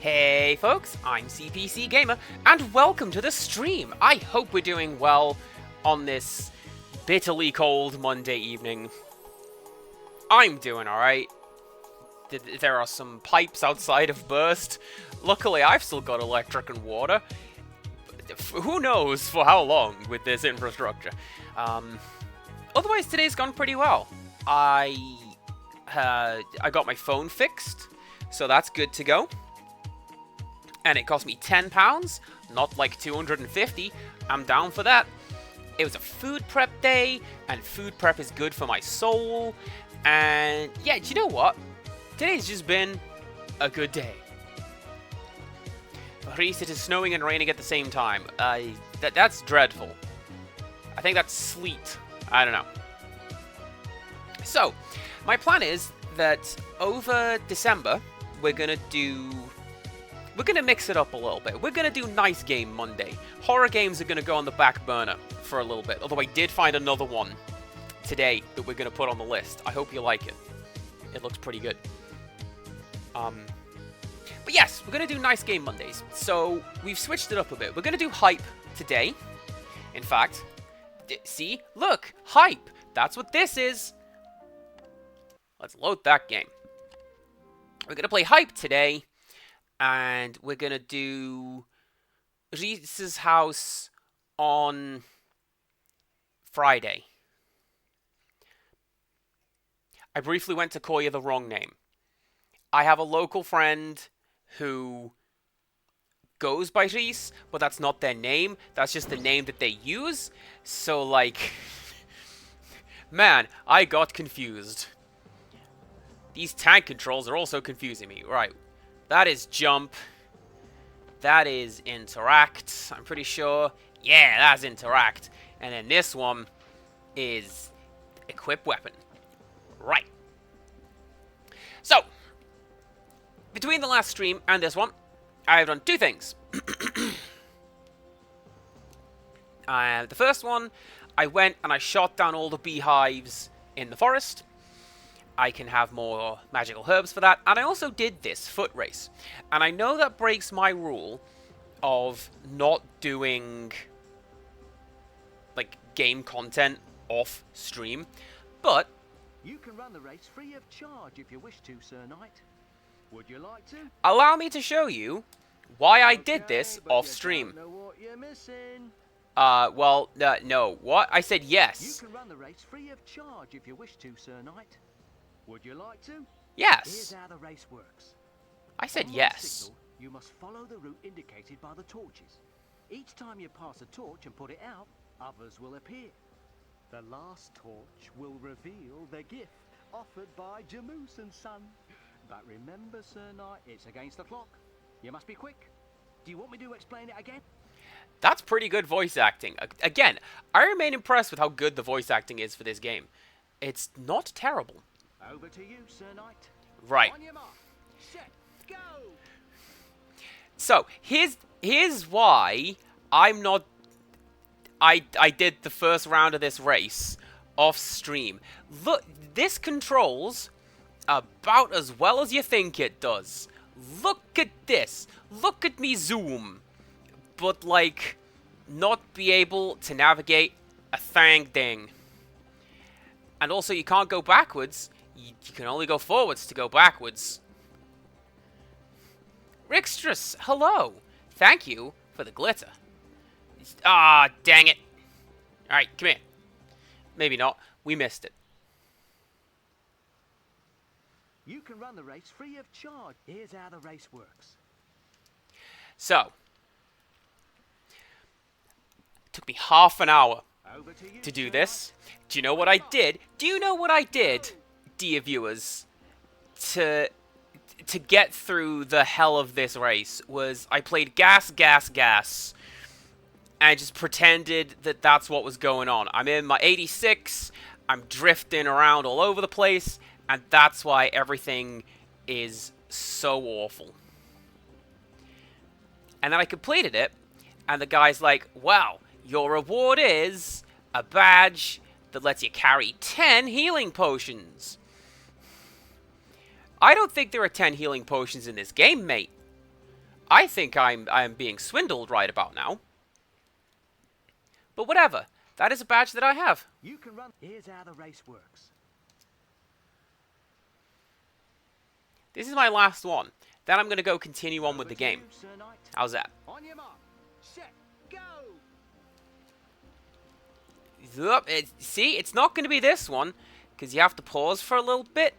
Hey folks, I'm CPC Gamer, and welcome to the stream! I hope we're doing well on this bitterly cold Monday evening. I'm doing alright. There are some pipes outside have burst. Luckily, I've still got electric and water. Who knows for how long with this infrastructure. Otherwise, today's gone pretty well. I got my phone fixed, so that's good to go. And it cost me £10, not like 250. I'm down for that. It was a food prep day, and food prep is good for my soul. And yeah, do you know what? Today's just been a good day. Reese, it is snowing and raining at the same time. That's dreadful. I think that's sleet. I don't know. So, my plan is that over December, we're gonna mix it up a little bit. We're gonna do Nice Game Monday. Horror games are gonna go on the back burner for a little bit. Although I did find another one today that we're gonna put on the list. I hope you like it. It looks pretty good. But yes, we're gonna do Nice Game Mondays. So we've switched it up a bit. We're gonna do Hype today. In fact, see? Look! Hype! That's what this is! Let's load that game. We're gonna play Hype today. And we're going to do Reese's house on Friday. I briefly went to call you the wrong name. I have a local friend who goes by Reese, but that's not their name. That's just the name that they use. So, like, man, I got confused. These tank controls are also confusing me. Right. That is jump. That is interact, I'm pretty sure. Yeah, that's interact. And then this one is equip weapon. Right. So, between the last stream and this one, I have done two things. The first one, I went and I shot down all the beehives in the forest. I can have more magical herbs for that. And I also did this foot race. And I know that breaks my rule of not doing, like, game content off stream. But you can run the race free of charge if you wish to, Sir Knight. Would you like to? Allow me to show you why I did this off stream. Know what you're missing. No. What? I said yes. You can run the race free of charge if you wish to, Sir Knight. Would you like to? Yes. Here's how the race works. I said On yes. Signal, you must follow the route indicated by the torches. Each time you pass a torch and put it out, others will appear. The last torch will reveal the gift offered by Jamoose and Son. But remember, Sir Knight, it's against the clock. You must be quick. Do you want me to explain it again? That's pretty good voice acting. Again, I remain impressed with how good the voice acting is for this game. It's not terrible. Over to you, Sir Knight. Right. On your mark. Set. Go. So, here's why I'm not... I did the first round of this race off stream. Look, this controls about as well as you think it does. Look at this. Look at me zoom. But, like, not be able to navigate a thing. And also, you can't go backwards. You can only go forwards to go backwards. Rixtrus, hello. Thank you for the glitter. Ah, dang it. Alright, come here. Maybe not. We missed it. You can run the race free of charge. Here's how the race works. So, it took me half an hour to do this. Do you know what I did? Do you know what I did, dear viewers, to get through the hell of this race? Was I played gas, and just pretended that that's what was going on. I'm in my 86, I'm drifting around all over the place, and that's why everything is so awful. And then I completed it, and the guy's like, wow, your reward is a badge that lets you carry 10 healing potions. I don't think there are 10 healing potions in this game, mate. I think I'm being swindled right about now. But whatever. That is a badge that I have. You can run. Here's how the race works. This is my last one. Then I'm going to go continue on with the game. Sir Knight. How's that? On your mark. Set. Go. See, it's not going to be this one. Because you have to pause for a little bit.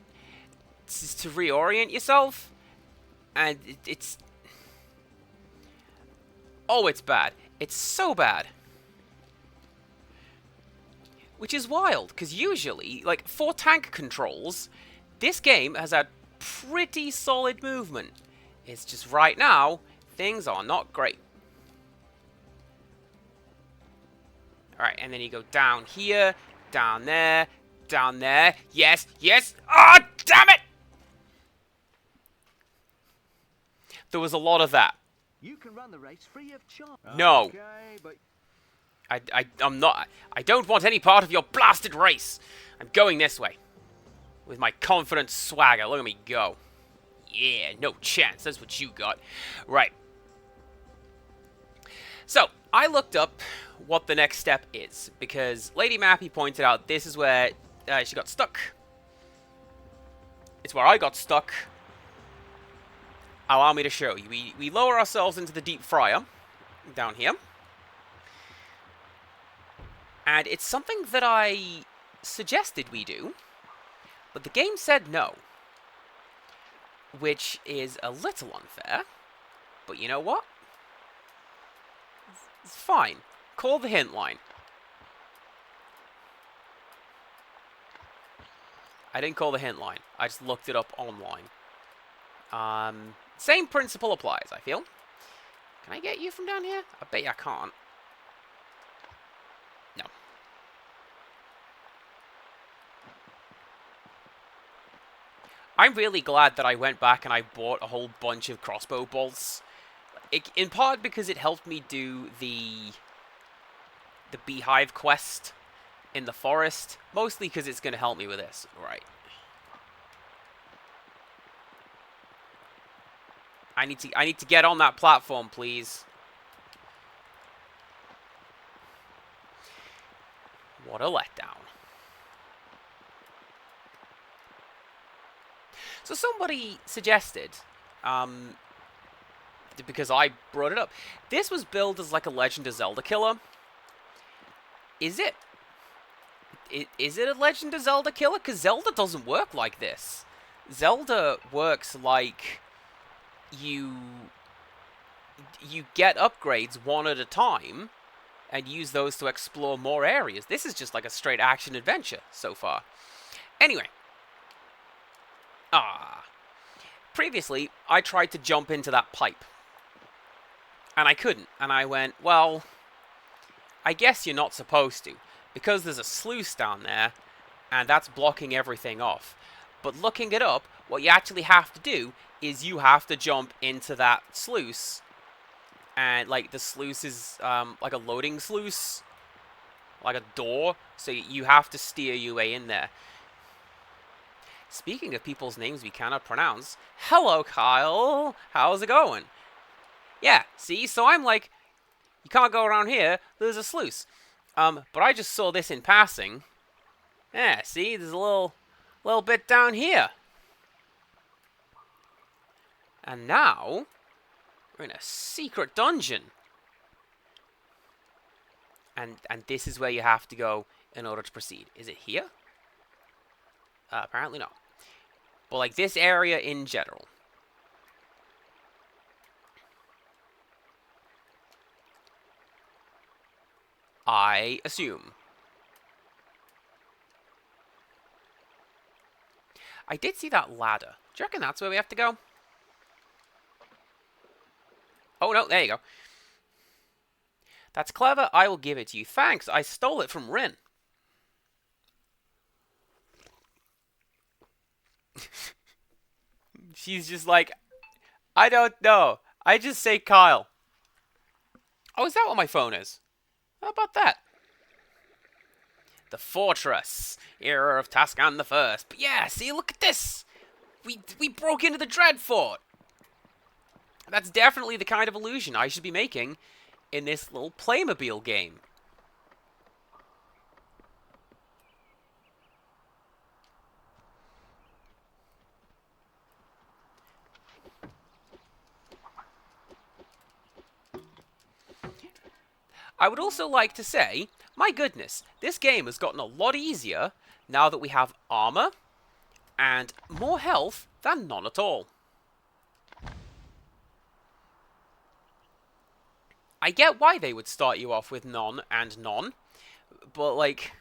Just to reorient yourself. And it's... Oh, it's bad. It's so bad. Which is wild, because usually, like, for tank controls, this game has had pretty solid movement. It's just right now, things are not great. Alright, and then you go down here, down there, down there. Yes, yes! Ah, oh, damn it! There was a lot of that. You can run the race free of charge. No. Okay, but I'm not. I don't want any part of your blasted race. I'm going this way. With my confident swagger. Look at me go. Yeah, no chance. That's what you got. Right. So, I looked up what the next step is. Because Lady Mappy pointed out this is where she got stuck. It's where I got stuck. Allow me to show you. We lower ourselves into the deep fryer. Down here. And it's something that I suggested we do, but the game said no. Which is a little unfair, but you know what? It's fine. Call the hint line. I didn't call the hint line. I just looked it up online. Same principle applies, I feel. Can I get you from down here? I bet you I can't. No. I'm really glad that I went back and I bought a whole bunch of crossbow bolts. In part because it helped me do the beehive quest in the forest. Mostly because it's going to help me with this. Right. I need to get on that platform, please. What a letdown. So somebody suggested, because I brought it up, this was billed as like a Legend of Zelda killer. Is it? Is it a Legend of Zelda killer? Because Zelda doesn't work like this. Zelda works like you get upgrades one at a time and use those to explore more areas. This is just like a straight action adventure so far. Anyway. Previously, I tried to jump into that pipe. And I couldn't. And I went, well, I guess you're not supposed to. Because there's a sluice down there, and that's blocking everything off. But looking it up, what you actually have to do is you have to jump into that sluice. And, like, the sluice is, like a loading sluice. Like a door. So you have to steer your way in there. Speaking of people's names we cannot pronounce, hello, Kyle. How's it going? Yeah, see? So I'm like, you can't go around here. There's a sluice. But I just saw this in passing. Yeah, see? There's a little bit down here. And now, we're in a secret dungeon. And this is where you have to go in order to proceed. Is it here? Apparently not. But like this area in general. I assume. I did see that ladder. Do you reckon that's where we have to go? Oh no, there you go. That's clever. I will give it to you. Thanks. I stole it from Rin. She's just like, I don't know. I just say Kyle. Oh, is that what my phone is? How about that? The Fortress. Era of Tascan the First. But yeah, see, look at this. We broke into the Dread Fort. That's definitely the kind of illusion I should be making in this little Playmobil game. I would also like to say, my goodness, this game has gotten a lot easier now that we have armor and more health than none at all. I get why they would start you off with none and none, but like,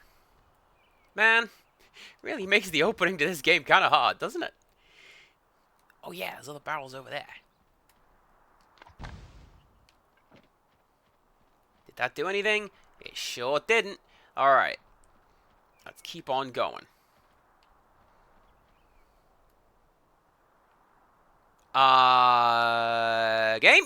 man, really makes the opening to this game kind of hard, doesn't it? Oh yeah, there's other barrels over there. Did that do anything? It sure didn't. Alright. Let's keep on going. Game?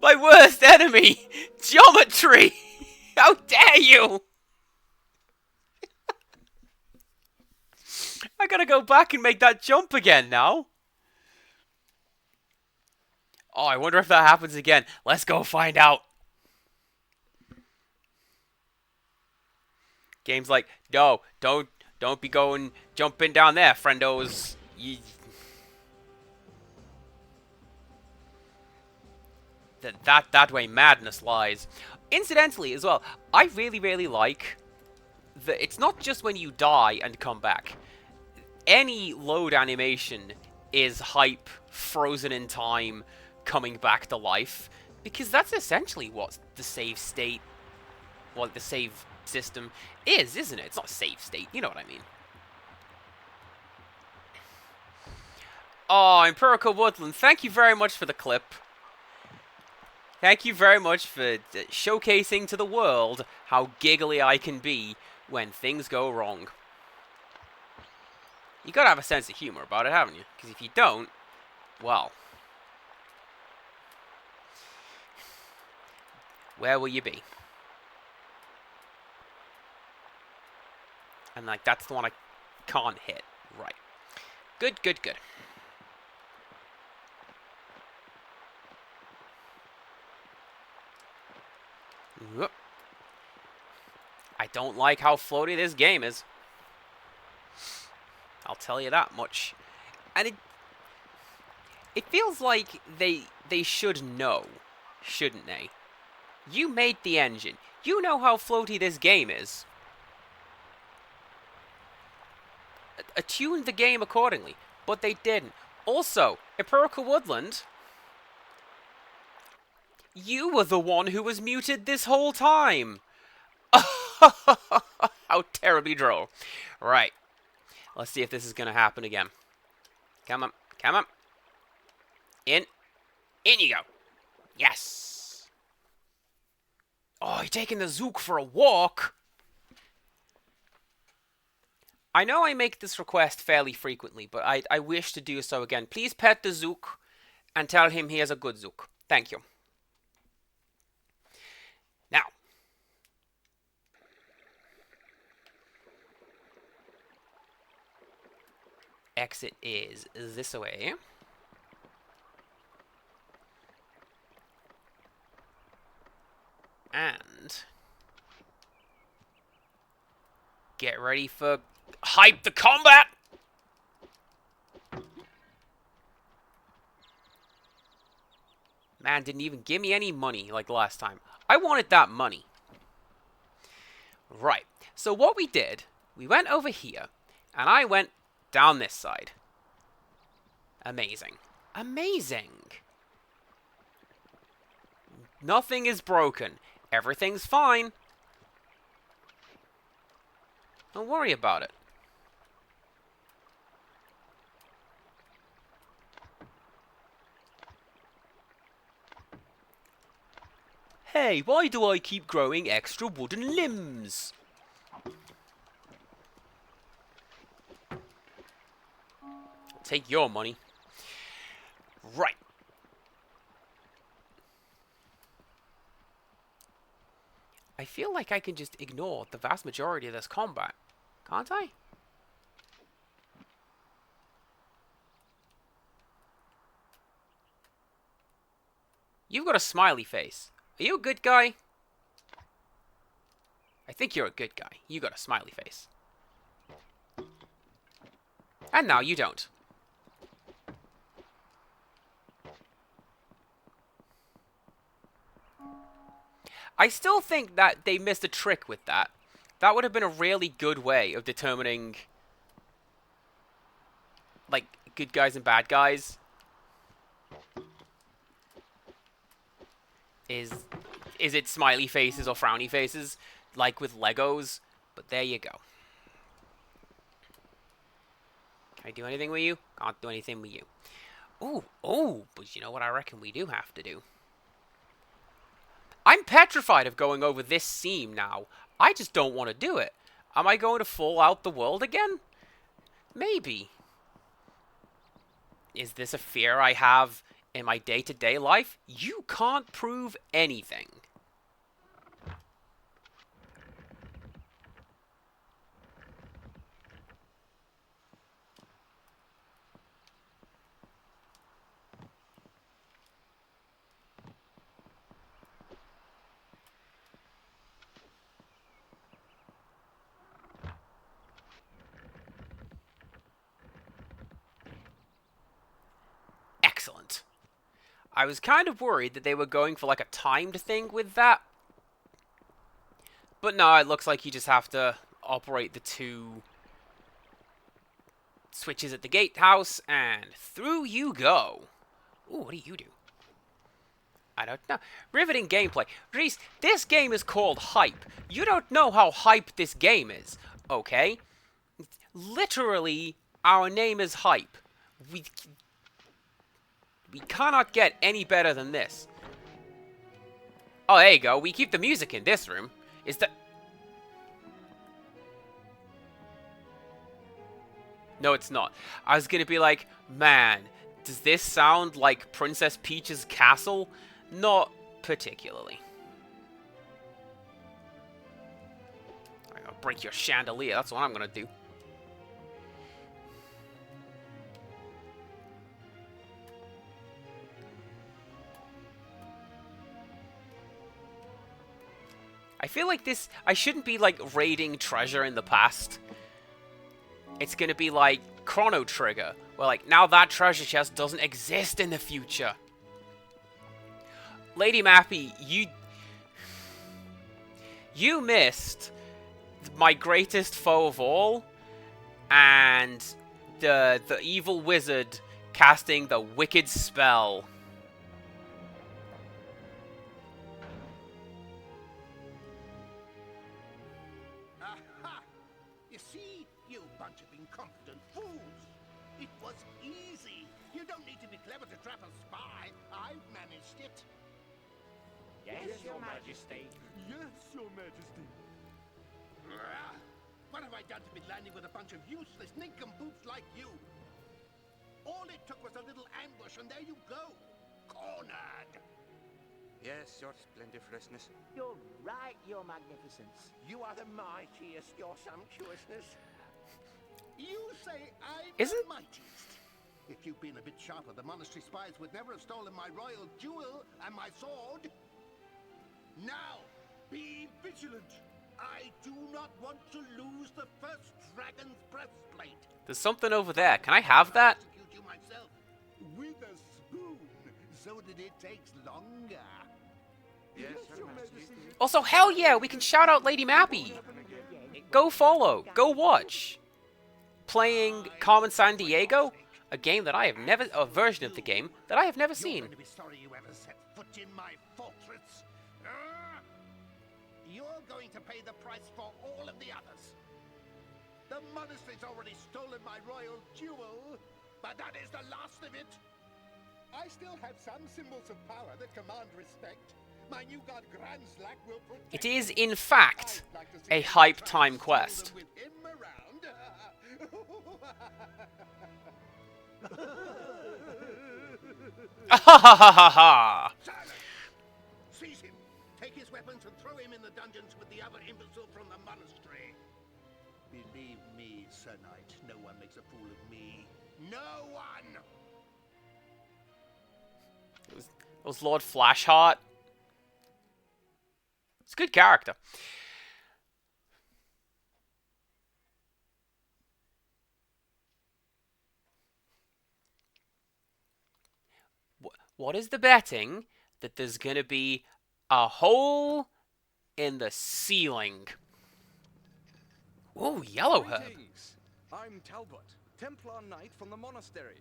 My worst enemy! Geometry! How dare you! I gotta go back and make that jump again now. Oh, I wonder if that happens again. Let's go find out. Game's like, no, don't be going jumping down there, friendos. That way madness lies. Incidentally, as well, I really like that it's not just when you die and come back. Any load animation is hype, frozen in time, coming back to life, because that's essentially what the save state, well, the save system is, isn't it? It's not a save state, you know what I mean. Oh, Empirical Woodland, thank you very much for the clip. Thank you very much for showcasing to the world how giggly I can be when things go wrong. You gotta have a sense of humor about it, haven't you? Because if you don't, well, where will you be? And like, that's the one I can't hit. Right. Good. Whoop. I don't like how floaty this game is. I'll tell you that much. And it feels like they should know, shouldn't they? You made the engine. You know how floaty this game is. Attune the game accordingly, but they didn't. Also, Empirical Woodland, you were the one who was muted this whole time. How terribly droll. Right. Let's see if this is going to happen again. Come on. In you go. Yes. Oh, you're taking the Zook for a walk? I know I make this request fairly frequently, but I wish to do so again. Please pet the Zook and tell him he has a good Zook. Thank you. Now. Exit is this way. And get ready for hype the combat! Man, didn't even give me any money like last time. I wanted that money. Right. So what we did, we went over here, and I went down this side. Amazing. Nothing is broken. Everything's fine. Don't worry about it. Hey, why do I keep growing extra wooden limbs? Take your money. feel like I can just ignore the vast majority of this combat. Can't I? You've got a smiley face. Are you a good guy? I think you're a good guy. You got a smiley face. And now you don't. I still think that they missed a trick with that. That would have been a really good way of determining, like, good guys and bad guys. Is it smiley faces or frowny faces, like with Legos? But there you go. Can I do anything with you? Can't do anything with you. Ooh, but you know what I reckon we do have to do? I'm petrified of going over this seam now. I just don't want to do it. Am I going to fall out the world again? Maybe. Is this a fear I have in my day-to-day life? You can't prove anything. Excellent. I was kind of worried that they were going for like a timed thing with that. But no, it looks like you just have to operate the two switches at the gatehouse, and through you go. Ooh, what do you do? I don't know. Riveting gameplay. Reese, this game is called Hype. You don't know how hype this game is, okay? Literally, our name is Hype. We cannot get any better than this. Oh, there you go. We keep the music in this room. Is that... No, it's not. I was gonna be like, man, does this sound like Princess Peach's castle? Not particularly. I'm gonna break your chandelier. That's what I'm gonna do. I feel like this... I shouldn't be, like, raiding treasure in the past. It's gonna be like Chrono Trigger, where, like, now that treasure chest doesn't exist in the future. Lady Mappy, you missed my greatest foe of all, and the evil wizard casting the wicked spell. You see, you bunch of incompetent fools. It was easy. You don't need to be clever to trap a spy. I've managed it. Yes, Your Majesty. Yes, Your Majesty. What have I done to be landing with a bunch of useless nincompoops like you? All it took was a little ambush, and there you go. Cornered. Yes, Your Splendiferousness. You're right, Your Magnificence. You are the mightiest, Your Sumptuousness. You say I'm Isn't- the mightiest. If you'd been a bit sharper, the monastery spies would never have stolen my royal jewel and my sword. Now, be vigilant. I do not want to lose the first dragon's breastplate. There's something over there. Can I have that? Execute you myself with a spoon, so that it takes longer. Yes, Your Majesty. Also, hell yeah, we can shout out Lady Mappy. Go follow. Go watch. Playing Carmen San Diego, a game that I have never... a version of the game that I have never You're seen. going to be sorry you ever set foot in my fortress. You're going to pay the price for all of the others. The monastery's already stolen my royal jewel, but that is the last of it. I still have some symbols of power that command respect. My new god Grand Slack will protect. It is, in fact, I'd like to see a you hype try time and steal quest. them with him around. Ha ha ha ha ha! Silence! Seize him. Take his weapons and throw him in the dungeons with Sir Knight. No one makes a fool of me. No one! It was Lord Flashheart. It's a good character. What is the betting that there's going to be a hole in the ceiling? Oh, yellow herb. Greetings. I'm Talbot, Templar Knight from the monastery.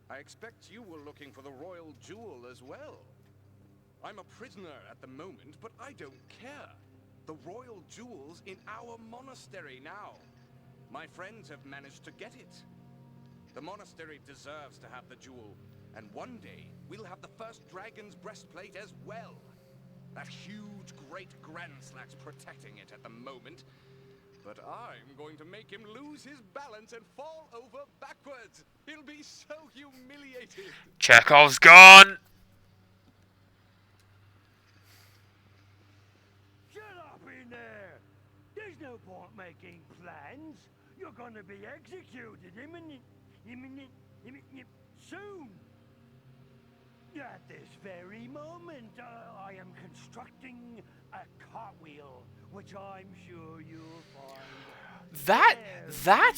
I expect you were looking for the royal jewel as well. I'm a prisoner at the moment, but I don't care. The royal jewel's in our monastery now. My friends have managed to get it. The monastery deserves to have the jewel, and one day we'll have the first dragon's breastplate as well. That huge great Grandslack's protecting it at the moment. But I'm going to make him lose his balance and fall over backwards. He'll be so humiliated. Chekhov's gone. Shut up in there! There's no point making plans. You're gonna be executed imminent, soon. At this very moment, I am constructing a cartwheel, which I'm sure you'll find That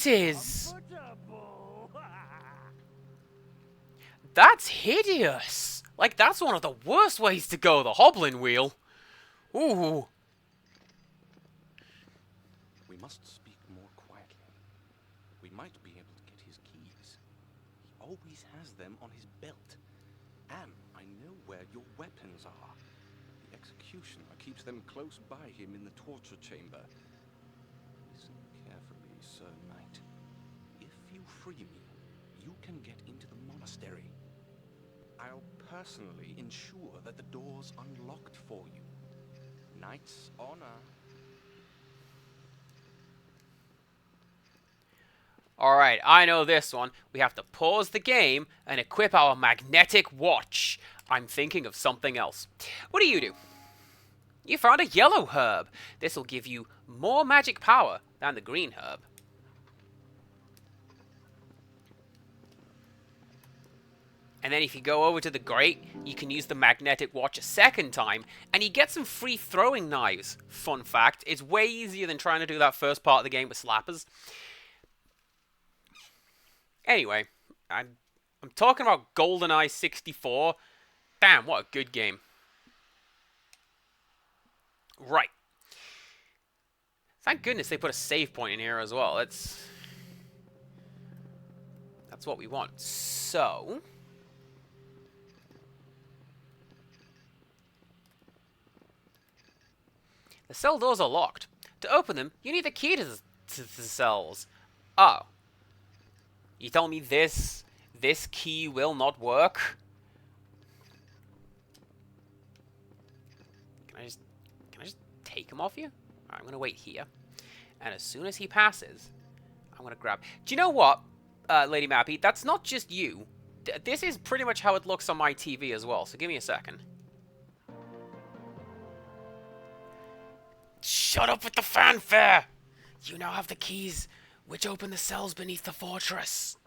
is... comfortable. That's hideous. Like, that's one of the worst ways to go, the Hoblin wheel. Ooh. We must speak more quietly. We might be able to get his keys. He always has them on his belt. And I know where your weapons are. The executioner keeps them close by him in the torture chamber. Listen carefully, Sir Knight. If you free me, you can get into the monastery. I'll personally ensure that the door's unlocked for you. Knight's honor. Alright, I know this one. We have to pause the game and equip our magnetic watch. I'm thinking of something else. What do? You found a yellow herb. This will give you more magic power than the green herb. And then if you go over to the grate, you can use the magnetic watch a second time, and you get some free throwing knives. Fun fact, it's way easier than trying to do that first part of the game with slappers. Anyway, I'm talking about GoldenEye 64. Damn, what a good game. Right. Thank goodness they put a save point in here as well. That's what we want. So... the cell doors are locked. To open them, you need the key to the cells. Oh. You tell me this key will not work? Can I just take him off you? Alright, I'm gonna wait here. And as soon as he passes, I'm gonna grab... Do you know what, Lady Mappy? That's not just you. This is pretty much how it looks on my TV as well, so give me a second. Shut up with the fanfare! You now have the keys which open the cells beneath the fortress.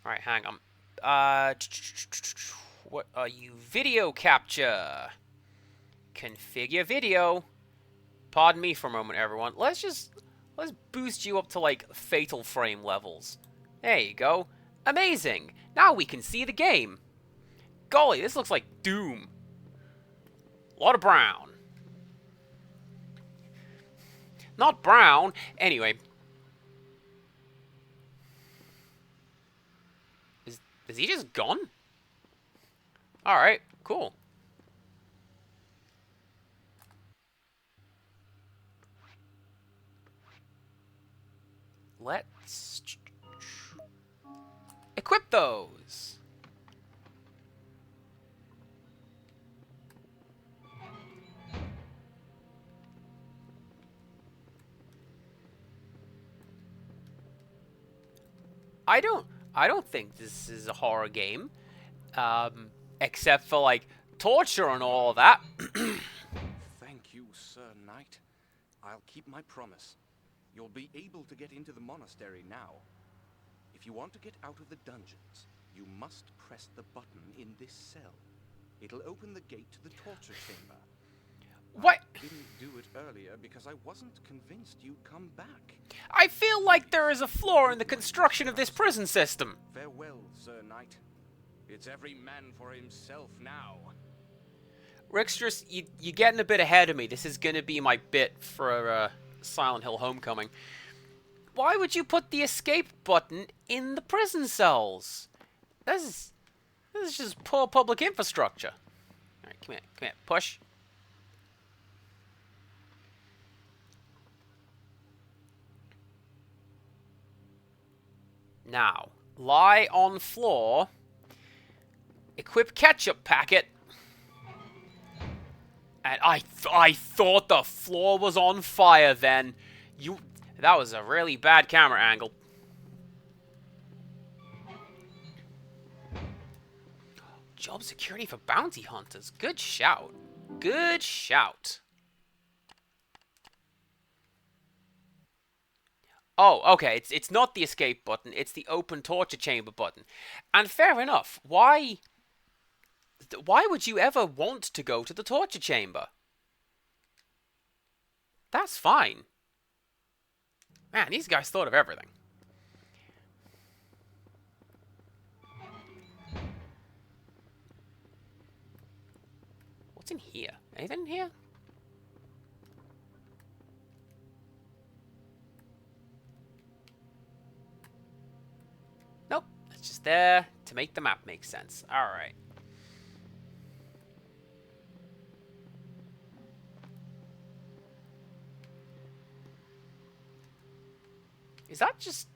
Alright, hang on. What are you? Video capture. Configure video. Pardon me for a moment, everyone. Let's boost you up to, like, fatal frame levels. There you go. Amazing! Now we can see the game. Golly, this looks like Doom. A lot of brown. Not brown. Anyway. Is he just gone? Alright, cool. Let's equip those. I don't think this is a horror game, except for like torture and all that. Thank you, Sir Knight. I'll keep my promise. You'll be able to get into the monastery now. If you want to get out of the dungeons, you must press the button in this cell. It'll open the gate to the torture chamber. What? I didn't do it earlier because I wasn't convinced you'd come back. I feel like there is a flaw in the construction of this prison system. Farewell, Sir Knight. It's every man for himself now. Rickstress, you're getting a bit ahead of me. This is going to be my bit for Silent Hill Homecoming. Why would you put the escape button in the prison cells? This is just poor public infrastructure. Alright, come here, push. Now, lie on floor. Equip ketchup packet. And I thought the floor was on fire then. That was a really bad camera angle. Job security for bounty hunters. Good shout. Good shout. Oh, okay, it's not the escape button, it's the open torture chamber button. And fair enough, why would you ever want to go to the torture chamber? That's fine. Man, these guys thought of everything. What's in here? Anything in here? Nope, it's just there to make the map make sense. Alright. Is that just...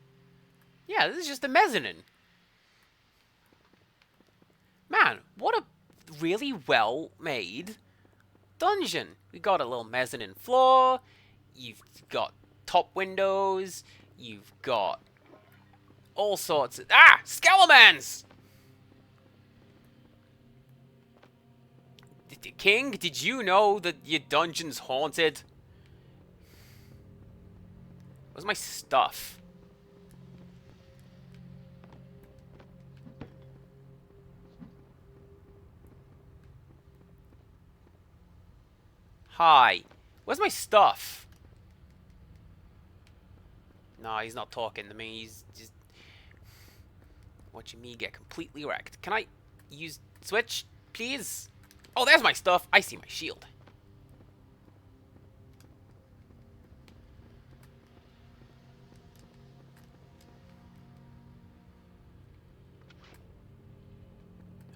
Yeah, this is just the mezzanine. Man, what a really well-made dungeon. We got a little mezzanine floor. You've got top windows. You've got all sorts of... Ah! Skelemans! King, did you know that your dungeon's haunted? Where's my stuff? Hi. Where's my stuff? No, he's not talking to me. He's just watching me get completely wrecked. Can I use switch, please? Oh, there's my stuff. I see my shield.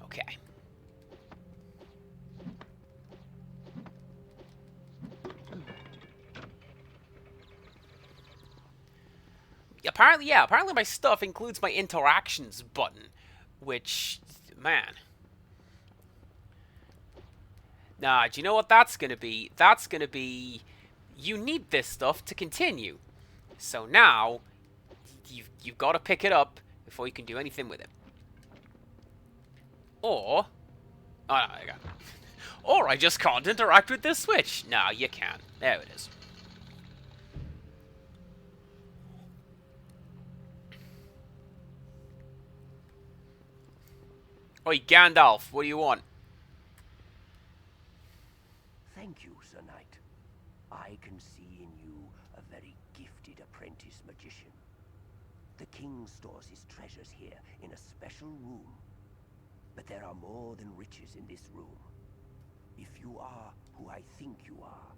Okay. Apparently my stuff includes my interactions button, which, man. Nah, do you know what that's gonna be? That's gonna be, you need this stuff to continue. So now, you've got to pick it up before you can do anything with it. Or, oh no, there you go. Or I just can't interact with this switch. No, you can. There it is. Oi, Gandalf, what do you want? Thank you, Sir Knight. I can see in you a very gifted apprentice magician. The king stores his treasures here in a special room. But there are more than riches in this room. If you are who I think you are,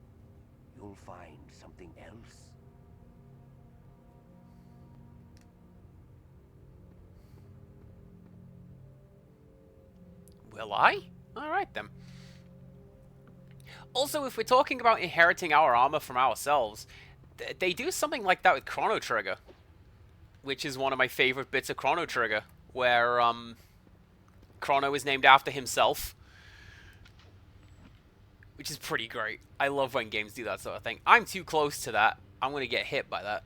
you'll find something else. Will I? Alright then. Also, if we're talking about inheriting our armor from ourselves, they do something like that with Chrono Trigger. Which is one of my favorite bits of Chrono Trigger. Where, Chrono is named after himself. Which is pretty great. I love when games do that sort of thing. I'm too close to that. I'm gonna get hit by that.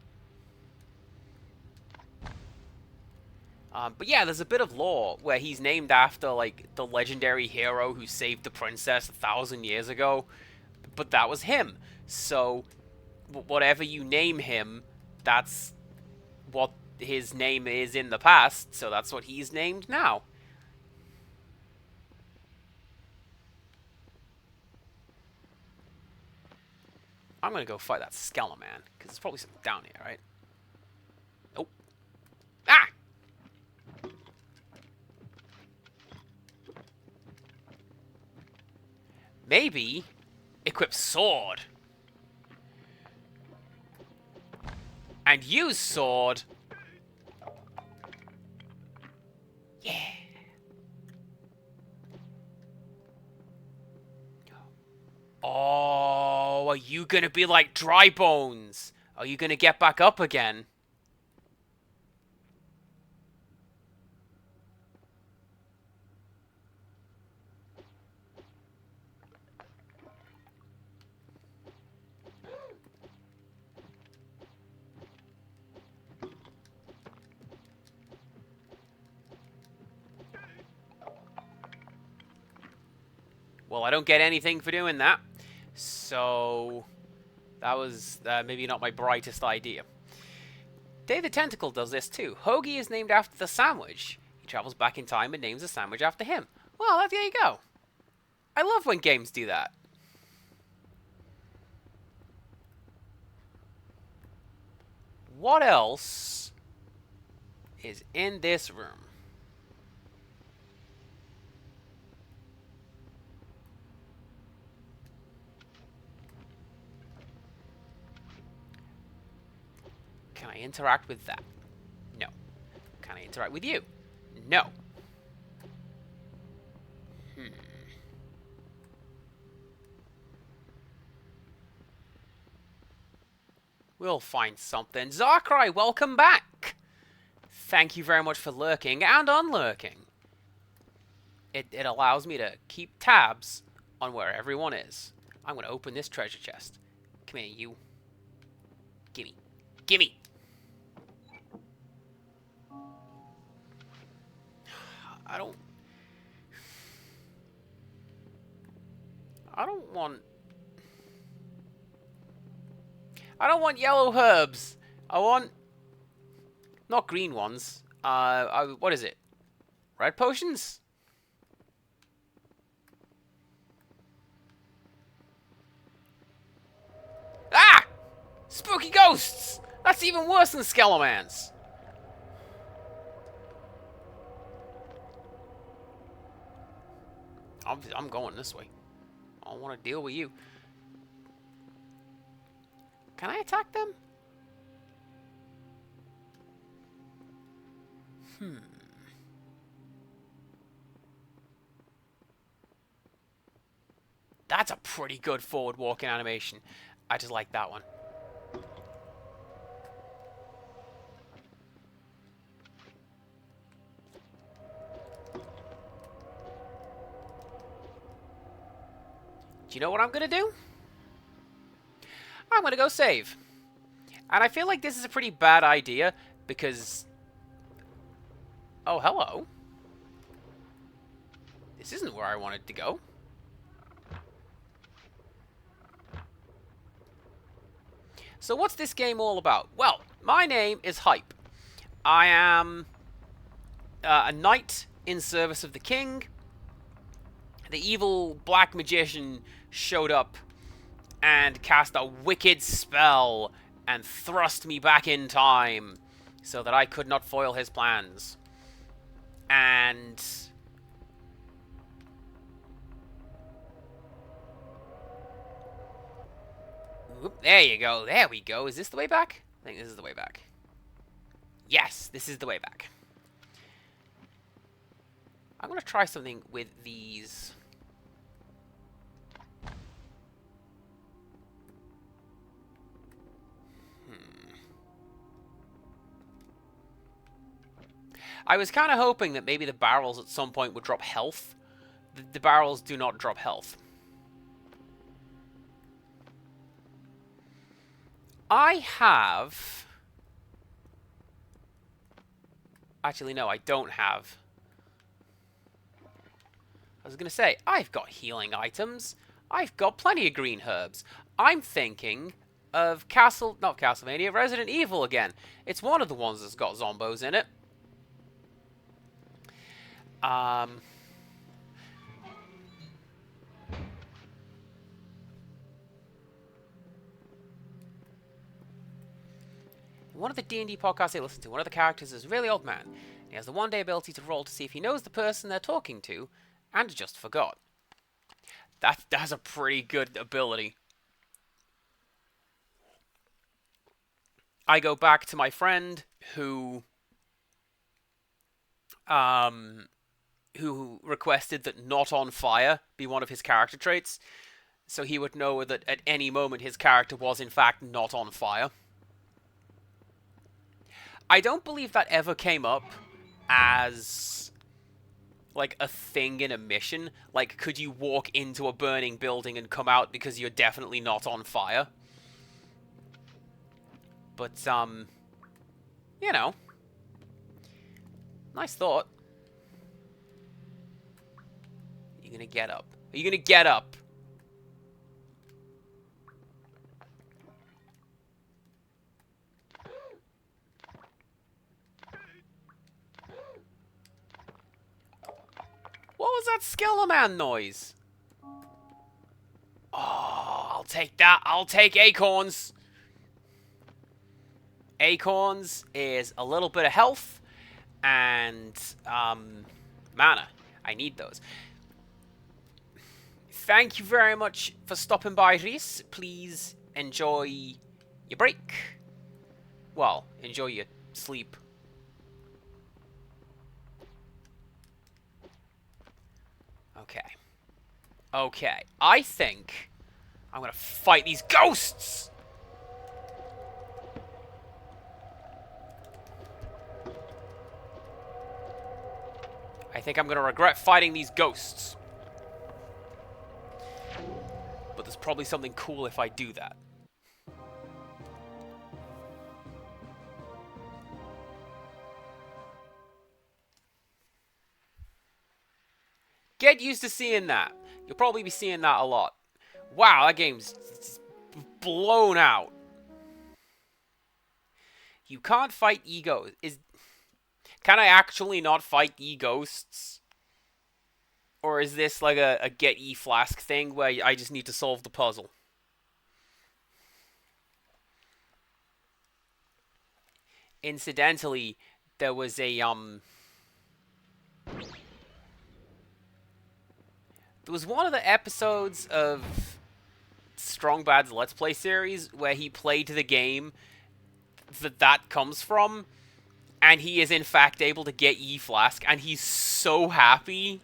But yeah, there's a bit of lore where he's named after, like, the legendary hero who saved the princess 1,000 years ago. But that was him. So, whatever you name him, that's what his name is in the past, so that's what he's named now. I'm gonna go fight that Skeleman, because there's probably something down here, right? Nope. Ah! Maybe equip sword. And use sword. Yeah. Oh, are you gonna be like Dry Bones? Are you gonna get back up again? Well, I don't get anything for doing that. So, that was maybe not my brightest idea. Dave the Tentacle does this too. Hoagie is named after the sandwich. He travels back in time and names a sandwich after him. Well, there you go. I love when games do that. What else is in this room? Can I interact with that? No. Can I interact with you? No. We'll find something. Zarkrai, welcome back! Thank you very much for lurking and unlurking. It allows me to keep tabs on where everyone is. I'm going to open this treasure chest. Come here, you. Gimme. Gimme! I don't want yellow herbs. I want... Not green ones. What is it? Red potions? Ah! Spooky ghosts! That's even worse than Skelemans. I'm going this way. I don't want to deal with you. Can I attack them? That's a pretty good forward walking animation. I just like that one. Do you know what I'm gonna do? I'm gonna go save. And I feel like this is a pretty bad idea because... Oh, hello. This isn't where I wanted to go. So what's this game all about? Well, my name is Hype. I am a knight in service of the king. The evil black magician showed up and cast a wicked spell and thrust me back in time so that I could not foil his plans. And... Oop, there you go. There we go. Is this the way back? I think this is the way back. Yes, this is the way back. I'm going to try something with these. I was kind of hoping that maybe the barrels at some point would drop health. The barrels do not drop health. I have... Actually, no, I don't have... I was going to say, I've got healing items. I've got plenty of green herbs. I'm thinking of not Castlevania, Resident Evil again. It's one of the ones that's got zombos in it. One of the D&D podcasts I listen to, one of the characters is a really old man. He has the one-day ability to roll to see if he knows the person they're talking to, and just forgot. That's a pretty good ability. I go back to my friend who requested that not on fire be one of his character traits, so he would know that at any moment his character was in fact not on fire. I don't believe that ever came up as, like, a thing in a mission. Like, could you walk into a burning building and come out because you're definitely not on fire? But, you know. Nice thought. Are you gonna get up? Are you gonna get up? What was that Skeleman noise? Oh, I'll take that. I'll take acorns. Acorns is a little bit of health and mana. I need those. Thank you very much for stopping by, Reese. Please enjoy your break. Well, enjoy your sleep. Okay. Okay. I think I'm gonna fight these ghosts! I think I'm gonna regret fighting these ghosts. But there's probably something cool if I do that. Get used to seeing that. You'll probably be seeing that a lot. Wow, that game's blown out. You can't fight egos. Can I actually not fight e-ghosts? Or is this like a get e-flask thing where I just need to solve the puzzle? Incidentally, there was a there was one of the episodes of Strong Bad's Let's Play series where he played the game that comes from, and he is in fact able to get E-Flask, and he's so happy.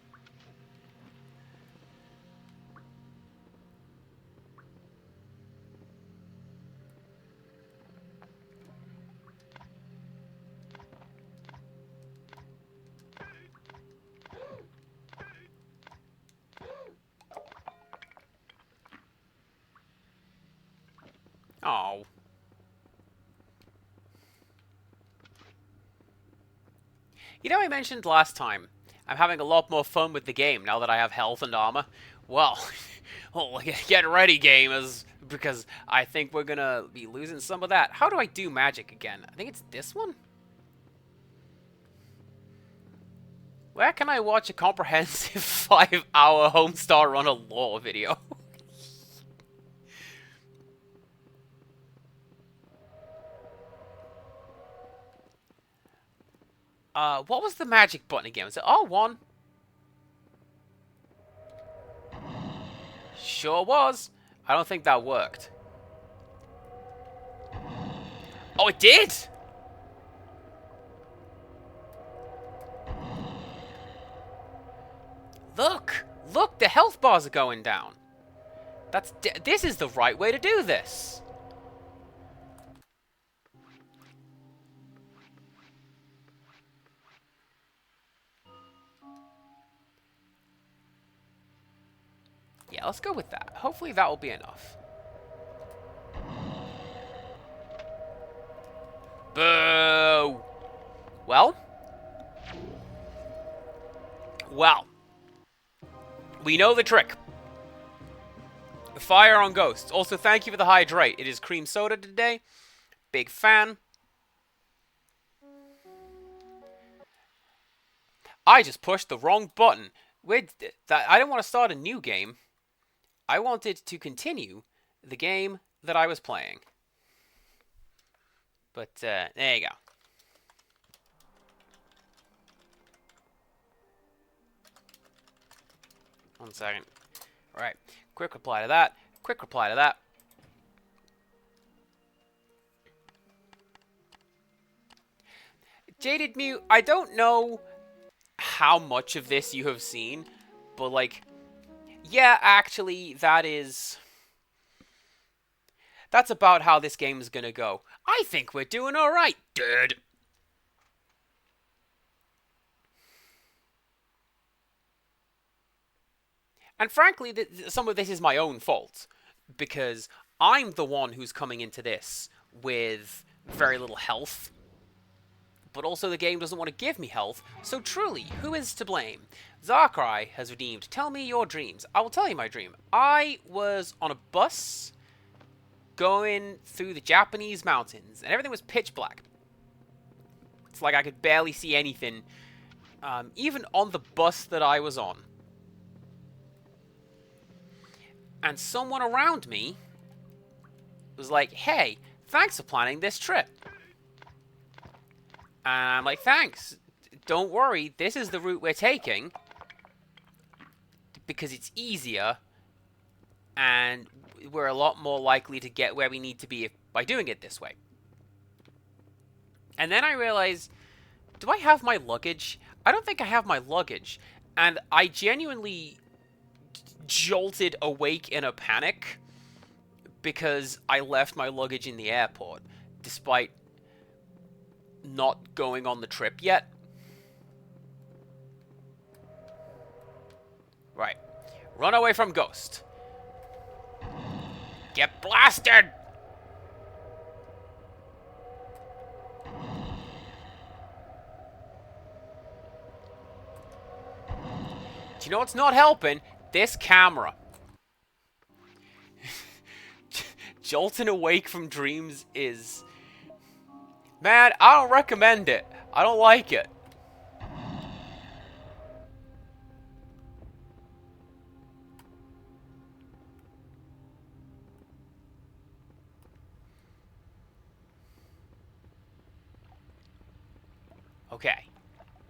Oh. You know, I mentioned last time, I'm having a lot more fun with the game now that I have health and armor. Well, get ready, gamers, because I think we're gonna be losing some of that. How do I do magic again? I think it's this one? Where can I watch a comprehensive 5-hour Homestar Runner lore video? What was the magic button again? Was it R1? Sure was. I don't think that worked. Oh, it did! Look! Look, the health bars are going down. This is the right way to do this. Yeah, let's go with that. Hopefully that will be enough. Boo! Well. We know the trick. Fire on Ghosts. Also, thank you for the hydrate. It is cream soda today. Big fan. I just pushed the wrong button. I don't want to start a new game. I wanted to continue the game that I was playing. But, there you go. One second. Alright. Quick reply to that. Quick reply to that. Jaded Mute, I don't know how much of this you have seen, but, like, yeah, actually, that's about how this game is gonna go. I think we're doing alright, dude. And frankly, some of this is my own fault, because I'm the one who's coming into this with very little health. But also the game doesn't want to give me health, so truly, who is to blame? Zarkrai has redeemed. Tell me your dreams. I will tell you my dream. I was on a bus going through the Japanese mountains, and everything was pitch black. It's like I could barely see anything, even on the bus that I was on. And someone around me was like, hey, thanks for planning this trip. And I'm like, thanks. Don't worry, this is the route we're taking. Because it's easier. And we're a lot more likely to get where we need to be by doing it this way. And then I realized, do I have my luggage? I don't think I have my luggage. And I genuinely jolted awake in a panic. Because I left my luggage in the airport. Despite not going on the trip yet. Right. Run away from Ghost. Get blasted! Do you know what's not helping? This camera. Jolting awake from dreams is... Man, I don't recommend it. I don't like it. Okay.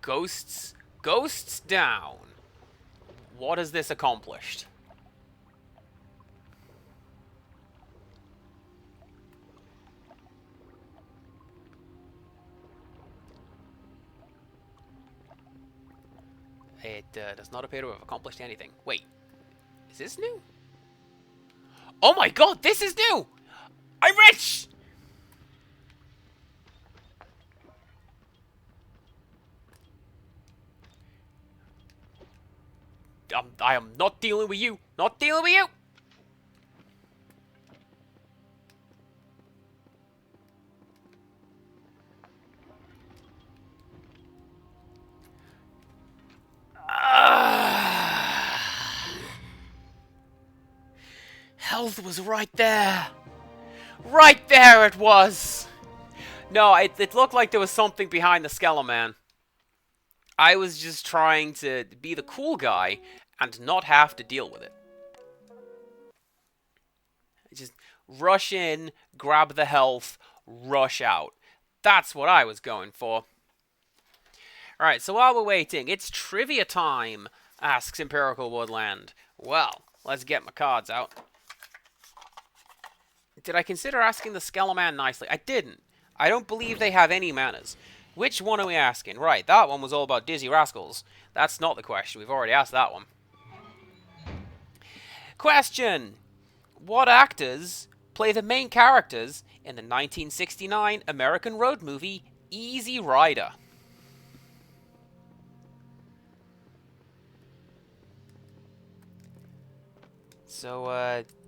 Ghosts down. What has this accomplished? It does not appear to have accomplished anything. Wait. Is this new? Oh my god, this is new! I'm rich! I am not dealing with you. Not dealing with you! Health was right there. Right there it was. No, it looked like there was something behind the Skeleman. I was just trying to be the cool guy and not have to deal with it. Just rush in, grab the health, rush out. That's what I was going for. Alright, so while we're waiting, it's trivia time, asks Empirical Woodland. Well, let's get my cards out. Did I consider asking the Skeleman nicely? I didn't. I don't believe they have any manners. Which one are we asking? Right, that one was all about Dizzy Rascals. That's not the question. We've already asked that one. Question. What actors play the main characters in the 1969 American road movie Easy Rider? So,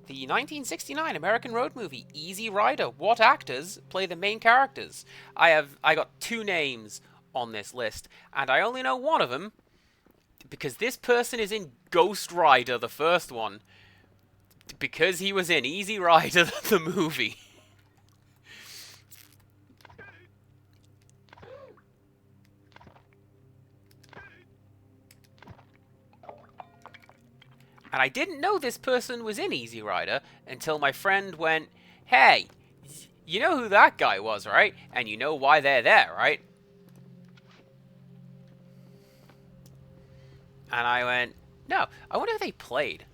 the 1969 American road movie Easy Rider. What actors play the main characters? I got 2 names on this list, and I only know one of them because this person is in Ghost Rider, the first one. Because he was in Easy Rider, the movie. And I didn't know this person was in Easy Rider until my friend went, "Hey, you know who that guy was, right? And you know why they're there, right?" And I went, "No. I wonder who they played.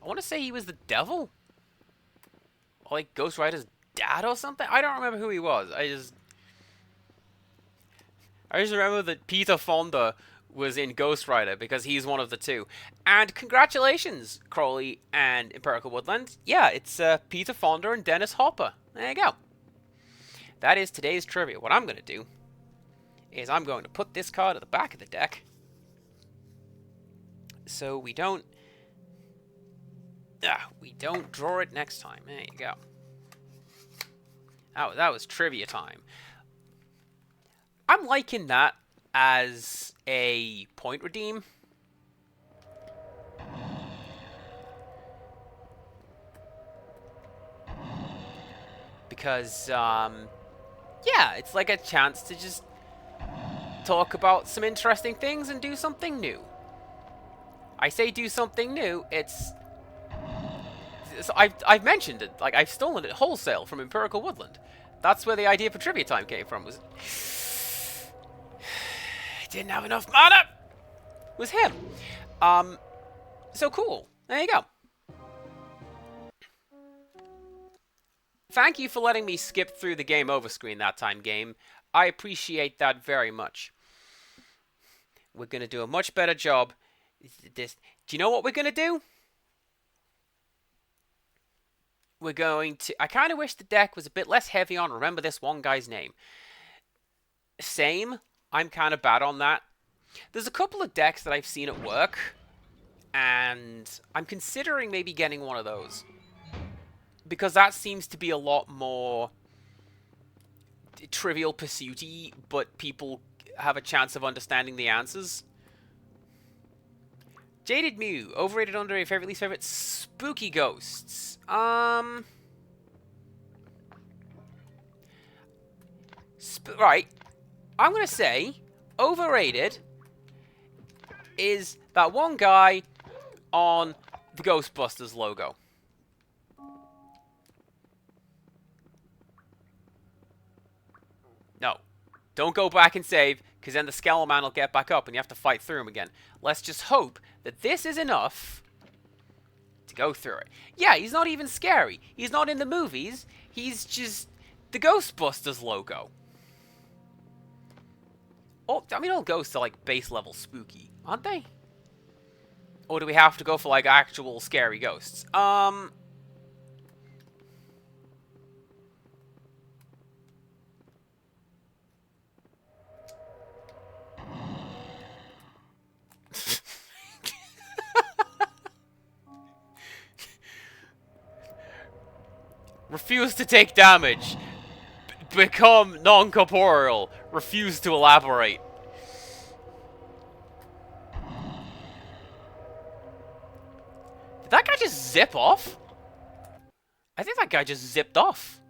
I want to say he was the devil? Or like Ghost Rider's dad or something? I don't remember who he was. I just remember that Peter Fonda was in Ghost Rider because he's one of the two. And congratulations, Crowley and Empirical Woodland. Yeah, it's Peter Fonda and Dennis Hopper. There you go. That is today's trivia. What I'm going to do is I'm going to put this card at the back of the deck so we don't draw it next time. There you go. Oh, that was trivia time. I'm liking that as a point redeem. Because, yeah, it's like a chance to just talk about some interesting things and do something new. I say do something new, I've mentioned it, like I've stolen it wholesale from Empirical Woodland. That's where the idea for trivia time came from. Was didn't have enough mana. Was him. So cool. There you go. Thank you for letting me skip through the game over screen that time, game. I appreciate that very much. We're gonna do a much better job. Do you know what we're gonna do? We're going to... I kind of wish the deck was a bit less heavy on remember this one guy's name. Same. I'm kind of bad on that. There's a couple of decks that I've seen at work, and I'm considering maybe getting one of those. Because that seems to be a lot more Trivial Pursuit-y, but people have a chance of understanding the answers. Jaded Mew, overrated, underrated, favorite, least favorite, spooky ghosts. Right. I'm gonna say overrated is that one guy on the Ghostbusters logo. No. Don't go back and save, because then the Skeleman will get back up and you have to fight through him again. Let's just hope that this is enough to go through it. Yeah, he's not even scary. He's not in the movies. He's just the Ghostbusters logo. Oh, I mean, all ghosts are like base level spooky, aren't they? Or do we have to go for like actual scary ghosts? Refuse to take damage. Become non-corporeal. Refuse to elaborate. Did that guy just zip off? I think that guy just zipped off.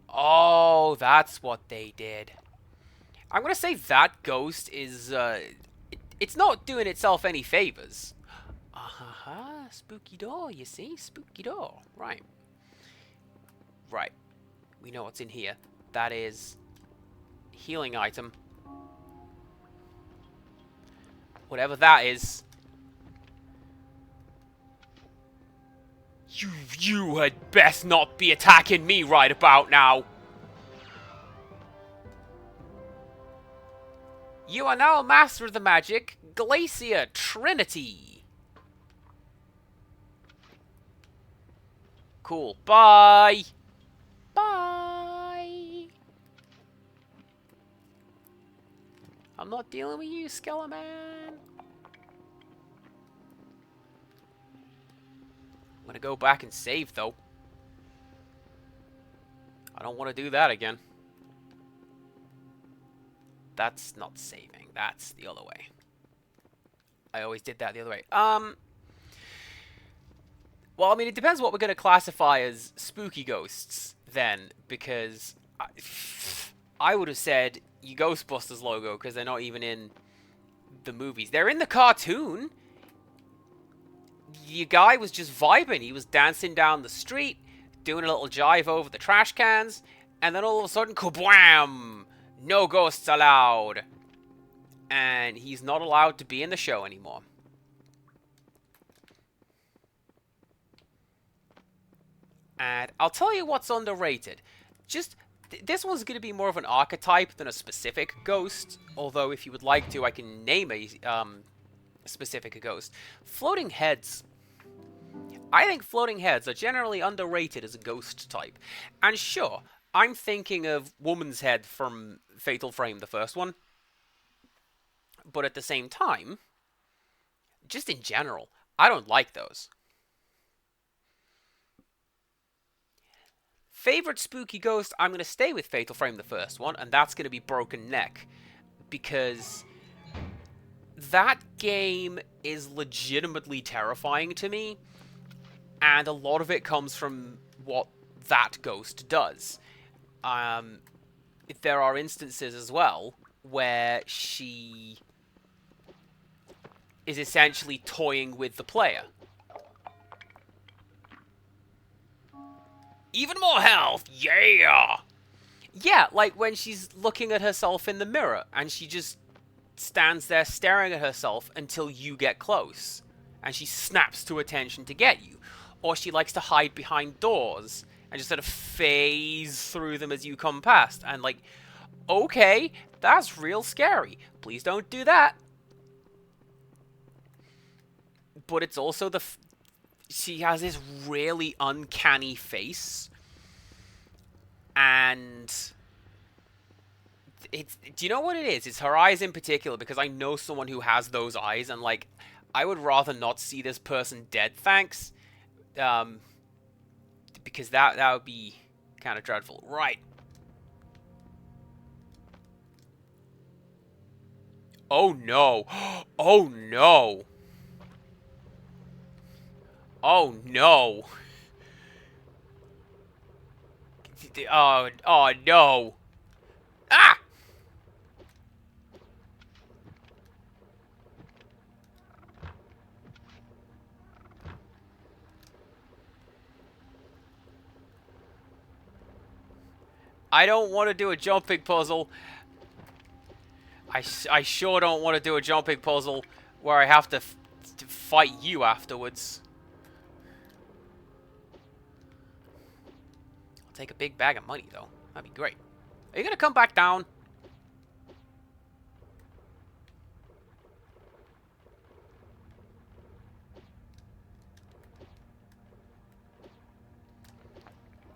Oh, that's what they did. I'm gonna say that ghost is, it's not doing itself any favors. Spooky door, you see? Spooky door. Right. Right. We know what's in here. That is healing item. Whatever that is. You had best not be attacking me right about now. You are now a master of the magic, Glacier Trinity. Cool. Bye. Bye. I'm not dealing with you, Skeleman. I'm gonna go back and save, though. I don't want to do that again. That's not saving. That's the other way. I always did that the other way. Well, I mean, it depends what we're going to classify as spooky ghosts, then, because I would have said your Ghostbusters logo, because they're not even in the movies. They're in the cartoon. Your guy was just vibing. He was dancing down the street, doing a little jive over the trash cans, and then all of a sudden, kabwham! No ghosts allowed. And he's not allowed to be in the show anymore. And I'll tell you what's underrated. Just, this one's going to be more of an archetype than a specific ghost. Although, if you would like to, I can name a specific ghost. Floating heads. I think floating heads are generally underrated as a ghost type. And sure, I'm thinking of Woman's Head from Fatal Frame, the first one. But at the same time, just in general, I don't like those. Favorite spooky ghost, I'm going to stay with Fatal Frame, the first one, and that's going to be Broken Neck. Because that game is legitimately terrifying to me, and a lot of it comes from what that ghost does. There are instances as well where she is essentially toying with the player. Even more health! Yeah! Yeah, like when she's looking at herself in the mirror, and she just stands there staring at herself until you get close. And she snaps to attention to get you. Or she likes to hide behind doors, and just sort of phase through them as you come past. And like, okay, that's real scary. Please don't do that. But it's also she has this really uncanny face, and do you know what it is? It's her eyes in particular, because I know someone who has those eyes, and like, I would rather not see this person dead, thanks, because that would be kind of dreadful. Right. Oh no. Oh no. Oh no. Oh no. Ah! I don't want to do a jumping puzzle. I sure don't want to do a jumping puzzle where I have to fight you afterwards. I'll take a big bag of money, though. That'd be great. Are you going to come back down?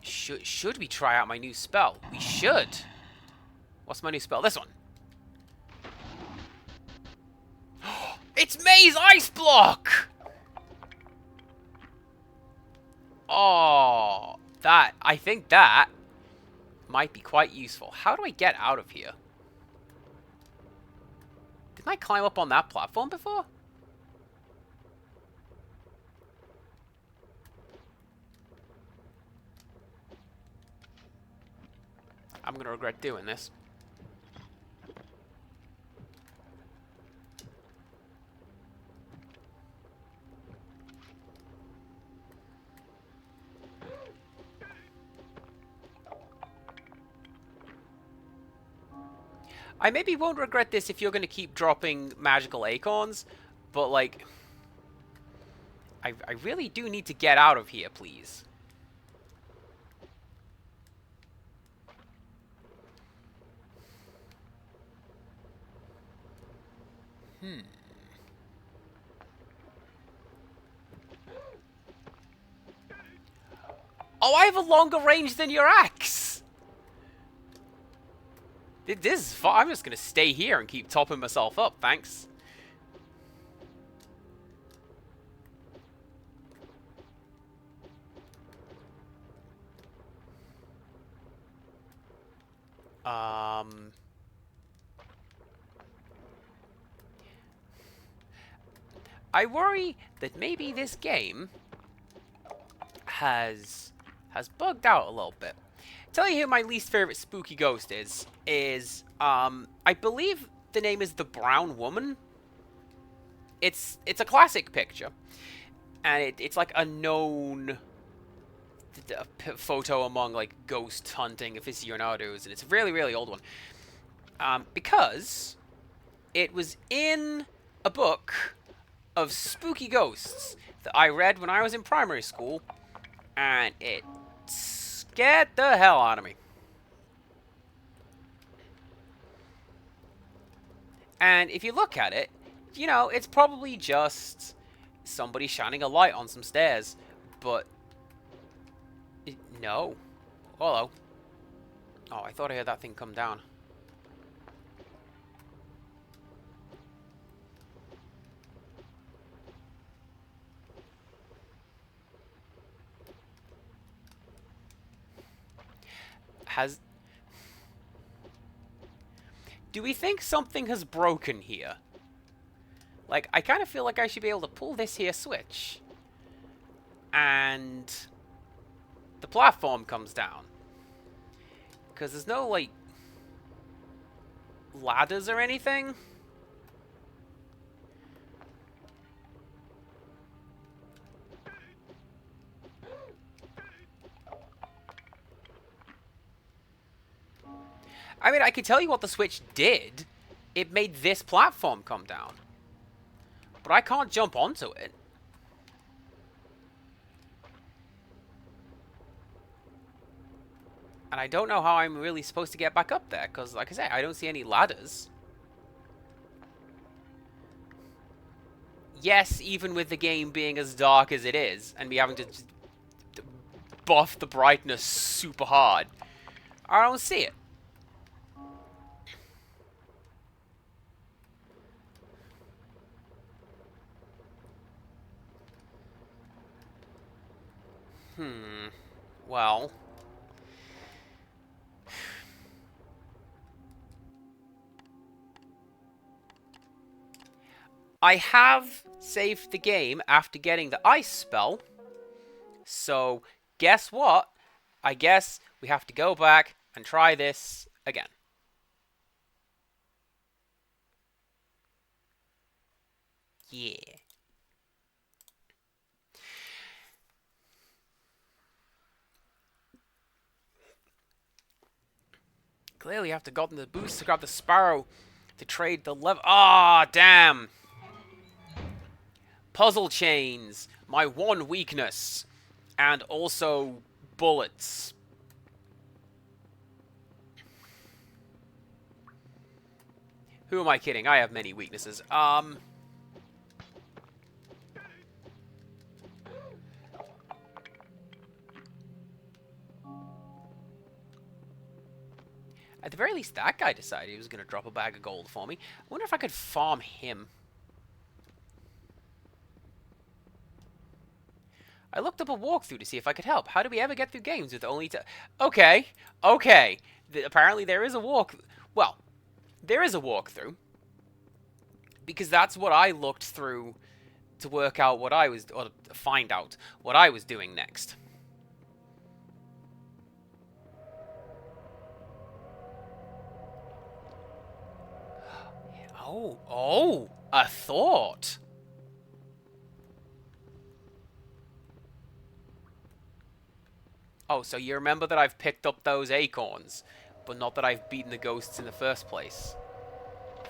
Should we try out my new spell? We should. What's my new spell? This one. It's May's Ice Block! Oh, I think that might be quite useful. How do I get out of here? Didn't I climb up on that platform before? I'm gonna regret doing this. I maybe won't regret this if you're going to keep dropping magical acorns, but, like, I really do need to get out of here, please. Oh, I have a longer range than your axe! This is fun. I'm just going to stay here and keep topping myself up, thanks. I worry that maybe this game has bugged out a little bit. Tell you who my least favorite spooky ghost is I believe the name is the Brown Woman. It's a classic picture, and it's like a known photo among like ghost hunting aficionados, and it's a really, really old one. Because it was in a book of spooky ghosts that I read when I was in primary school, and it scared the hell out of me. And if you look at it, you know, it's probably just somebody shining a light on some stairs, but no. Hello. Oh, I thought I heard that thing come down. Do we think something has broken here? Like, I kind of feel like I should be able to pull this here switch. And the platform comes down. Because there's no, like, ladders or anything. I mean, I can tell you what the switch did. It made this platform come down. But I can't jump onto it. And I don't know how I'm really supposed to get back up there, because, like I said, I don't see any ladders. Yes, even with the game being as dark as it is, and me having to just buff the brightness super hard, I don't see it. Well. I have saved the game after getting the ice spell. So, guess what? I guess we have to go back and try this again. Yeah. Clearly, you have to go in the boost to grab the Sparrow to trade the level. Ah, damn. Puzzle chains, my one weakness, and also bullets. Who am I kidding? I have many weaknesses. At the very least, that guy decided he was going to drop a bag of gold for me. I wonder if I could farm him. I looked up a walkthrough to see if I could help. How do we ever get through games with only Okay. Apparently there is a Well, there is a walkthrough. Because that's what I looked through to work out what I was... Or find out what I was doing next. Oh, a thought. Oh, so you remember that I've picked up those acorns, but not that I've beaten the ghosts in the first place.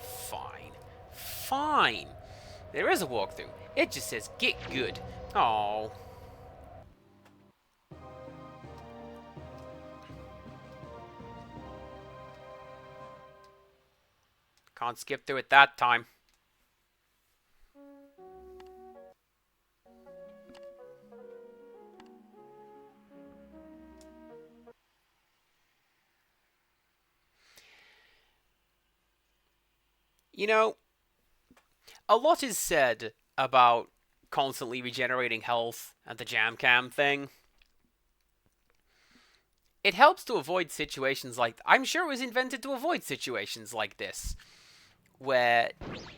Fine. Fine. There is a walkthrough. It just says, get good. Oh. Can't skip through it that time. You know, a lot is said about constantly regenerating health and the jam cam thing. It helps to avoid situations like... I'm sure it was invented to avoid situations like this, where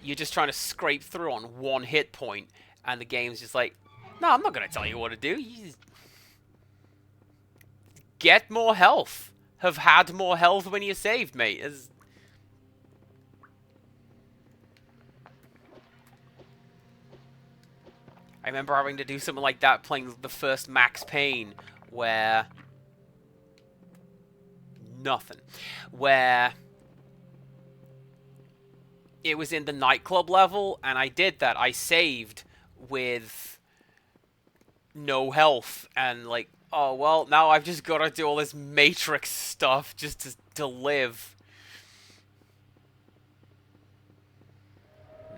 you're just trying to scrape through on 1 hit point, and the game's just like, no, I'm not going to tell you what to do. You just get more health. Have had more health when you saved, mate. I remember having to do something like that playing the first Max Payne, where... Nothing. Where... It was in the nightclub level, and I did that. I saved with no health, and like, oh, well, now I've just got to do all this Matrix stuff just to live.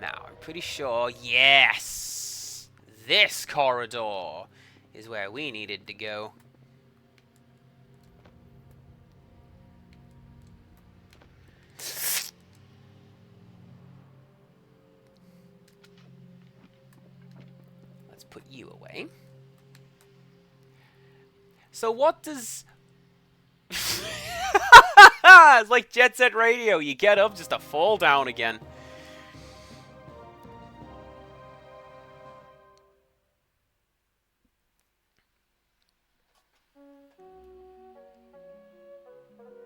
Now, I'm pretty sure, yes, this corridor is where we needed to go. Let's put you away. So what does... It's like Jet Set Radio. You get up just to fall down again.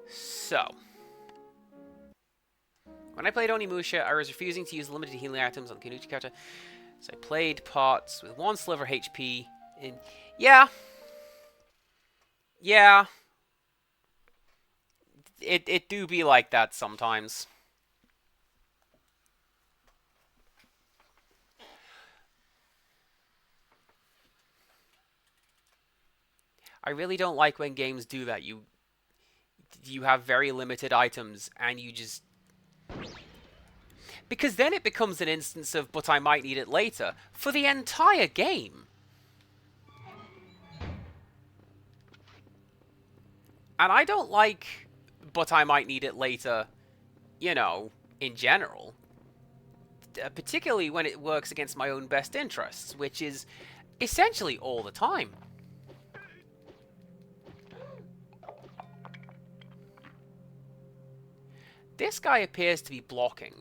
So, when I played Onimusha, I was refusing to use limited healing items on the Kinuchi character, so I played parts with 1 sliver HP. And yeah, it do be like that sometimes. I really don't like when games do that. You have very limited items, and you just... Because then it becomes an instance of, but I might need it later, for the entire game. And I don't like, but I might need it later, you know, in general. Particularly when it works against my own best interests, which is essentially all the time. This guy appears to be blocking.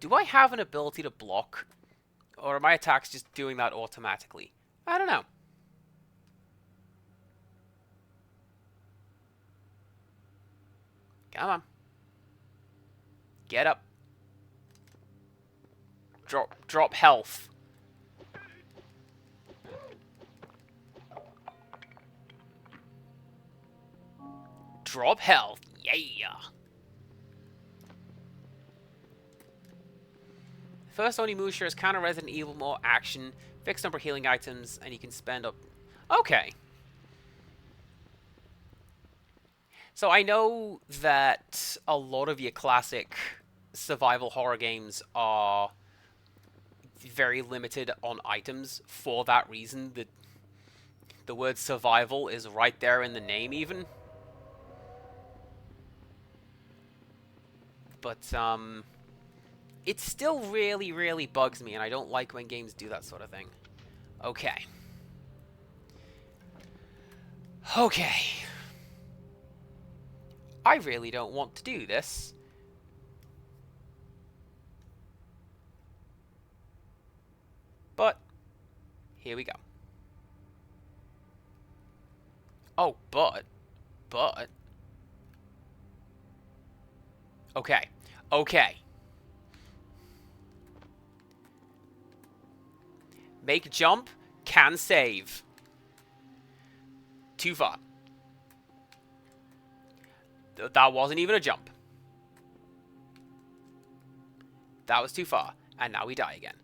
Do I have an ability to block? Or are my attacks just doing that automatically? I don't know. Come on. Get up. Drop health. Drop health. Yeah. First Onimusha is kind of Resident Evil, more action, fixed number of healing items, and you can spend up... Okay. So I know that a lot of your classic survival horror games are very limited on items for that reason. The word survival is right there in the name even. But, it still really, really bugs me, and I don't like when games do that sort of thing. Okay. Okay. I really don't want to do this. But, here we go. Oh, but. Okay. Okay. Make jump, can save. Too far. That wasn't even a jump. That was too far. And now we die again.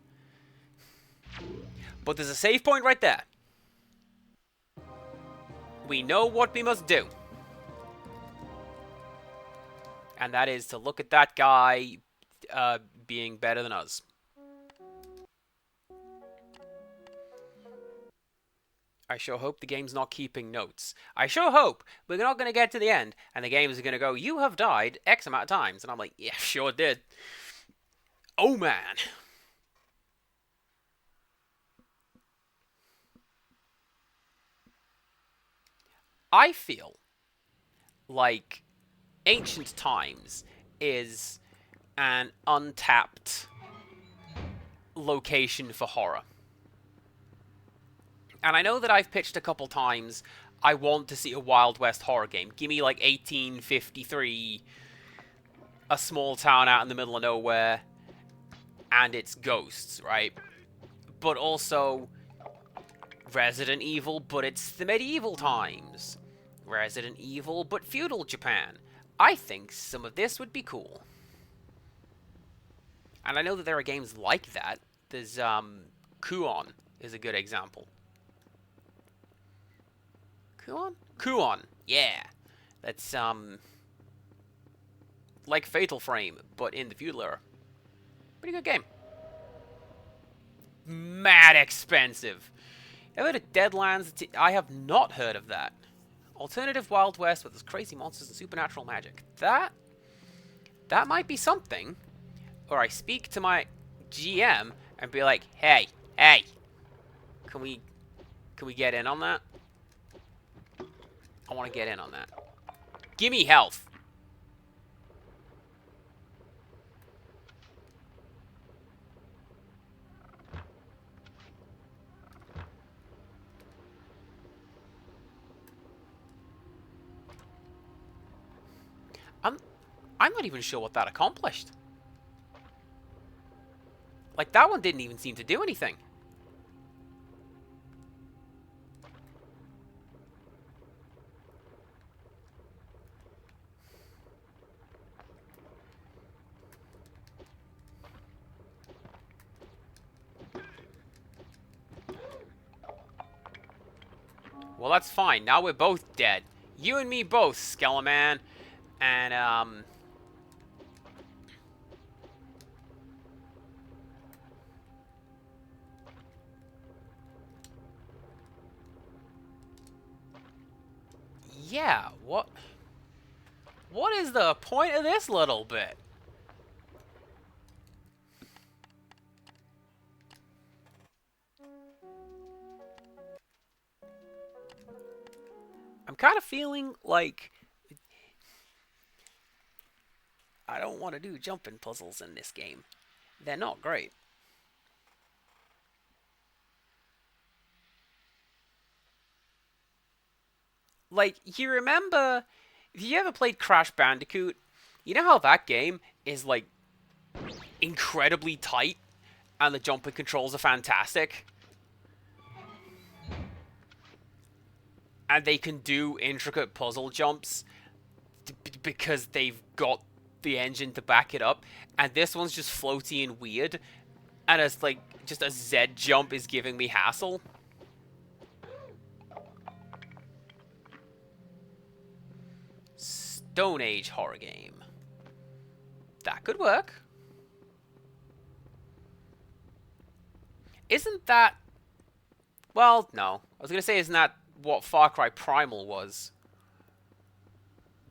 But there's a save point right there. We know what we must do. And that is to look at that guy being better than us. I sure hope the game's not keeping notes. I sure hope we're not going to get to the end, and the game is going to go, you have died X amount of times. And I'm like, yeah, sure did. Oh, man. I feel like Ancient Times is an untapped location for horror. And I know that I've pitched a couple times, I want to see a Wild West horror game. Give me like 1853, a small town out in the middle of nowhere, and it's ghosts, right? But also Resident Evil, but it's the medieval times. Resident Evil, but feudal Japan. I think some of this would be cool. And I know that there are games like that. There's, Kuon is a good example. Kuon? Kuon, yeah. That's, like Fatal Frame, but in the feudal era. Pretty good game. Mad expensive. Ever heard of Deadlands? I have not heard of that. Alternative Wild West with its crazy monsters and supernatural magic. That might be something. Or I speak to my GM and be like, hey, can we get in on that? I want to get in on that. Gimme health. I'm not even sure what that accomplished. Like, that one didn't even seem to do anything. Well, that's fine. Now we're both dead. You and me both, Skeleman. And, yeah, what is the point of this little bit? I'm kind of feeling like I don't want to do jumping puzzles in this game. They're not great. Like, you remember, if you ever played Crash Bandicoot, you know how that game is, like, incredibly tight, and the jumping controls are fantastic? And they can do intricate puzzle jumps because they've got the engine to back it up, and this one's just floaty and weird, and it's like, just a Z jump is giving me hassle. Stone Age horror game. That could work. Isn't that... Well, no. I was going to say, isn't that what Far Cry Primal was?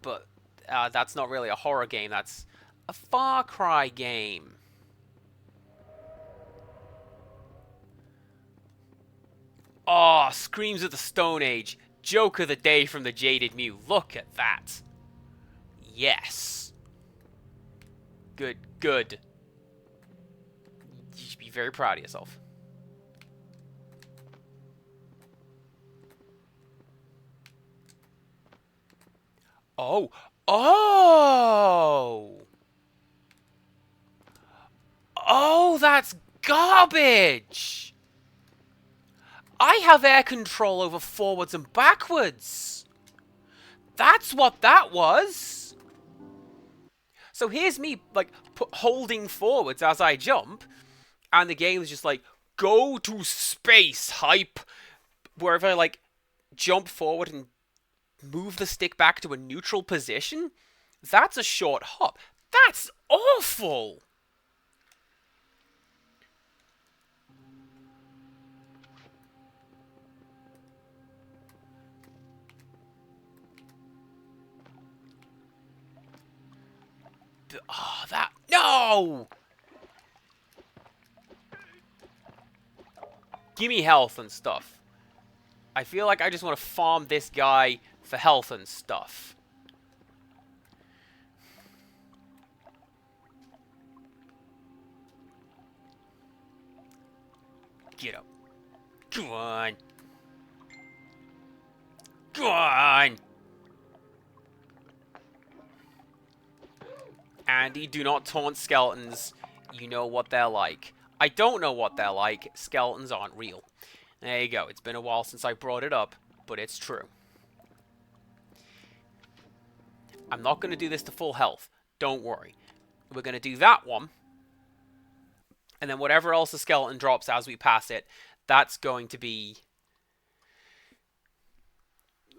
But that's not really a horror game. That's a Far Cry game. Oh, Screams of the Stone Age. Joke of the day from the Jaded Mew. Look at that. Yes. Good, good. You should be very proud of yourself. Oh. Oh! Oh, that's garbage! I have air control over forwards and backwards. That's what that was. So here's me, like, holding forwards as I jump, and the game is just like, go to space, hype. Wherever I, like, jump forward and move the stick back to a neutral position, that's a short hop. That's awful! Oh, that... No! Give me health and stuff. I feel like I just want to farm this guy for health and stuff. Get up. Come on. Come on. Andy, do not taunt skeletons. You know what they're like. I don't know what they're like. Skeletons aren't real. There you go. It's been a while since I brought it up, but it's true. I'm not going to do this to full health. Don't worry. We're going to do that one. And then whatever else the skeleton drops as we pass it, that's going to be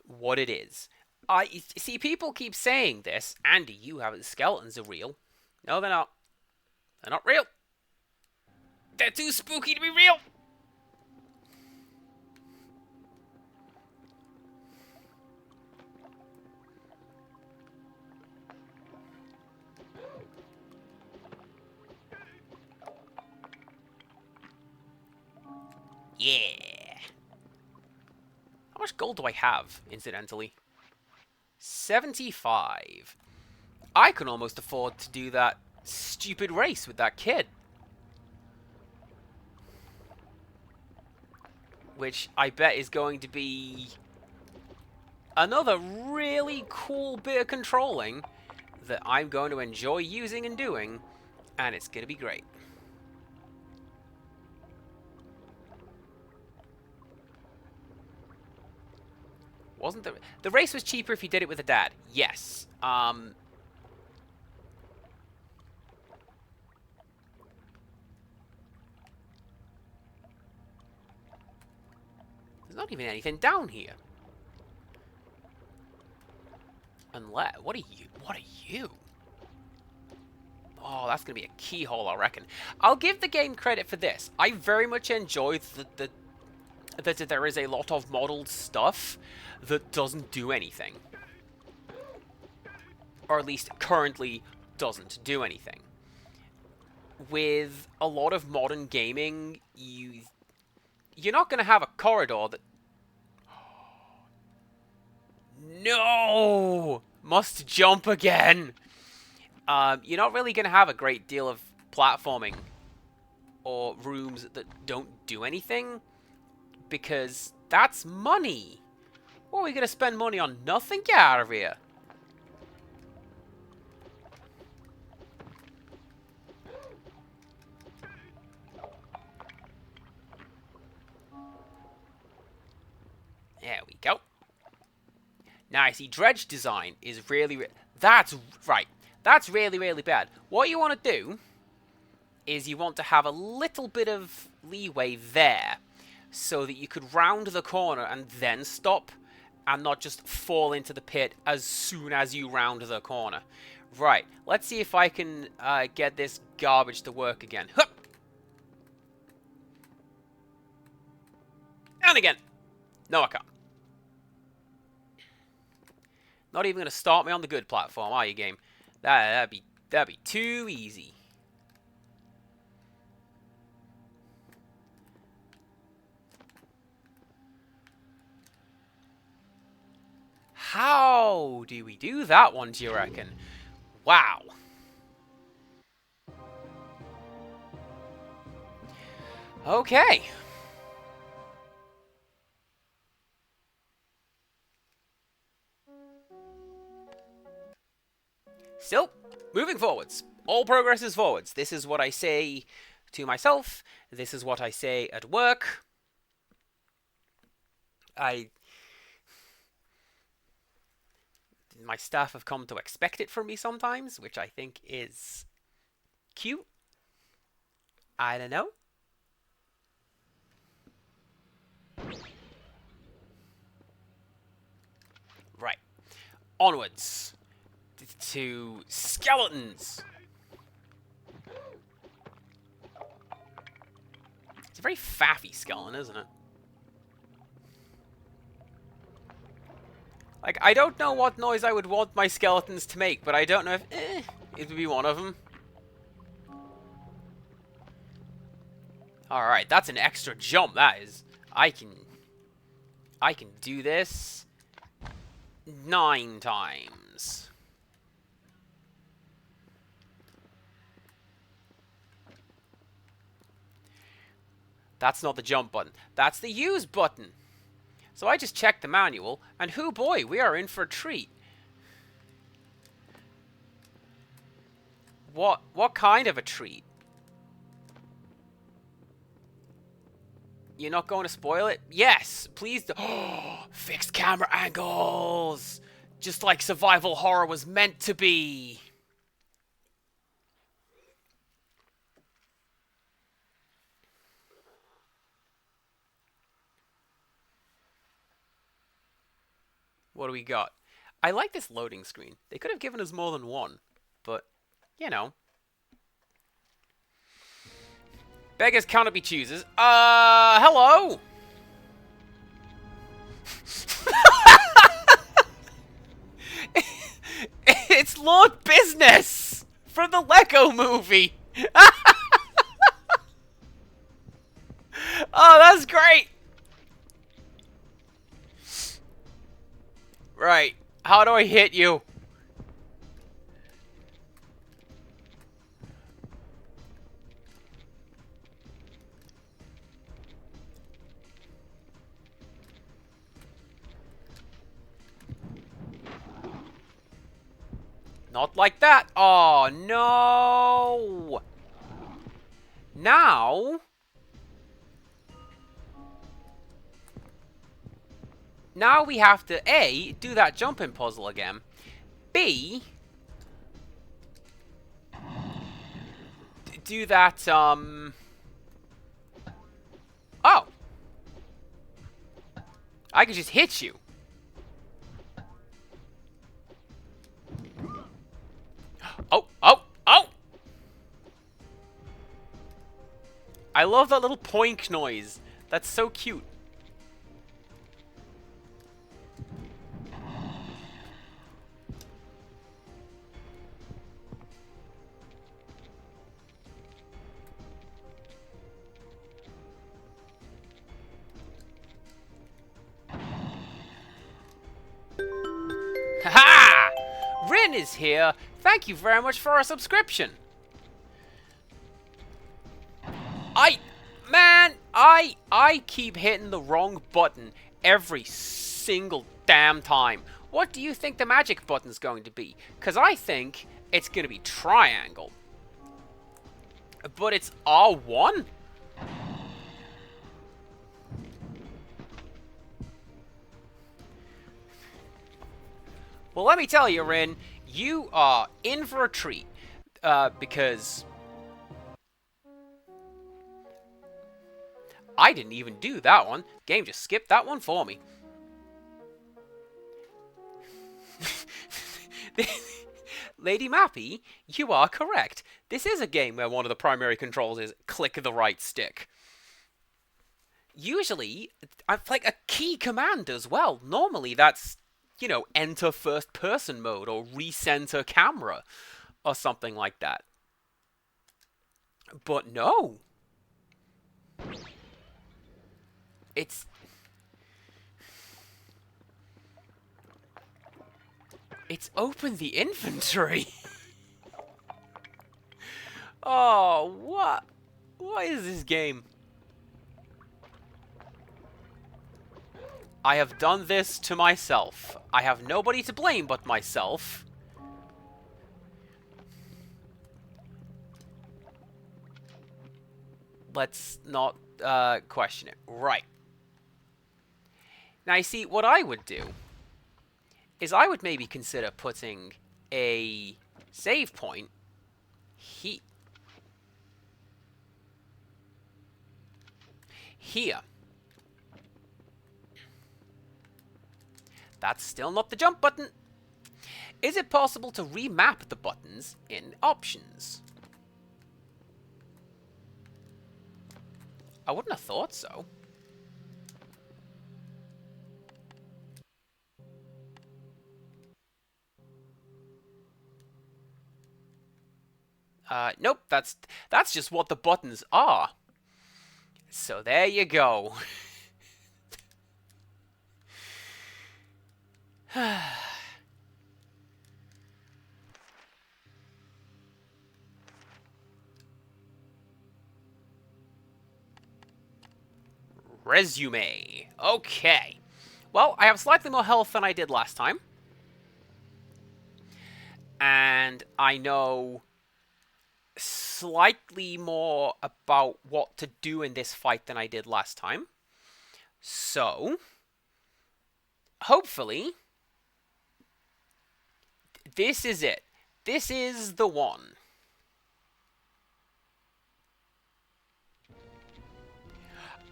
what it is. See, people keep saying this. Andy, you have the skeletons are real. No, they're not. They're not real. They're too spooky to be real. Yeah. How much gold do I have, incidentally? 75. I can almost afford to do that stupid race with that kid. Which I bet is going to be another really cool bit of controlling that I'm going to enjoy using and doing, and it's going to be great. Wasn't the race was cheaper if you did it with a dad? Yes. There's not even anything down here. Unless, what are you? What are you? Oh, that's gonna be a keyhole, I reckon. I'll give the game credit for this. I very much enjoy that there is a lot of modeled stuff that doesn't do anything. Or at least currently doesn't do anything. With a lot of modern gaming, you're not going to have a corridor that... No! Must jump again! You're not really going to have a great deal of platforming or rooms that don't do anything, because that's money. What are we going to spend money on? Nothing? Get out of here. There we go. Now, I see dredge design is really... That's right. That's really, really bad. What you want to do is you want to have a little bit of leeway there so that you could round the corner and then stop and not just fall into the pit as soon as you round the corner. Right. Let's see if I can get this garbage to work again. Hup! And again. No, I can't. Not even going to start me on the good platform, are you, game? That'd be too easy. How do we do that one, do you reckon? Wow. Okay. Still, moving forwards. All progress is forwards. This is what I say to myself. This is what I say at work. My staff have come to expect it from me sometimes, which I think is cute. I don't know. Right. Onwards. To skeletons. It's a very faffy skeleton, isn't it? Like, I don't know what noise I would want my skeletons to make, but I don't know if it would be one of them. Alright, that's an extra jump, that is. I can do this 9 times. That's not the jump button. That's the use button. So I just checked the manual, and hoo boy, we are in for a treat. What kind of a treat? You're not going to spoil it? Yes, please. Oh, fixed camera angles, just like survival horror was meant to be. What do we got? I like this loading screen. They could have given us more than one, but, you know. Beggars cannot be choosers. Hello? It's Lord Business from the Lego movie. Oh, that's great. Right. How do I hit you? Not like that. Oh, no. Now we have to, A, do that jumping puzzle again. B, do that, Oh. I could just hit you. Oh, oh, oh! I love that little poink noise. That's so cute. Ha! Rin is here. Thank you very much for a subscription. I keep hitting the wrong button every single damn time. What do you think the magic button's going to be? Because I think it's going to be triangle. But it's R1? Well, let me tell you, Rin, you are in for a treat. Because I didn't even do that one. The game just skipped that one for me. Lady Mappy, you are correct. This is a game where one of the primary controls is click the right stick. Usually, I've like a key command as well. Normally, that's, you know, enter first person mode or recenter camera or something like that. But no. It's open the inventory. Oh, what? What is this game? I have done this to myself. I have nobody to blame but myself. Let's not question it. Right. Now, you see, what I would do is I would maybe consider putting a save point here. That's still not the jump button. Is it possible to remap the buttons in options? I wouldn't have thought so. Nope, that's just what the buttons are. So there you go. resume. Okay. Well, I have slightly more health than I did last time. And I know slightly more about what to do in this fight than I did last time. So, hopefully, this is it. This is the one.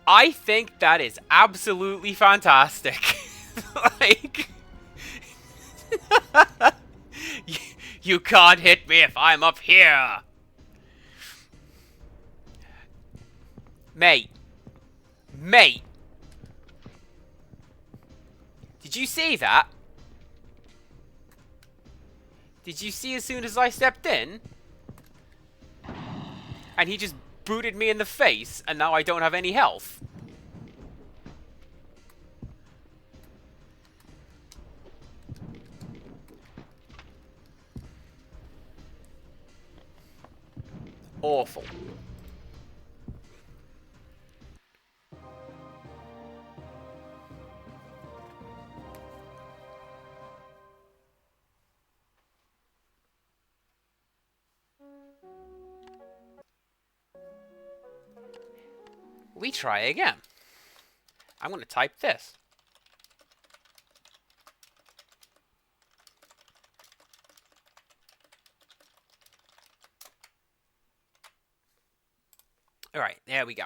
I think that is absolutely fantastic. Like, you can't hit me if I'm up here. Mate. Mate. Did you see that? Did you see as soon as I stepped in? And he just booted me in the face, and now I don't have any health. Awful. We try again. I'm going to type this. Alright, there we go.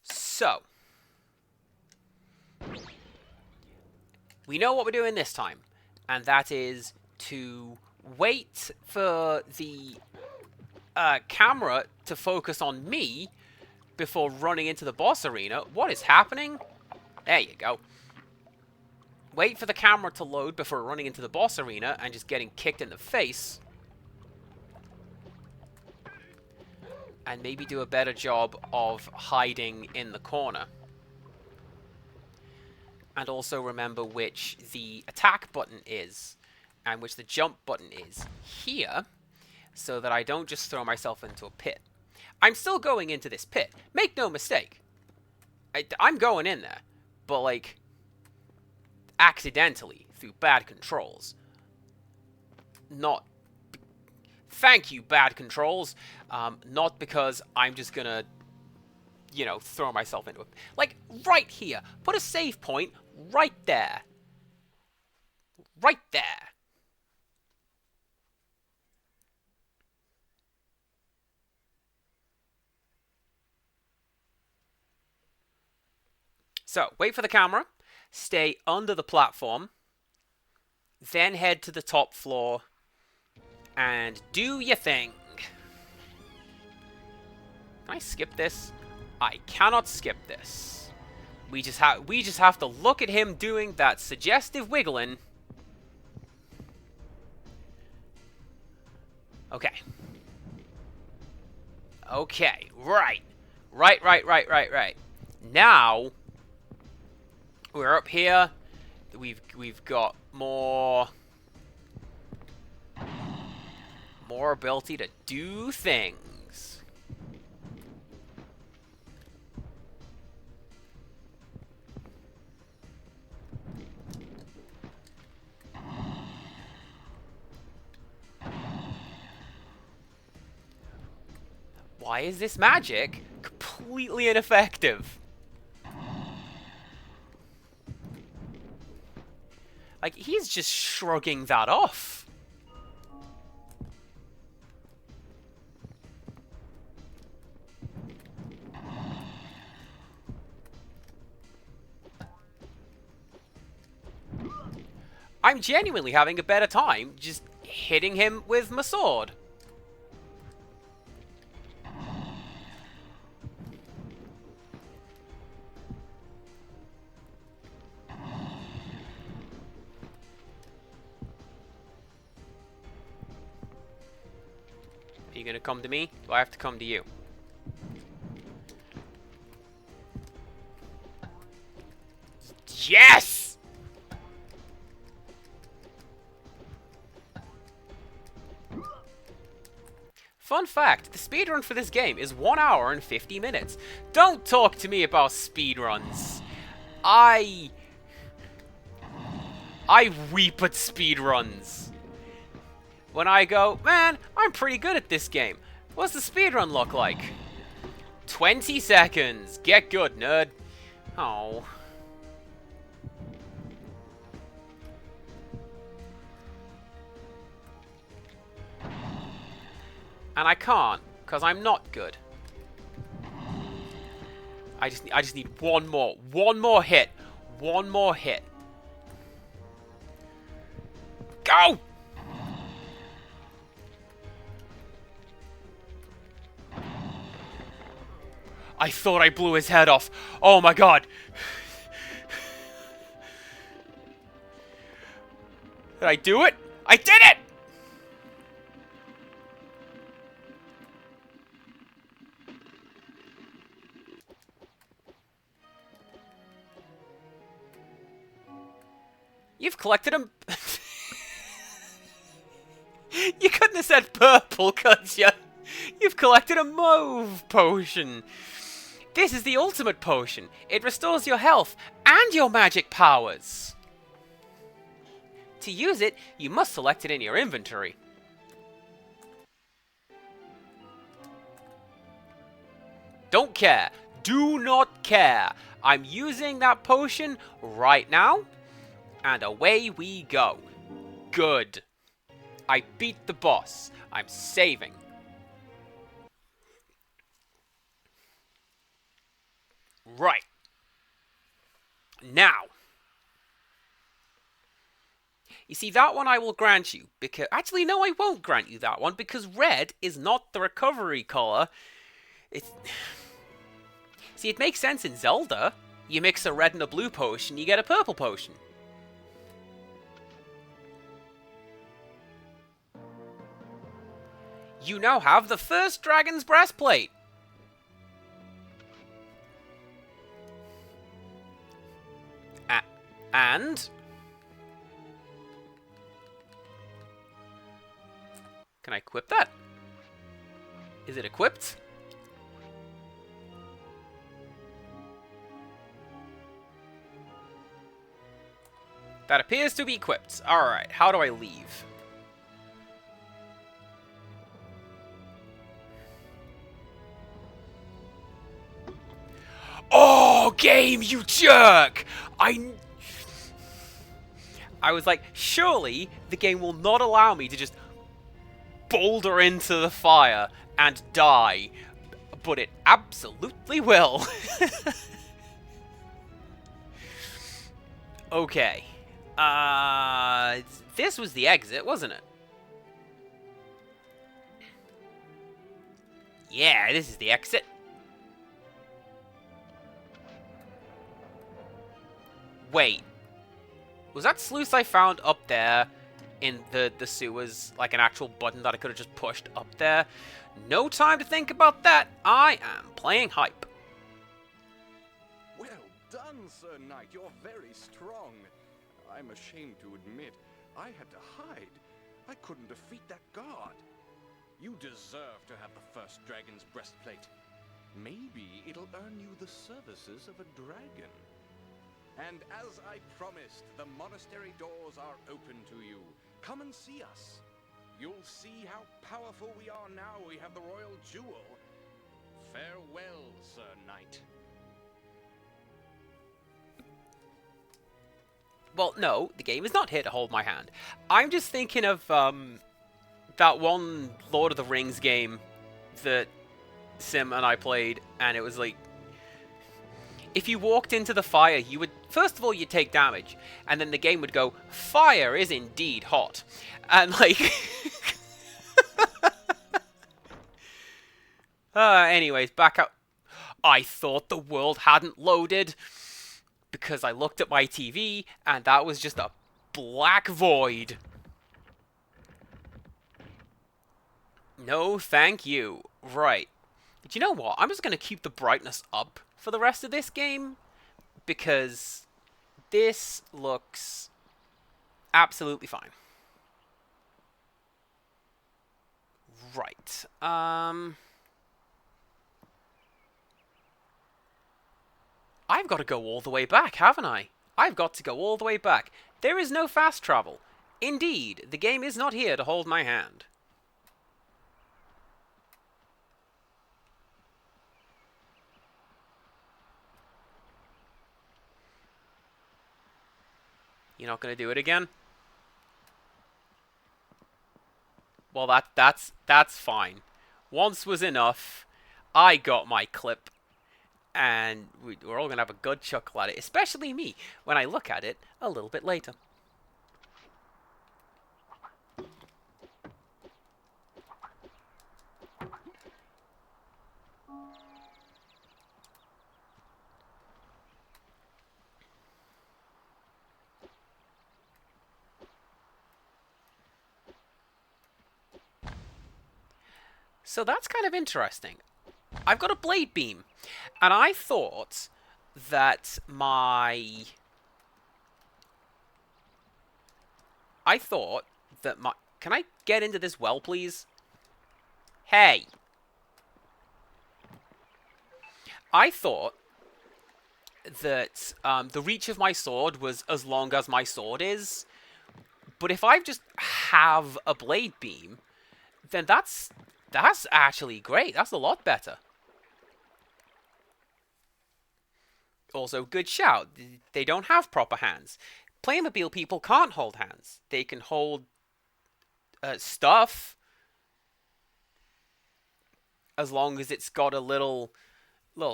So, we know what we're doing this time, and that is to wait for the camera to focus on me before running into the boss arena. What is happening? There you go. Wait for the camera to load before running into the boss arena and just getting kicked in the face. And maybe do a better job of hiding in the corner. And also remember which the attack button is and which the jump button is here, so that I don't just throw myself into a pit. I'm still going into this pit. Make no mistake. I'm going in there. But, like, accidentally, through bad controls. Not... Thank you, bad controls. Not because I'm just gonna, you know, throw myself into it. Like, right here. Put a save point right there. Right there. So, wait for the camera. Stay under the platform. Then head to the top floor. And do your thing. Can I skip this? I cannot skip this. We just have to look at him doing that suggestive wiggling. Okay. Okay, right. Right. Now we're up here. We've got more ability to do things. Why is this magic completely ineffective? Like, he's just shrugging that off. I'm genuinely having a better time just hitting him with my sword. Are you gonna come to me? Do I have to come to you? Yes! fun fact, the speedrun for this game is 1 hour and 50 minutes. Don't talk to me about speedruns. I weep at speedruns. When I go, man, I'm pretty good at this game. What's the speedrun look like? 20 seconds. Get good, nerd. Oh. And I can't, because I'm not good. I just need one more hit. One more hit. Go! I thought I blew his head off. Oh my god. Did I do it? I did it! You've collected a... You couldn't have said purple, could you? You've collected a mauve potion. This is the ultimate potion. It restores your health and your magic powers. To use it, you must select it in your inventory. Don't care. Do not care. I'm using that potion right now. And away we go. Good. I beat the boss. I'm saving. Right. Now. You see, that one I will grant you, because... Actually, no, I won't grant you that one, because red is not the recovery color. It's... See, it makes sense in Zelda. You mix a red and a blue potion, you get a purple potion. You now have the first dragon's breastplate. And... Can I equip that? Is it equipped? That appears to be equipped. Alright, how do I leave? Oh, game, you jerk! I was like, surely the game will not allow me to just boulder into the fire and die. But it absolutely will. Okay. This was the exit, wasn't it? Yeah, this is the exit. Wait. Was that sluice I found up there in the sewers like an actual button that I could have just pushed up there? No time to think about that. I am playing hype. Well done, Sir Knight. You're very strong. I'm ashamed to admit, I had to hide. I couldn't defeat that guard. You deserve to have the first dragon's breastplate. Maybe it'll earn you the services of a dragon. And as I promised, the monastery doors are open to you. Come and see us. You'll see how powerful we are now we have the royal jewel. Farewell, Sir Knight. Well, no, the game is not here to hold my hand. I'm just thinking of that one Lord of the Rings game that Sim and I played, and it was like, if you walked into the fire, you would, first of all, you'd take damage, and then the game would go, fire is indeed hot. And like, anyways, back up. I thought the world hadn't loaded because I looked at my TV, and that was just a black void. No, thank you. Right. But you know what? I'm just going to keep the brightness up for the rest of this game, because this looks absolutely fine. Right. I've got to go all the way back, haven't I? I've got to go all the way back. There is no fast travel. Indeed, the game is not here to hold my hand. You're not going to do it again? Well, that's fine. Once was enough. I got my clip. And we're all going to have a good chuckle at it. Especially me, when I look at it a little bit later. So that's kind of interesting. I've got a blade beam. And I thought that my... Can I get into this well, please? Hey! I thought that the reach of my sword was as long as my sword is. But if I just have a blade beam, then that's actually great. That's a lot better. Also, good shout. They don't have proper hands. Playmobil people can't hold hands. They can hold stuff as long as it's got a little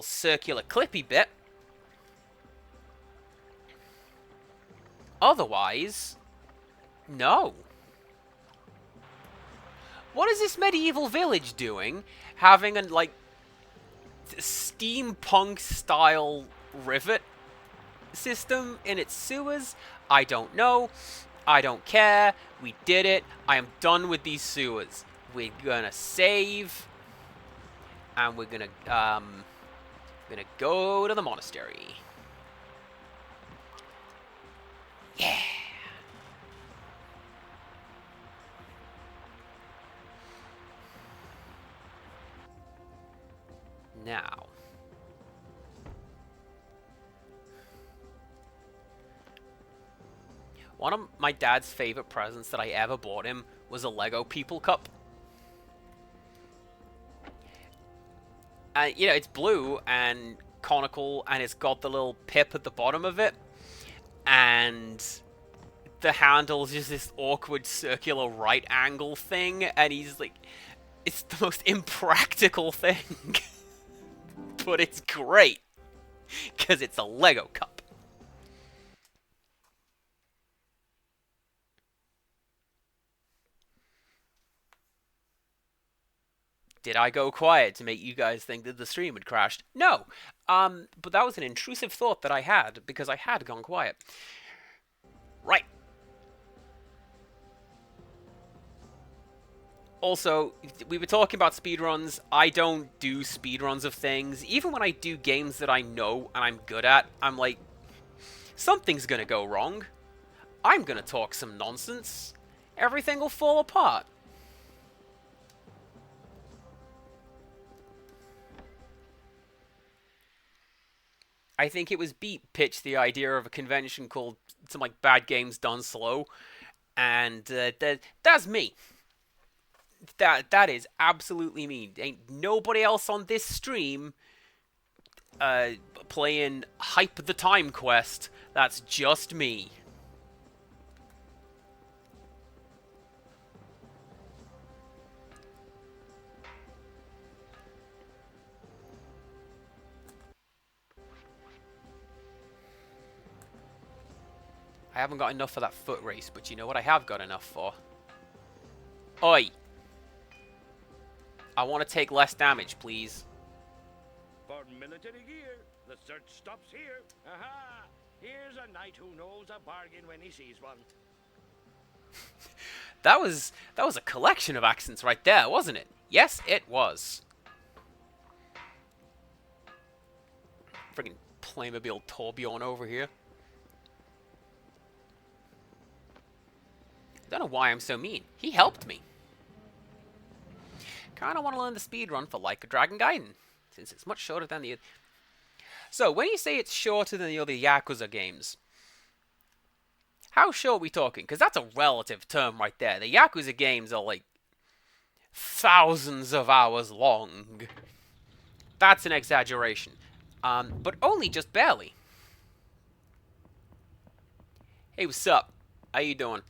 circular clippy bit. Otherwise, no. What is this medieval village doing? Having a, like, steampunk-style rivet system in its sewers? I don't know. I don't care. We did it. I am done with these sewers. We're gonna save. And we're gonna go to the monastery. Yeah. Now. One of my dad's favorite presents that I ever bought him was a Lego People Cup. You know, it's blue and conical, and it's got the little pip at the bottom of it. And the handle is just this awkward circular right angle thing, and he's like, it's the most impractical thing. But it's great, because it's a Lego cup. Did I go quiet to make you guys think that the stream had crashed? No. But that was an intrusive thought that I had, because I had gone quiet. Right. Also, we were talking about speedruns. I don't do speedruns of things. Even when I do games that I know and I'm good at, I'm like, something's gonna go wrong. I'm gonna talk some nonsense. Everything will fall apart. I think it was Beat pitched the idea of a convention called something like Bad Games Done Slow, and that's me. That is absolutely me. Ain't nobody else on this stream playing Hype the Time Quest. That's just me. I haven't got enough for that foot race, but you know what I have got enough for? Oi! I want to take less damage, please. For military gear, the search stops here. Aha! Here's a knight who knows a bargain when he sees one. That was a collection of accents right there, wasn't it? Yes, it was. Friggin' Playmobil Torbjorn over here. I don't know why I'm so mean. He helped me. Kind of want to learn the speed run for Like a Dragon Gaiden, since it's much shorter than the... So, when you say it's shorter than the other Yakuza games, how short are we talking? Because that's a relative term right there. The Yakuza games are like thousands of hours long. That's an exaggeration. But only just barely. Hey, what's up? How you doing?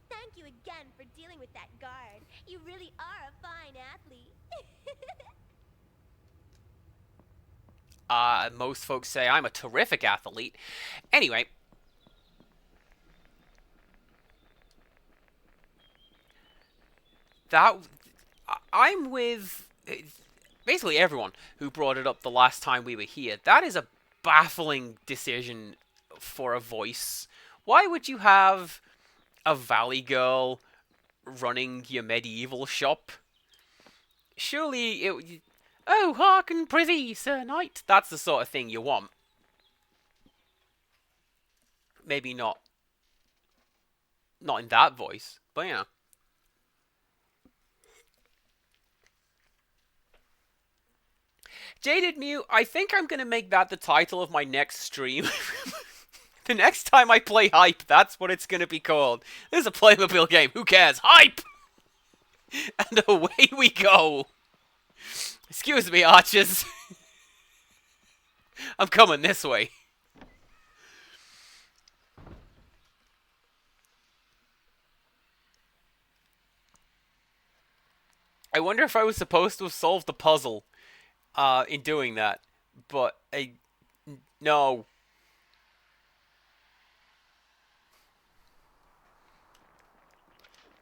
Thank you again for dealing with that guard. You really are a fine athlete. Most folks say I'm a terrific athlete. Anyway. I'm with basically everyone who brought it up the last time we were here. That is a baffling decision for a voice. Why would you have a valley girl running your medieval shop? Surely it... Oh, hearken prithee, Sir Knight. That's the sort of thing you want. Maybe not. Not in that voice, but you know. Jaded Mew, I think I'm going to make that the title of my next stream. The next time I play Hype, that's what it's going to be called. This is a Playmobil game. Who cares? Hype! And away we go. Excuse me, archers. I'm coming this way. I wonder if I was supposed to have solved the puzzle in doing that. But, no.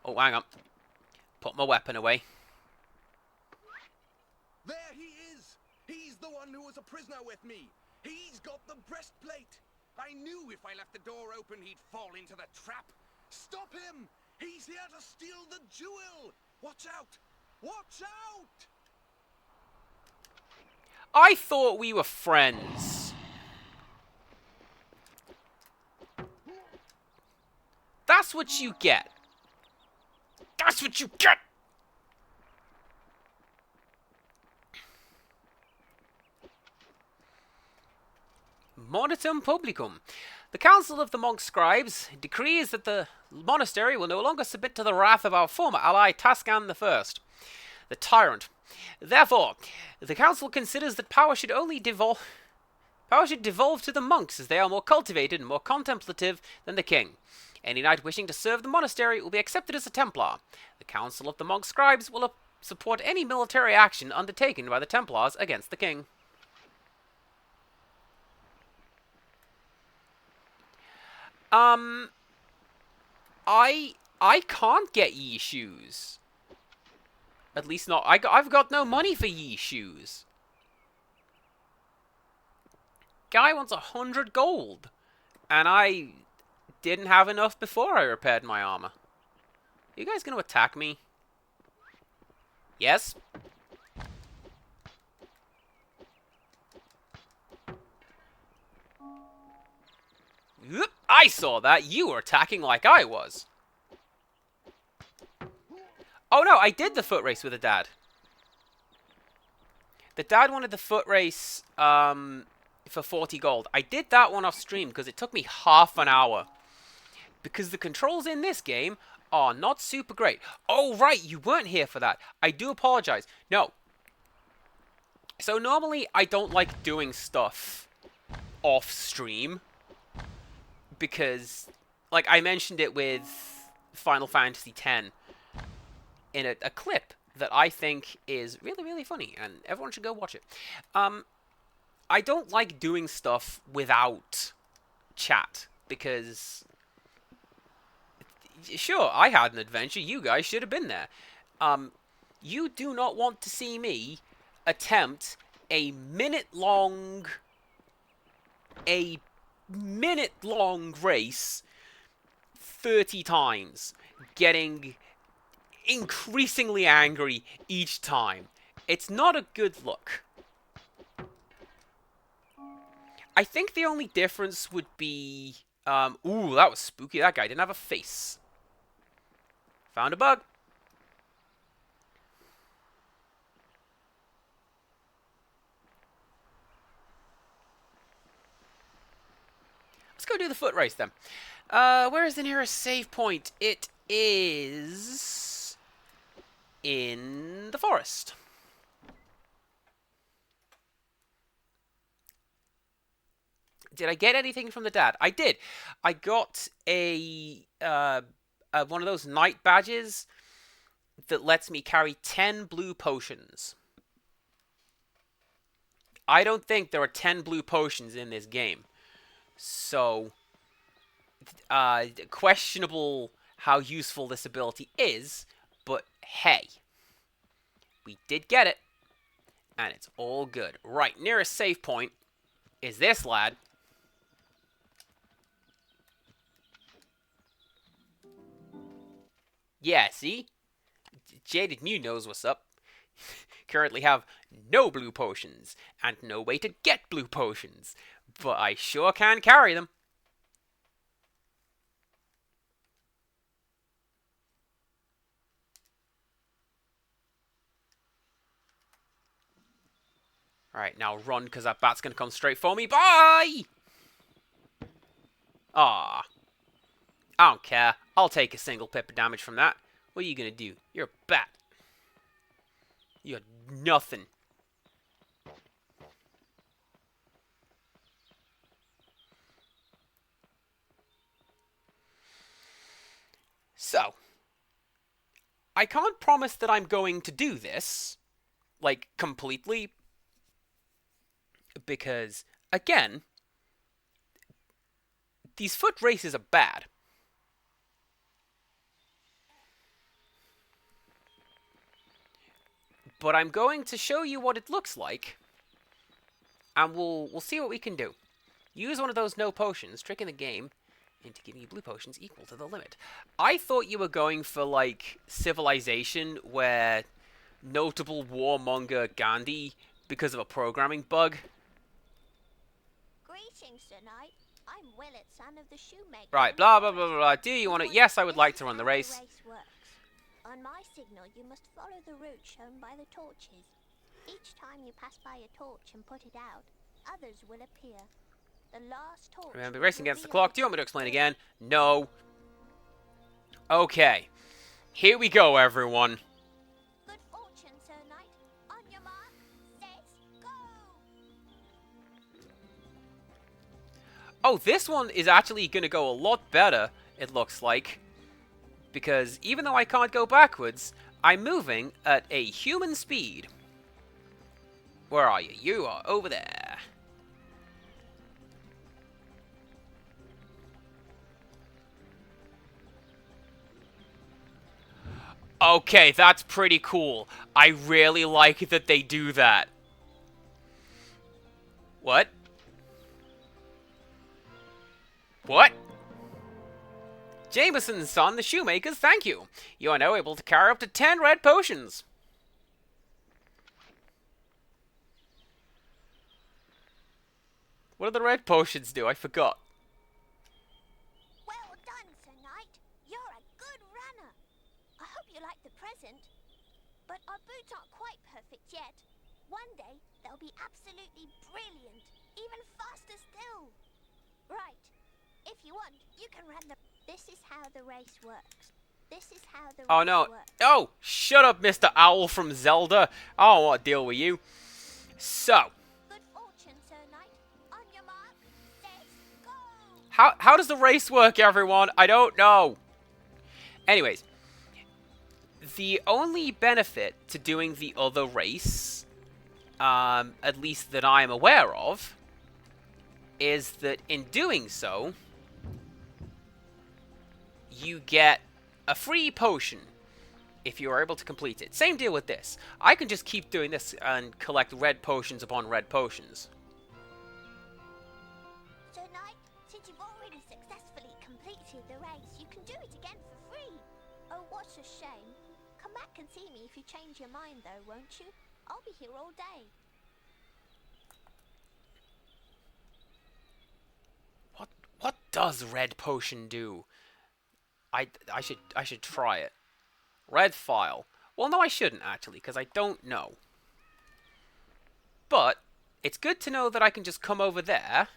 Oh, hang on. Put my weapon away. There he is! He's the one who was a prisoner with me! He's got the breastplate! I knew if I left the door open he'd fall into the trap! Stop him! He's here to steal the jewel! Watch out! Watch out! I thought we were friends. That's what you get. That's what you get! Monitum Publicum. The Council of the Monk Scribes decrees that the monastery will no longer submit to the wrath of our former ally Tascan I, the tyrant. Therefore, the council considers that power should devolve to the monks, as they are more cultivated and more contemplative than the king. Any knight wishing to serve the monastery will be accepted as a Templar. The Council of the Monk Scribes will support any military action undertaken by the Templars against the king. I can't get ye shoes. At least not. I've got no money for ye shoes. Guy wants 100 gold, and I didn't have enough before I repaired my armor. You guys gonna attack me? Yes? Oop, I saw that. You were attacking like I was. Oh no, I did the foot race with the dad. The dad wanted the foot race for 40 gold. I did that one off stream because it took me half an hour. Because the controls in this game are not super great. Oh, right, you weren't here for that. I do apologize. No. So normally I don't like doing stuff off stream. Because, like, I mentioned it with Final Fantasy X in a clip that I think is really, really funny, and everyone should go watch it. I don't like doing stuff without chat, because, sure, I had an adventure, you guys should have been there. You do not want to see me attempt a minute-long race 30 times, getting increasingly angry each time. It's not a good look. I think the only difference would be... ooh, that was spooky. That guy didn't have a face. Found a bug. Let's go do the foot race then. Where is the nearest save point? It is in the forest. Did I get anything from the dad? I did. I got a one of those night badges that lets me carry 10 blue potions. I don't think there are 10 blue potions in this game. So, questionable how useful this ability is, but hey, we did get it, and it's all good. Right, nearest save point is this lad. Yeah, see? Jaded Mew knows what's up. Currently have no blue potions, and no way to get blue potions, but I sure can carry them. Alright, now run, because that bat's going to come straight for me. Bye! Ah. I don't care. I'll take a single pip of damage from that. What are you going to do? You're a bat. You're nothing. So, I can't promise that I'm going to do this, like, completely, because, again, these foot races are bad. But I'm going to show you what it looks like, and we'll see what we can do. Use one of those no potions, tricking the game into giving you blue potions equal to the limit. I thought you were going for, like, Civilization, where notable warmonger Gandhi, because of a programming bug. Greetings, Sir Knight. I'm Willett, son of the shoemaker. Right, blah, blah, blah, blah, blah. Do you want to... Yes, I would like to run the race. The race works. On my signal, you must follow the route shown by the torches. Each time you pass by a torch and put it out, others will appear. The last torch... Remember, racing against the clock. Do you want me to explain again? No. Okay. Here we go, everyone. Good fortune, Sir Knight. On your mark, set, go! Oh, this one is actually going to go a lot better, it looks like. Because even though I can't go backwards, I'm moving at a human speed. Where are you? You are over there. Okay, that's pretty cool. I really like that they do that. What? What? Jameson's son, the shoemakers, thank you. You are now able to carry up to 10 red potions. What do the red potions do? I forgot. Well done, Sir Knight. You're a good runner. I hope you like the present. But our boots aren't quite perfect yet. One day, they'll be absolutely brilliant. Even faster still. Right. If you want, you can run the... This is how the race works. This is how the Oh, race no. works. Oh, shut up, Mr. Owl from Zelda. I don't want to deal with you. So, Good fortune, Sir Knight. On your mark, set, go! how does the race work, everyone? I don't know. Anyways, the only benefit to doing the other race, at least that I'm aware of, is that in doing so, you get a free potion if you are able to complete it. Same deal with this. I can just keep doing this and collect red potions upon red potions. Sir Knight, since you've already successfully completed the race, you can do it again for free. Oh, what a shame. Come back and see me if you change your mind, though, won't you? I'll be here all day. What does red potion do? I should try it. Red file. Well, no, I shouldn't actually, because I don't know. But it's good to know that I can just come over there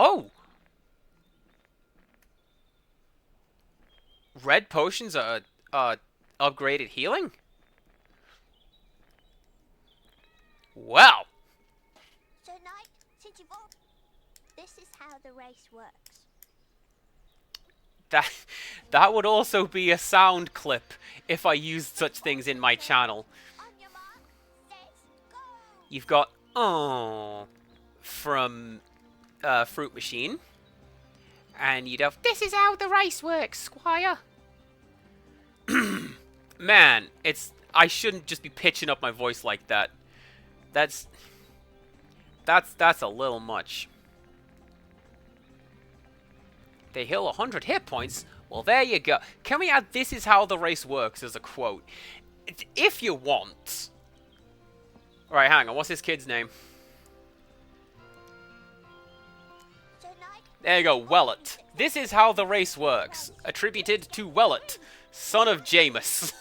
Oh! Red potions are upgraded healing? Well! So, Knight, since you've all... This is how the race works. That would also be a sound clip if I used such things in my channel. On your mark, let's go! You've got from Fruit Machine. And you'd have, this is how the race works, Squire. Man, I shouldn't just be pitching up my voice like that. That's a little much. They heal 100 hit points? Well, there you go. Can we add this is how the race works as a quote? If you want. Alright, hang on. What's this kid's name? There you go, Wellet. This is how the race works. Attributed to Wellet, son of Jameis.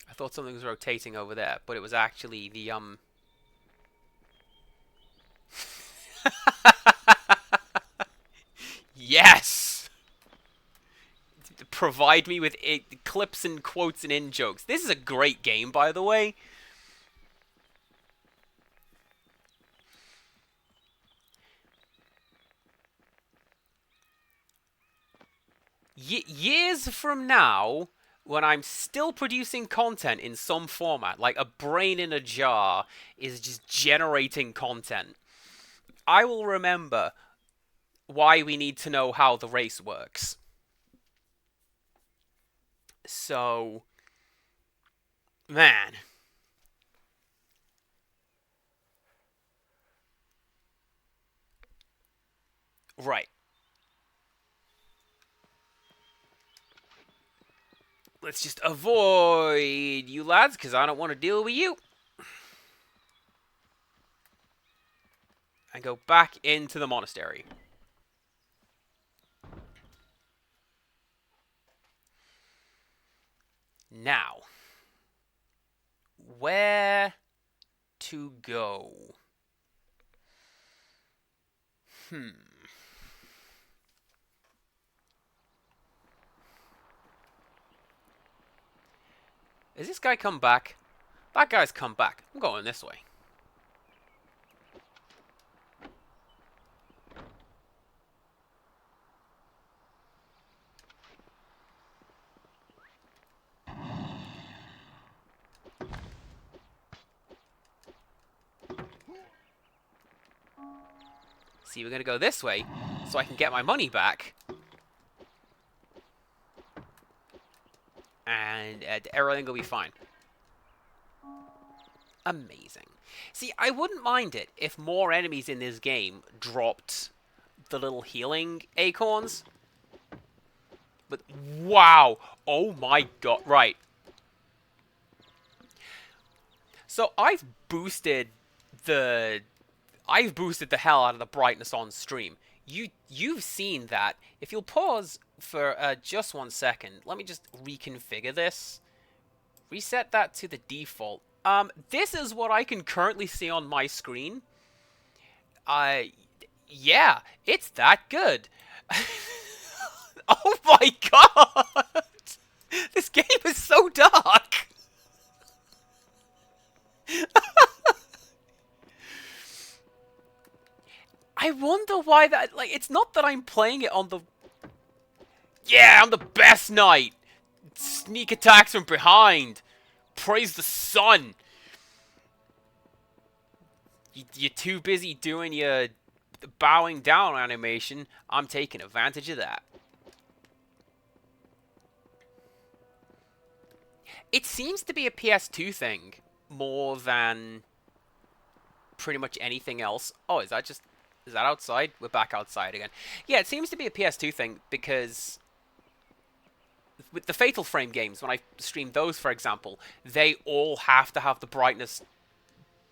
I thought something was rotating over there, but it was actually the, Yes! Provide me with clips and quotes and in-jokes. This is a great game, by the way. Years from now, when I'm still producing content in some format, like a brain in a jar is just generating content, I will remember why we need to know how the race works. So, man. Right. Let's just avoid you lads, because I don't want to deal with you. And go back into the monastery. Now, where to go? Has this guy come back? That guy's come back. I'm going this way. See, we're going to go this way so I can get my money back. And everything will be fine. Amazing. See, I wouldn't mind it if more enemies in this game dropped the little healing acorns. But, wow! Oh my god, right. So, I've boosted the hell out of the brightness on stream. You've seen that. If you'll pause for just 1 second, let me just reconfigure this. Reset that to the default. This is what I can currently see on my screen. Yeah, it's that good. Oh my god! This game is so dark! I wonder why that, like, it's not that I'm playing it on the... Yeah, I'm the best knight! Sneak attacks from behind! Praise the sun! You're too busy doing your bowing down animation. I'm taking advantage of that. It seems to be a PS2 thing more than pretty much anything else. Oh, is that outside? We're back outside again. Yeah, it seems to be a PS2 thing because with the Fatal Frame games, when I stream those, for example, they all have to have the brightness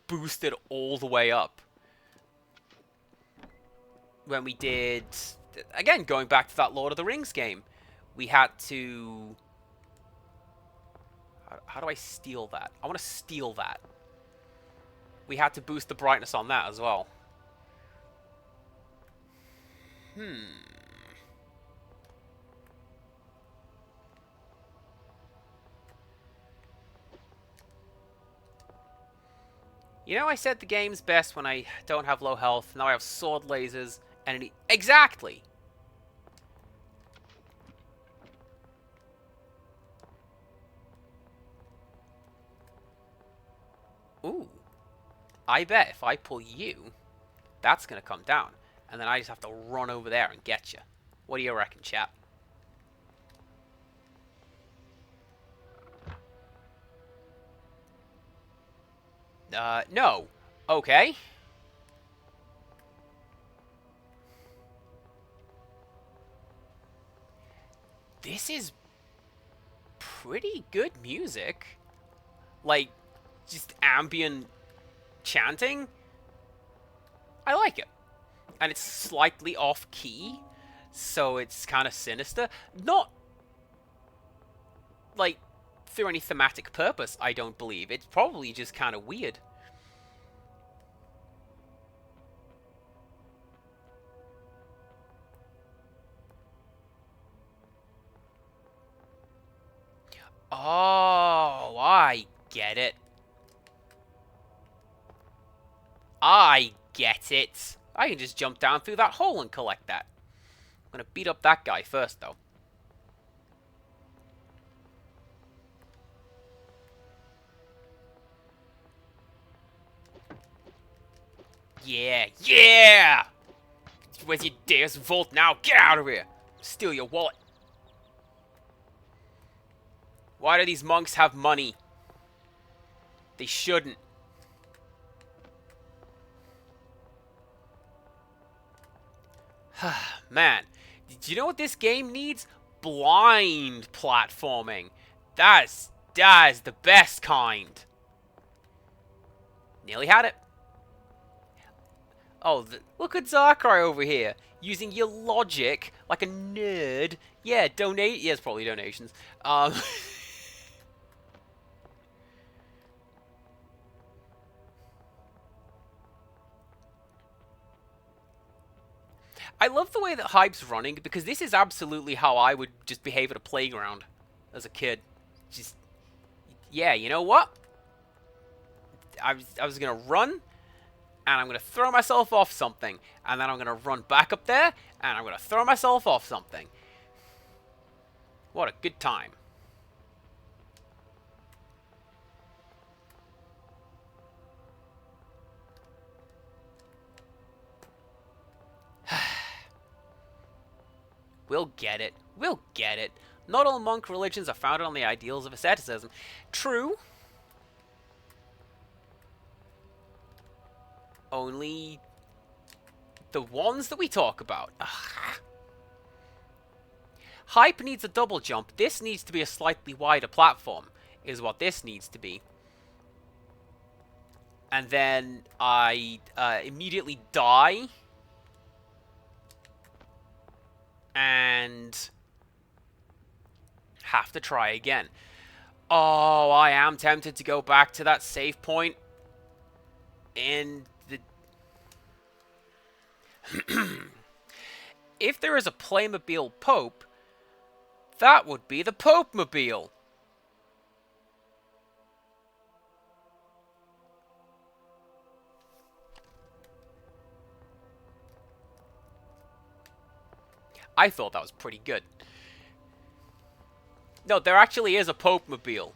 boosted all the way up. When we did, again, going back to that Lord of the Rings game, we had to How do I steal that? I want to steal that. We had to boost the brightness on that as well. You know, I said the game's best when I don't have low health. Now I have sword lasers and exactly! Ooh. I bet if I pull you, that's going to come down. And then I just have to run over there and get you. What do you reckon, chap? No. Okay. This is pretty good music. Like, just ambient chanting. I like it. And it's slightly off-key, so it's kind of sinister. Not, like, through any thematic purpose, I don't believe. It's probably just kind of weird. Oh, I get it. I get it. I can just jump down through that hole and collect that. I'm gonna beat up that guy first, though. Yeah, yeah! Where's your Deus Vault now? Get out of here! Steal your wallet. Why do these monks have money? They shouldn't. Man, do you know what this game needs? Blind platforming. That is the best kind. Nearly had it. Oh, look at Zarkrai over here, using your logic like a nerd. Yeah, donate. Yes, probably donations. I love the way that Hype's running, because this is absolutely how I would just behave at a playground as a kid. Just, yeah, you know what? I was going to run, and I'm going to throw myself off something, and then I'm going to run back up there, and I'm going to throw myself off something. What a good time. We'll get it. We'll get it. Not all monk religions are founded on the ideals of asceticism. True. Only the ones that we talk about. Ugh. Hype needs a double jump. This needs to be a slightly wider platform, is what this needs to be. And then I immediately die. And have to try again. Oh, I am tempted to go back to that save point in the... If there is a Playmobil Pope, that would be the Pope-mobile. I thought that was pretty good. No, there actually is a Pope-mobile.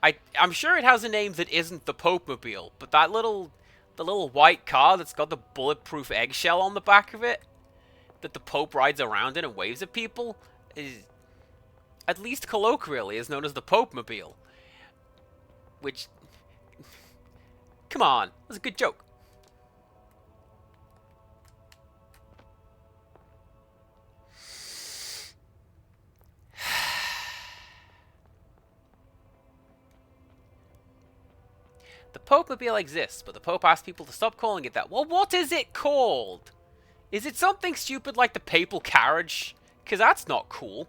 I'm sure it has a name that isn't the Pope-mobile, but the little white car that's got the bulletproof eggshell on the back of it, that the Pope rides around in and waves at people, is, at least colloquially, is known as the Pope-mobile. Which, come on, that's a good joke. The Pope-mobile exists, but the Pope asked people to stop calling it that. Well, what is it called? Is it something stupid like the Papal Carriage? Because that's not cool.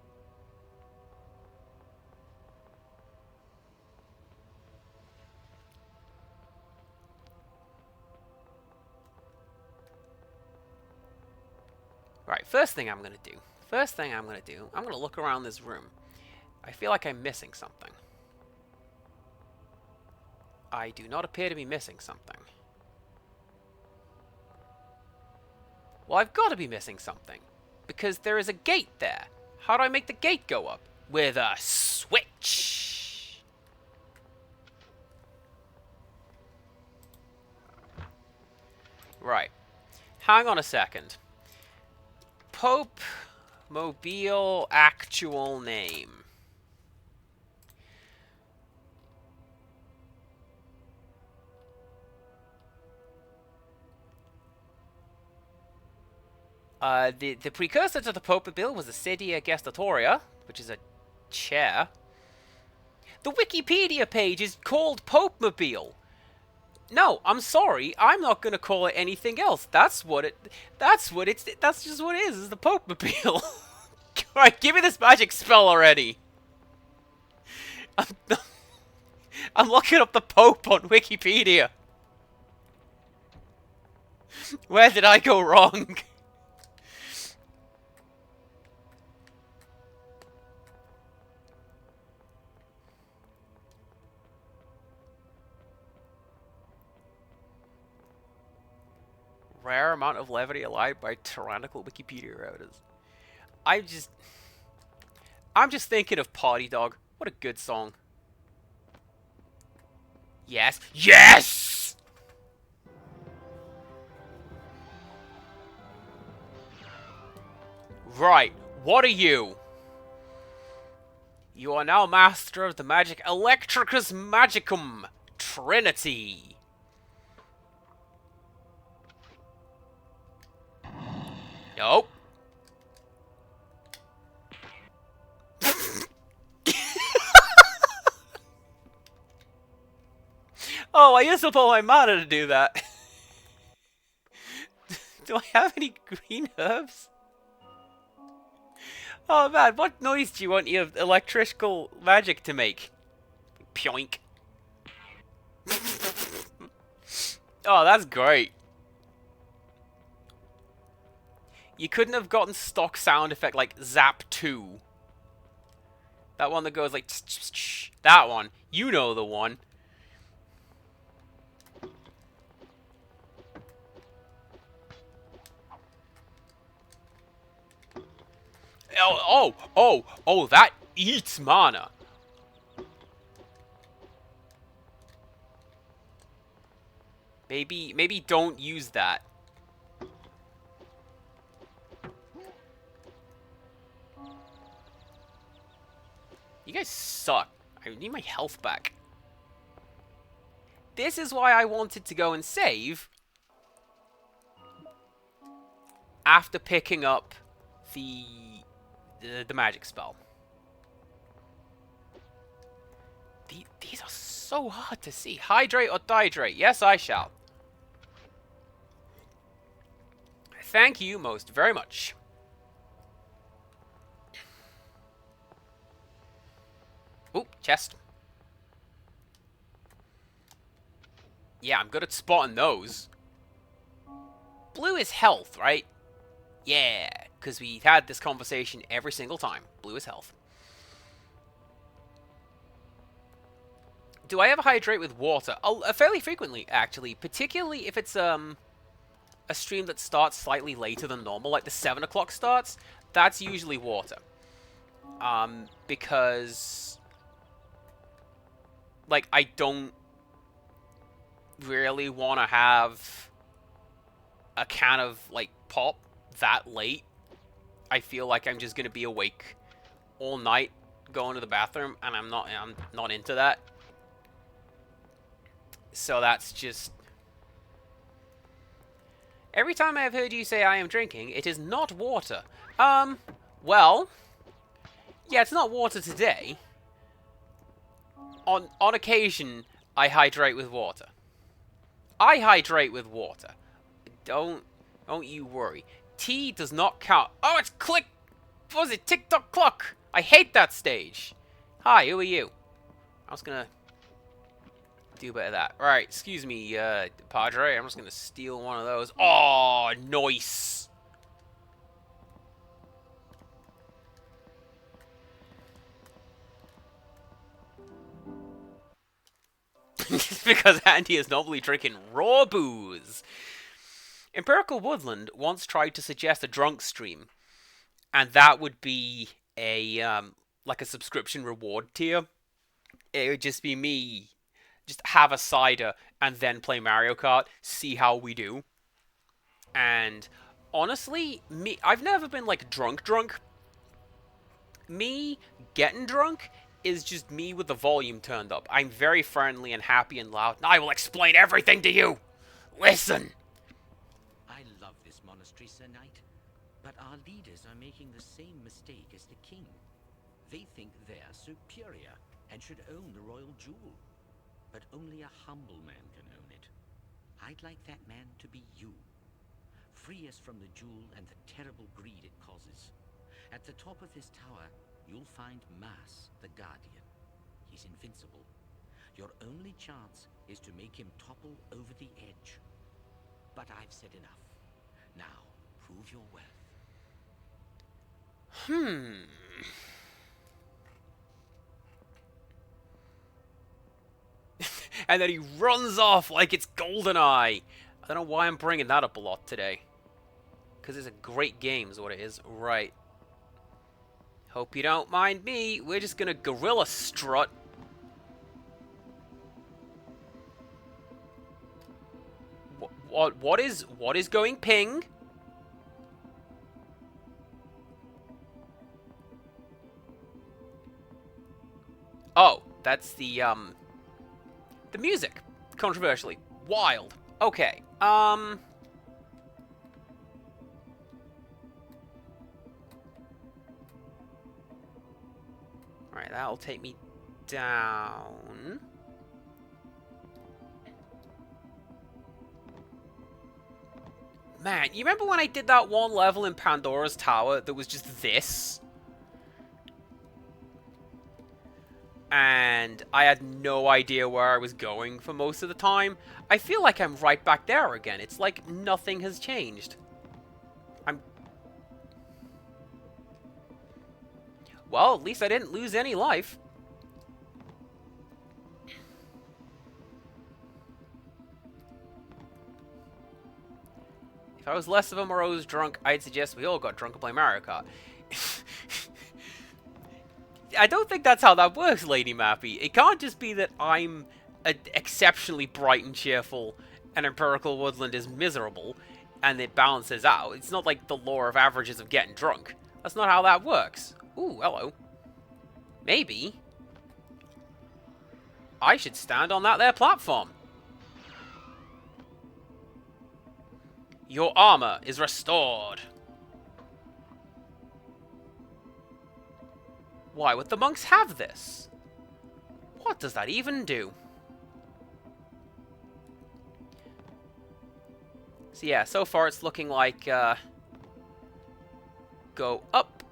First thing I'm gonna do, I'm gonna look around this room. I feel like I'm missing something. I do not appear to be missing something. Well, I've got to be missing something. Because there is a gate there. How do I make the gate go up? With a switch. Right. Hang on a second. Pope Mobile actual name. The precursor to the Popemobile was the Sedia Gestatoria, which is a chair. The Wikipedia page is called Popemobile. No, I'm sorry, I'm not gonna call it anything else. That's just what it is the Popemobile. Alright, give me this magic spell already. I'm looking up the Pope on Wikipedia. Where did I go wrong? Rare amount of levity allowed by tyrannical Wikipedia routers. I'm just thinking of Party Dog. What a good song. Yes. Yes! Right. What are you? You are now master of the magic Electricus Magicum Trinity. Nope. Oh, I used up all my mana to do that. Do I have any green herbs? Oh man, what noise do you want your electrical magic to make? Pyoink. Oh, that's great. You couldn't have gotten stock sound effect like Zap 2. That one that goes like... That one. You know the one. Oh, that eats mana. Maybe don't use that. You guys suck. I need my health back. This is why I wanted to go and save after picking up the magic spell. These are so hard to see. Hydrate or dihydrate? Yes, I shall. Thank you most very much. Oop, chest. Yeah, I'm good at spotting those. Blue is health, right? Yeah, because we've had this conversation every single time. Blue is health. Do I ever hydrate with water? Fairly frequently, actually. Particularly if it's a stream that starts slightly later than normal, like the 7 o'clock starts. That's usually water. Because... like, I don't really want to have a can of, like, pop that late. I feel like I'm just going to be awake all night going to the bathroom, and I'm not into that. So that's just... Every time I have heard you say I am drinking, it is not water. Well... yeah, it's not water today. On occasion, I hydrate with water. I hydrate with water. Don't you worry. Tea does not count. Oh, it's click... what was it? TikTok clock. I hate that stage. Hi, who are you? I was gonna do a bit of that. Alright, excuse me, Padre. I'm just gonna steal one of those. Oh, nice. because Andy is normally drinking raw booze. Empirical Woodland once tried to suggest a drunk stream, and that would be a like a subscription reward tier. It would just be me, just have a cider and then play Mario Kart, see how we do. And honestly, I've never been like drunk. Me getting drunk is just me with the volume turned up. I'm very friendly and happy and loud, and I will explain everything to you. Listen. I love this monastery, Sir Knight, but our leaders are making the same mistake as the king. They think they're superior and should own the royal jewel. But only a humble man can own it. I'd like that man to be you. Free us from the jewel and the terrible greed it causes. At the top of this tower, you'll find Mas, the Guardian. He's invincible. Your only chance is to make him topple over the edge. But I've said enough. Now, prove your worth. And then he runs off like it's GoldenEye. I don't know why I'm bringing that up a lot today. Because it's a great game is what it is. Right. Hope you don't mind me. We're just going to gorilla strut. What is going ping? Oh, that's the music. Controversially. Wild. Okay. Alright, that'll take me down. Man, you remember when I did that one level in Pandora's Tower that was just this? And I had no idea where I was going for most of the time. I feel like I'm right back there again. It's like nothing has changed. Well, at least I didn't lose any life. If I was less of a morose drunk, I'd suggest we all got drunk and play Mario Kart. I don't think that's how that works, Lady Mappy. It can't just be that I'm exceptionally bright and cheerful and Empirical Woodland is miserable and it balances out. It's not like the law of averages of getting drunk. That's not how that works. Ooh, hello. Maybe I should stand on that there platform. Your armor is restored. Why would the monks have this? What does that even do? So yeah, so far it's looking like, go up.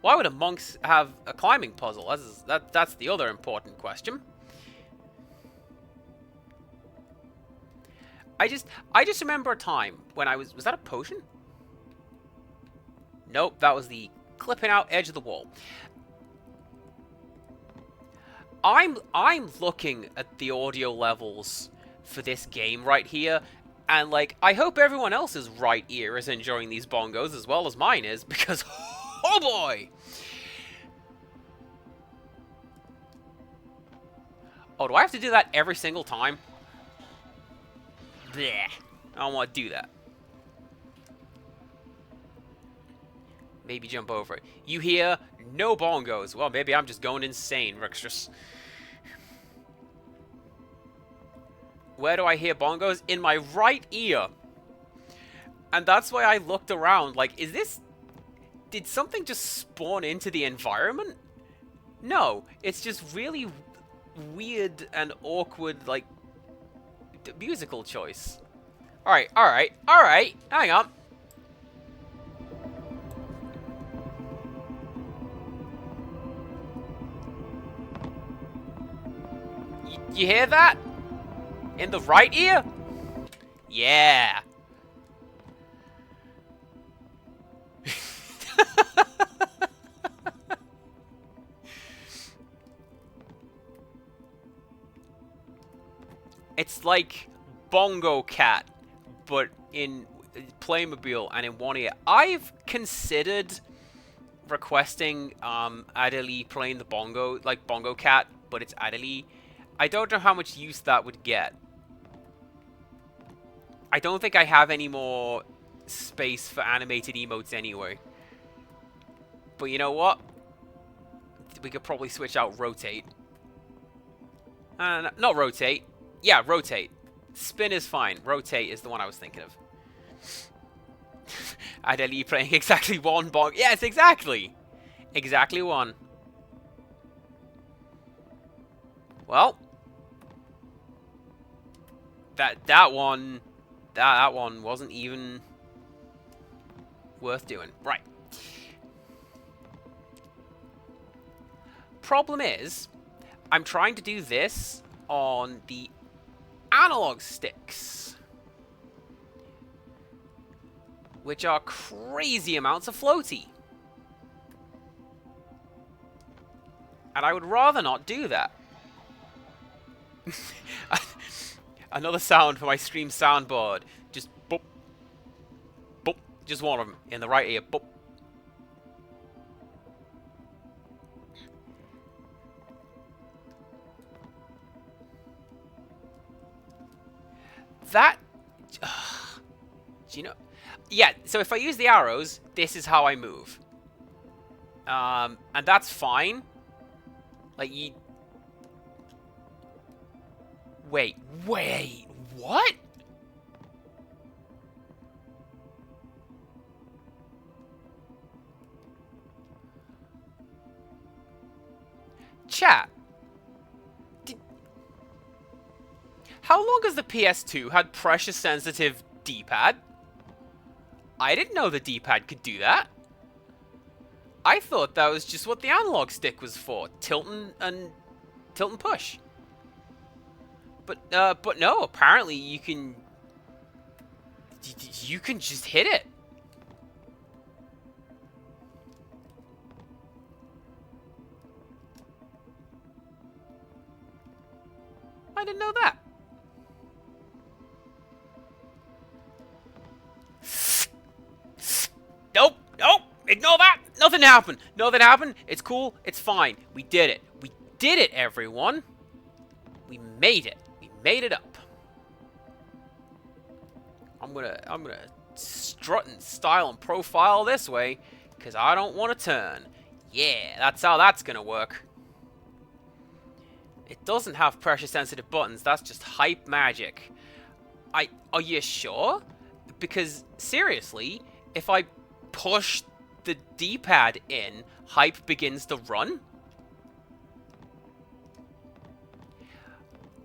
Why would a monks have a climbing puzzle? That's the other important question. I just remember a time when I was that a potion? Nope, that was the clipping out edge of the wall. I'm looking at the audio levels for this game right here, and like I hope everyone else's right ear is enjoying these bongos as well as mine is, because oh boy! Oh, do I have to do that every single time? Blech. I don't want to do that. Maybe jump over it. You hear no bongos. Well, maybe I'm just going insane, Rixtrus. Where do I hear bongos? In my right ear. And that's why I looked around. Like, is this... Did something just spawn into the environment? No. It's just really weird and awkward, like, musical choice. Alright, alright, alright. Hang on. You hear that? In the right ear? Yeah. It's like Bongo Cat, but in Playmobil and in one ear. I've considered requesting Adelie playing the bongo, like Bongo Cat, but it's Adelie. I don't know how much use that would get. I don't think I have any more space for animated emotes anyway. But you know what? We could probably switch out rotate. Not rotate. Yeah, rotate. Spin is fine. Rotate is the one I was thinking of. Adelie playing exactly one bong. Yes, exactly. Exactly one. Well, that one wasn't even worth doing. Right. Problem is, I'm trying to do this on the analog sticks, which are crazy amounts of floaty. And I would rather not do that. Another sound for my stream soundboard. Just boop. Boop. Just one of them in the right ear. Boop. That... do you know... Yeah, so if I use the arrows, this is how I move. And that's fine. Like, you... Wait, what? Chat. How long has the PS2 had pressure-sensitive D-pad? I didn't know the D-pad could do that. I thought that was just what the analog stick was for. Tilt and push. But no, apparently you can just hit it. I didn't know that. Nope, ignore that. Nothing happened. Nothing happened. It's cool. It's fine. We did it. We did it, everyone. We made it. We made it up. I'm gonna strut and style and profile this way, because I don't want to turn. Yeah, that's how that's gonna work. It doesn't have pressure-sensitive buttons. That's just hype magic. Are you sure? Because seriously, if I push the D-pad in, hype begins to run?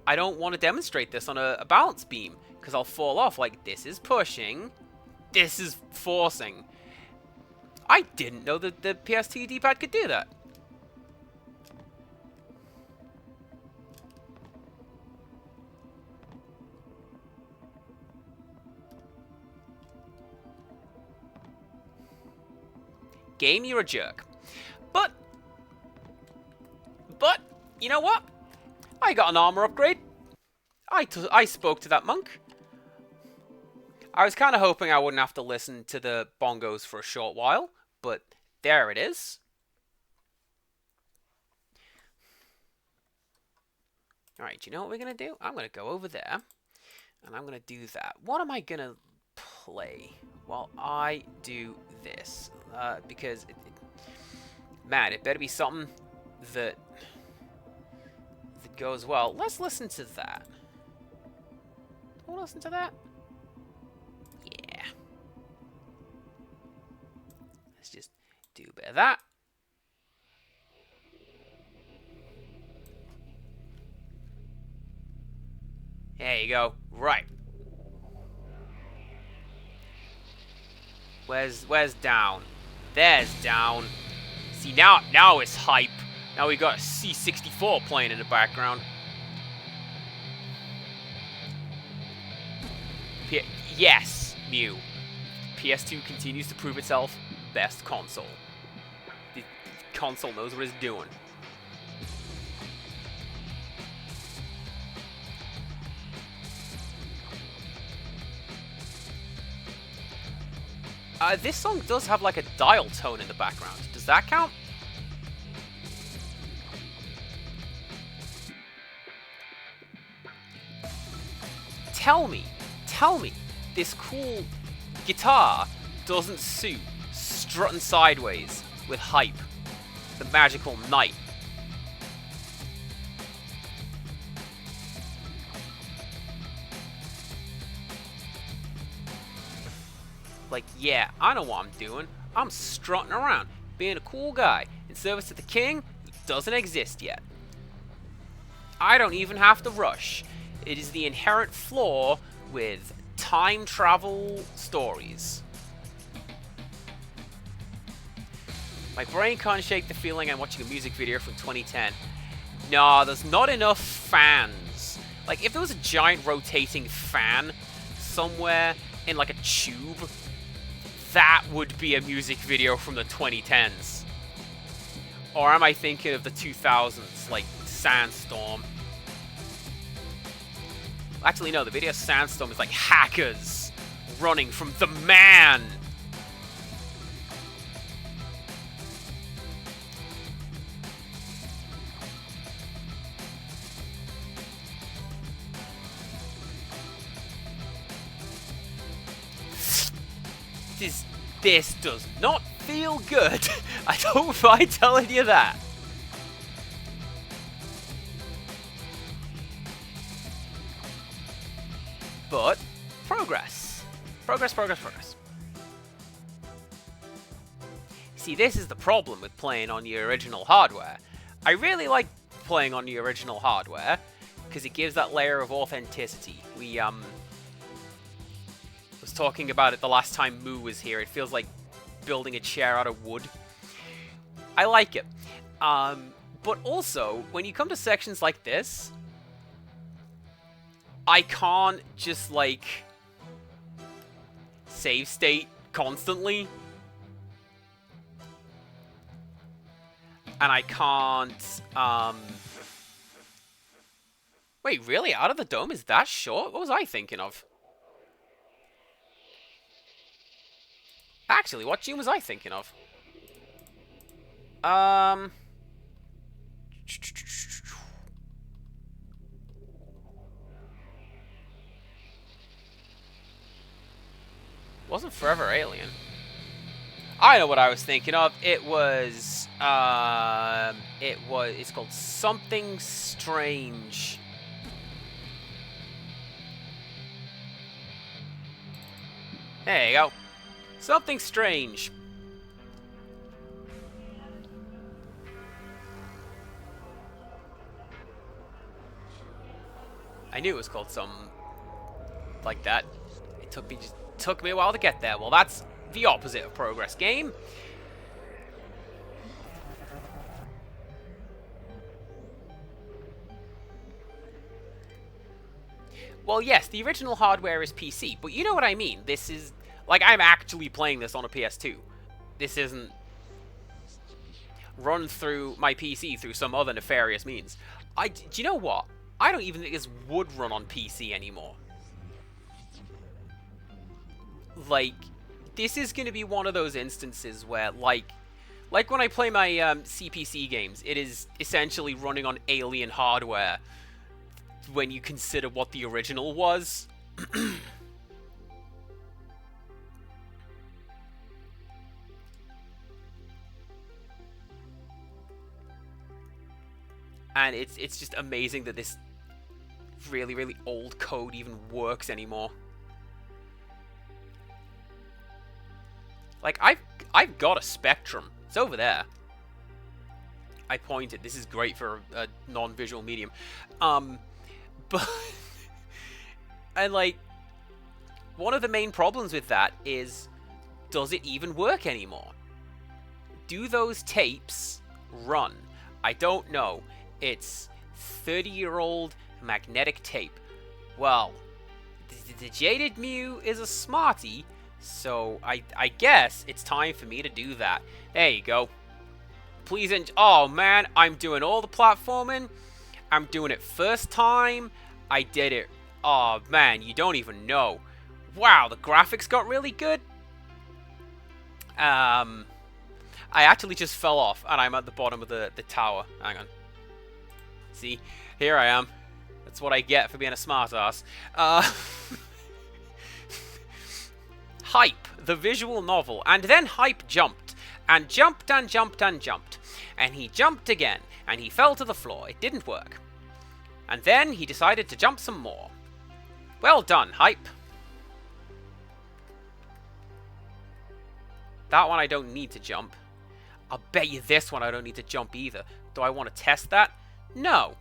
I don't want to demonstrate this on a balance beam, because I'll fall off. Like, this is pushing, this is forcing. I didn't know that the PS2 D-pad could do that. Game, you're a jerk. But, you know what? I got an armor upgrade. I spoke to that monk. I was kind of hoping I wouldn't have to listen to the bongos for a short while, but there it is. Alright, you know what we're going to do? I'm going to go over there, and I'm going to do that. What am I going to play while I do this? Because, man, it better be something that goes well. Let's listen to that. Want to listen to that? Yeah. Let's just do a bit of that. There you go. Right. Where's down? There's down. See, now it's hype. Now we got a C64 playing in the background. Yes, Mew. PS2 continues to prove itself best console. The console knows what it's doing. This song does have like a dial tone in the background. Does that count? Tell me, this cool guitar doesn't suit strutting sideways with Hype, the magical knight. Like, yeah, I know what I'm doing. I'm strutting around, being a cool guy in service to the king who doesn't exist yet. I don't even have to rush. It is the inherent flaw with time travel stories. My brain can't shake the feeling I'm watching a music video from 2010. Nah, there's not enough fans. Like, if there was a giant rotating fan somewhere in like a tube, that would be a music video from the 2010s. Or am I thinking of the 2000s, like Sandstorm? Actually, no, the video Sandstorm is like hackers running from the man. This does not feel good. I don't mind telling you that. But progress. Progress. See, this is the problem with playing on the original hardware. I really like playing on the original hardware because it gives that layer of authenticity. We was talking about it the last time Moo was here. It feels like building a chair out of wood. I like it. But also, when you come to sections like this, I can't just, like, save state constantly. And I can't, Wait, really? Out of the Dome is that short? What was I thinking of? Actually, what tune was I thinking of? Wasn't Forever Alien. I know what I was thinking of. It's called Something Strange. There you go. Something Strange. I knew it was called something like that. It took me a while to get there. Well, that's the opposite of progress game. Well, yes, the original hardware is PC, but you know what I mean. This is, like, I'm actually playing this on a PS2. This isn't run through my PC through some other nefarious means. Do you know what? I don't even think this would run on PC anymore. Like, this is going to be one of those instances where, like when I play my CPC games, it is essentially running on alien hardware when you consider what the original was. And it's just amazing that this really, really old code even works anymore. Like, I've got a Spectrum. It's over there. I pointed. This is great for a non-visual medium. But and, like, one of the main problems with that is, does it even work anymore? Do those tapes run? I don't know. It's 30-year-old magnetic tape. Well, the Jaded Mew is a smarty, so I guess it's time for me to do that. There you go. Please oh man, I'm doing all the platforming. I'm doing it first time. I did it. Oh man, you don't even know. Wow, the graphics got really good. I actually just fell off, and I'm at the bottom of the tower. Hang on. See? Here I am. That's what I get for being a smartass. Hype, the visual novel. And then Hype jumped. And jumped and jumped and jumped. And he jumped again. And he fell to the floor. It didn't work. And then he decided to jump some more. Well done, Hype. That one I don't need to jump. I'll bet you this one I don't need to jump either. Do I want to test that? No.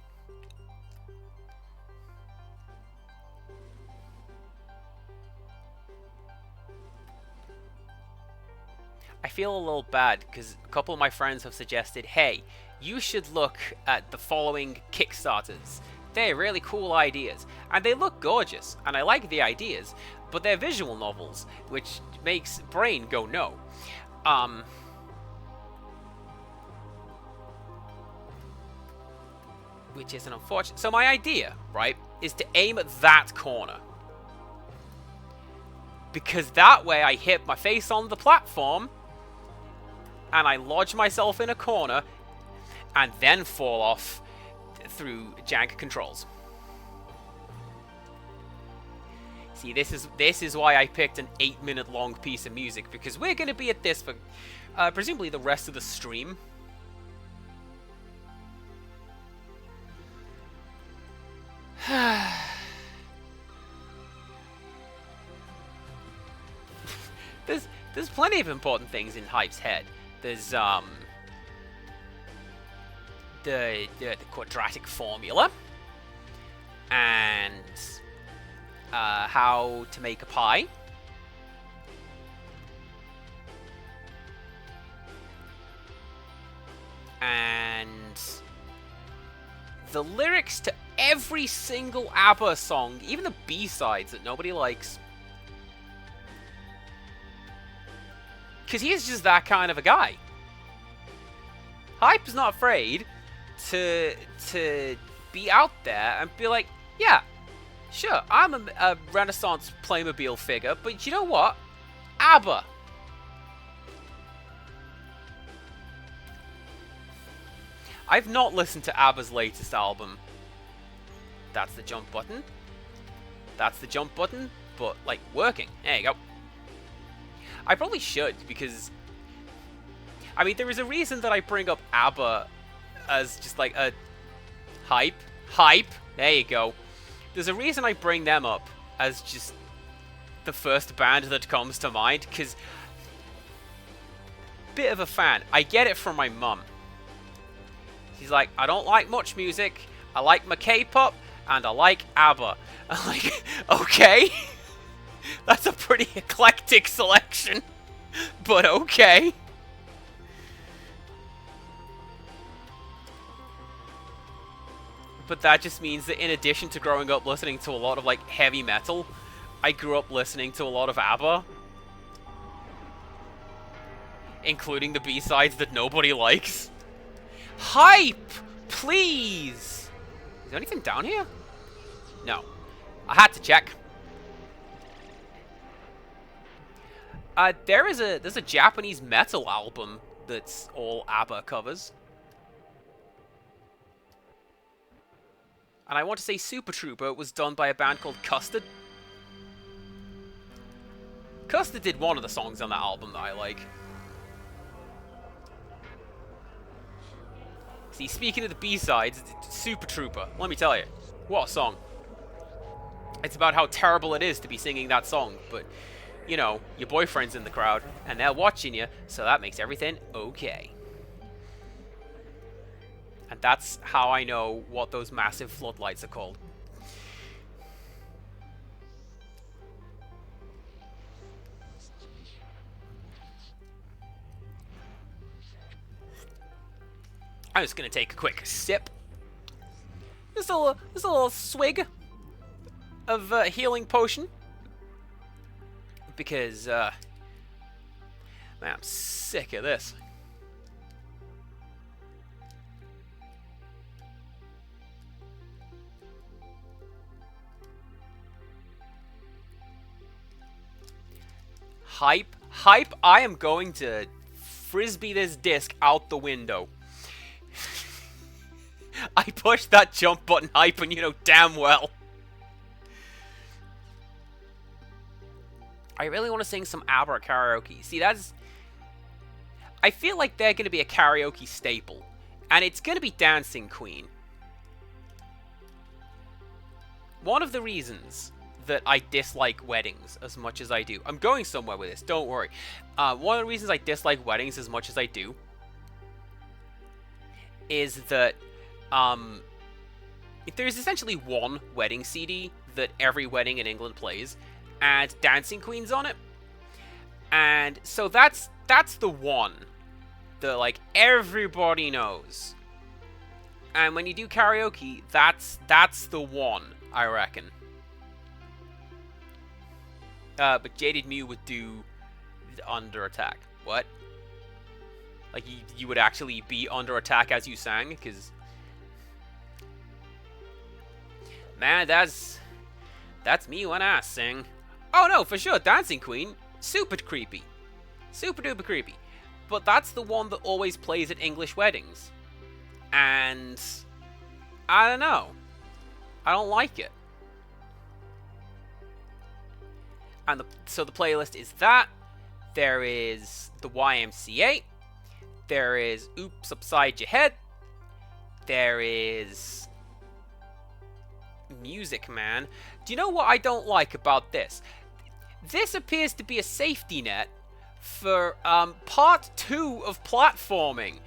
I feel a little bad because a couple of my friends have suggested, hey, you should look at the following Kickstarters. They're really cool ideas, and they look gorgeous, and I like the ideas, but they're visual novels, which makes brain go no. Which is an unfortunate... So my idea, right, is to aim at that corner. Because that way I hit my face on the platform, and I lodge myself in a corner, and then fall off through jank controls. See, this is why I picked an 8-minute long piece of music, because we're going to be at this for presumably the rest of the stream. There's plenty of important things in Hype's head. There's the quadratic formula, and how to make a pie, and the lyrics to every single ABBA song, even the B-sides that nobody likes. Because he is just that kind of a guy. Hype's not afraid to be out there and be like, yeah, sure, I'm a Renaissance Playmobil figure, but you know what? ABBA. I've not listened to ABBA's latest album. That's the jump button. That's the jump button, but, like, working. There you go. I probably should, because... I mean, there is a reason that I bring up ABBA as just, like, a... Hype. There you go. There's a reason I bring them up as just the first band that comes to mind, because... Bit of a fan. I get it from my mum. She's like, I don't like much music, I like my K-pop, and I like ABBA. I'm like, okay. That's a pretty eclectic selection, but okay. But that just means that in addition to growing up listening to a lot of, like, heavy metal, I grew up listening to a lot of ABBA. Including the B-sides that nobody likes. Hype! Please! Is there anything down here? No. I had to check. There's a Japanese metal album that's all ABBA covers. And I want to say Super Trooper was done by a band called Custard. Custard did one of the songs on that album that I like. See, speaking of the B-sides, Super Trooper, let me tell you, what a song. It's about how terrible it is to be singing that song, but, you know, your boyfriend's in the crowd, and they're watching you, so that makes everything okay. And that's how I know what those massive floodlights are called. I'm just going to take a quick sip. Just a little swig of healing potion. Because, man, I'm sick of this. Hype, I am going to frisbee this disc out the window. I pushed that jump button, Hype, and you know damn well. I really want to sing some ABBA karaoke. See, that's... I feel like they're going to be a karaoke staple. And it's going to be Dancing Queen. One of the reasons that I dislike weddings as much as I do... I'm going somewhere with this, don't worry. One of the reasons I dislike weddings as much as I do is that there's essentially one wedding CD that every wedding in England plays, and Dancing Queen's on it. And so that's the one that, like, everybody knows. And when you do karaoke, that's the one, I reckon. But Jaded Mew would do Under Attack. What? Like, you would actually be under attack as you sang? Because... Man, that's me when I sing. Oh no, for sure, Dancing Queen, super creepy. Super duper creepy. But that's the one that always plays at English weddings. And... I don't know. I don't like it. And so the playlist is that. There is the YMCA. There is Oops Upside Your Head. There is... Music Man. Do you know what I don't like about this? This appears to be a safety net for part 2 of platforming.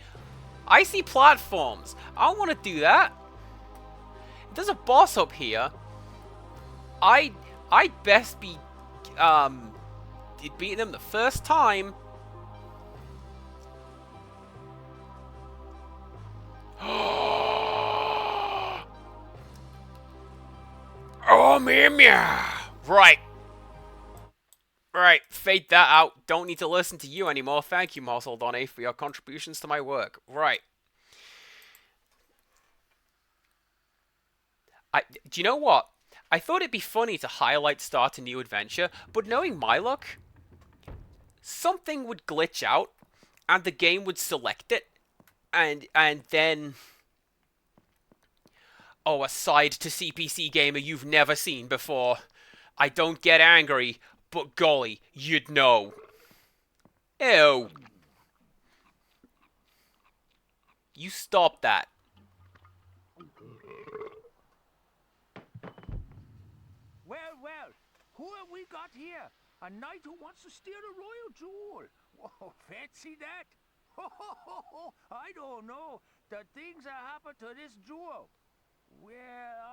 I see platforms. I don't want to do that. There's a boss up here. I'd best be beating them the first time. Oh, meow. Right. Right, fade that out. Don't need to listen to you anymore. Thank you, Morsel Donny, for your contributions to my work. Right. Do you know what? I thought it'd be funny to highlight Start a New Adventure, but knowing my luck, something would glitch out, and the game would select it, and then... Oh, a side to CPC gamer you've never seen before. I don't get angry, but golly, you'd know. Ew. You stop that. Well, who have we got here? A knight who wants to steal a royal jewel. Whoa, fancy that? I don't know. The things that happened to this jewel. Well,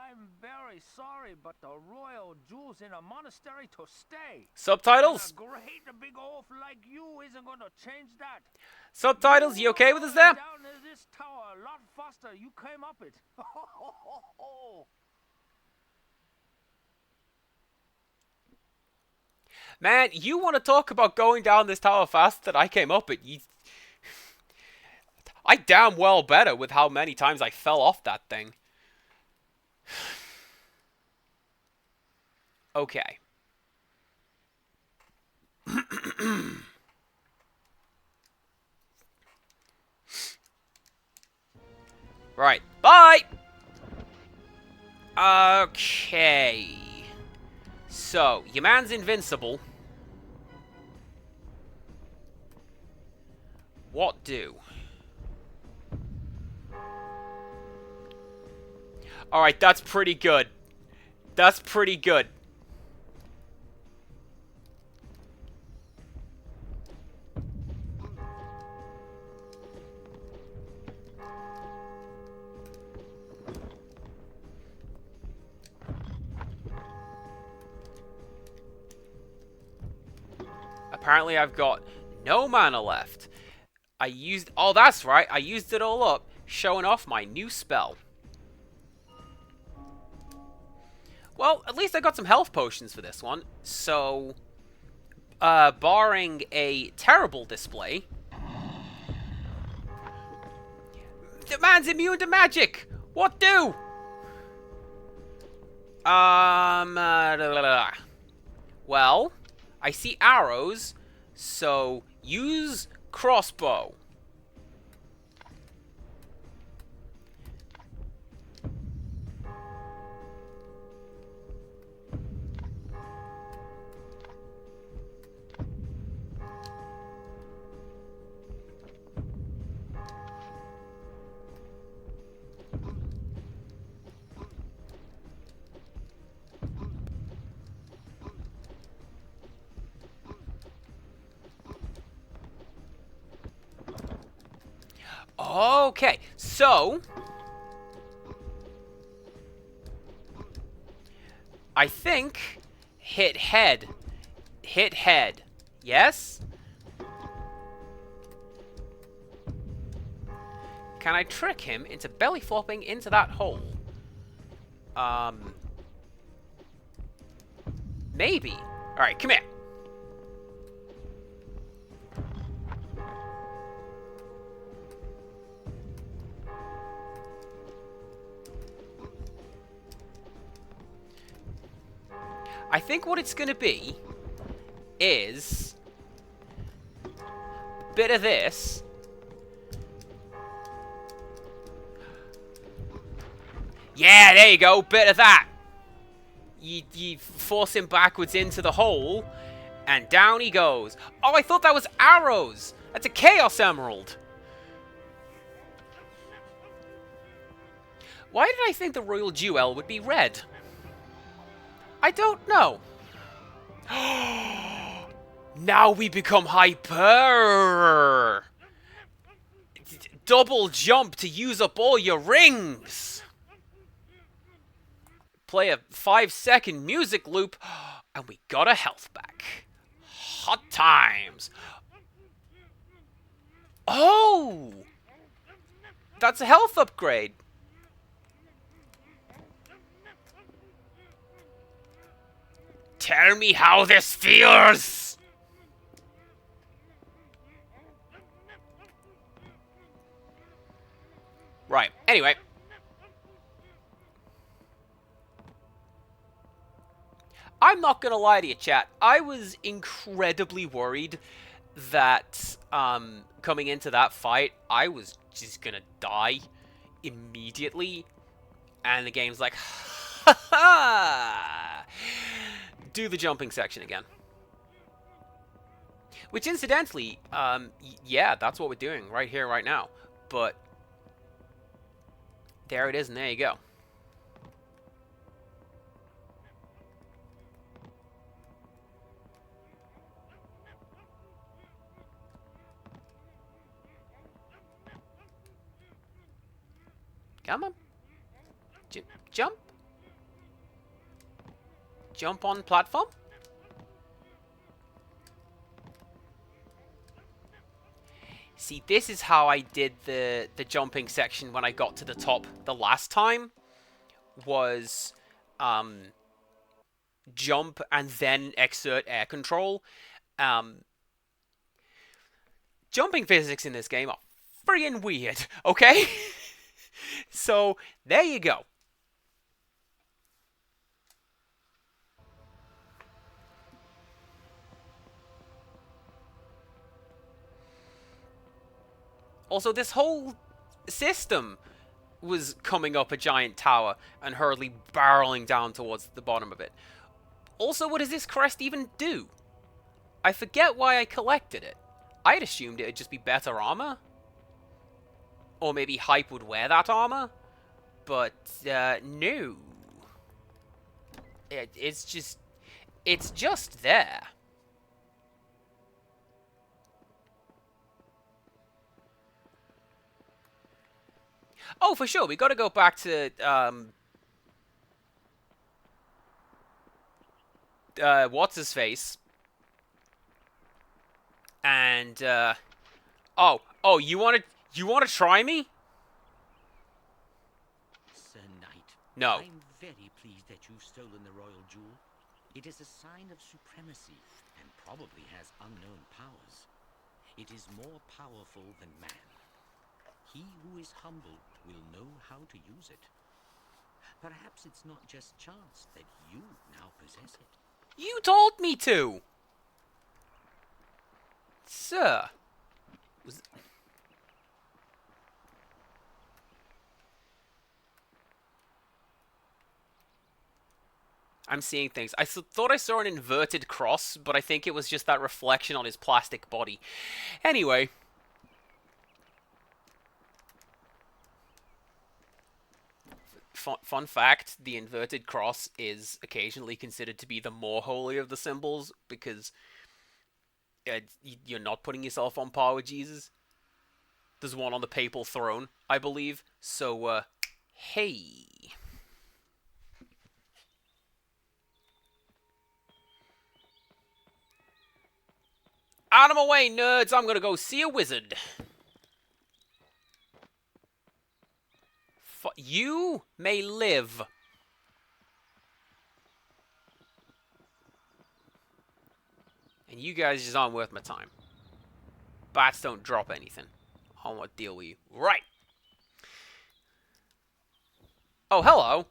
I'm very sorry, but the royal jewel's in a monastery to stay. Subtitles? And a great big oaf like you isn't going to change that. Subtitles, you okay with us there? Down in this tower a lot faster. You came up it. Man, you want to talk about going down this tower fast that I came up it. I damn well better with how many times I fell off that thing. Okay. Right. Bye! Okay. So, your man's invincible. What do? Alright, that's pretty good. That's pretty good. Apparently I've got no mana left. Oh, that's right. I used it all up, showing off my new spell. Well, at least I got some health potions for this one. So, barring a terrible display... The man's immune to magic! What do? Well, I see arrows So, use crossbow. Okay, so I think hit head. Hit head. Yes? Can I trick him into belly flopping into that hole? Maybe. Alright, come here. I think what it's gonna be is a bit of this. Yeah, there you go, bit of that. You force him backwards into the hole, and down he goes. Oh, I thought that was arrows. That's a Chaos Emerald. Why did I think the Royal Jewel would be red? I don't know. Now we become hyper. Double jump to use up all your rings. Play a 5-second music loop, and we got a health back. Hot times. Oh! That's a health upgrade. Tell me how this feels! Right, anyway. I'm not gonna lie to you, chat. I was incredibly worried that, coming into that fight, I was just gonna die immediately. And the game's like, ha ha! Do the jumping section again. Which, incidentally, yeah, that's what we're doing right here, right now. But there it is, and there you go. Come on. Jump. Jump on platform. See, this is how I did the jumping section when I got to the top the last time. Was jump and then exert air control. Jumping physics in this game are friggin' weird, okay? So, there you go. Also, this whole system was coming up a giant tower and hurriedly barreling down towards the bottom of it. Also, what does this crest even do? I forget why I collected it. I'd assumed it would just be better armor. Or maybe Hype would wear that armor. But, no. It's just there. Oh, for sure, we gotta go back to, what's-his-face. And, oh, you wanna try me? Sir Knight. No. I'm very pleased that you've stolen the royal jewel. It is a sign of supremacy, and probably has unknown powers. It is more powerful than man. He who is humble will know how to use it. Perhaps it's not just chance that you now possess it. You told me to! Sir. I'm seeing things. I thought I saw an inverted cross, but I think it was just that reflection on his plastic body. Anyway. Fun fact, the inverted cross is occasionally considered to be the more holy of the symbols, because you're not putting yourself on par with Jesus. There's one on the papal throne, I believe. So, hey. Out of my way, nerds! I'm gonna go see a wizard. You may live. And you guys just aren't worth my time. Bats don't drop anything. I don't want to deal with you. Right. Oh, hello.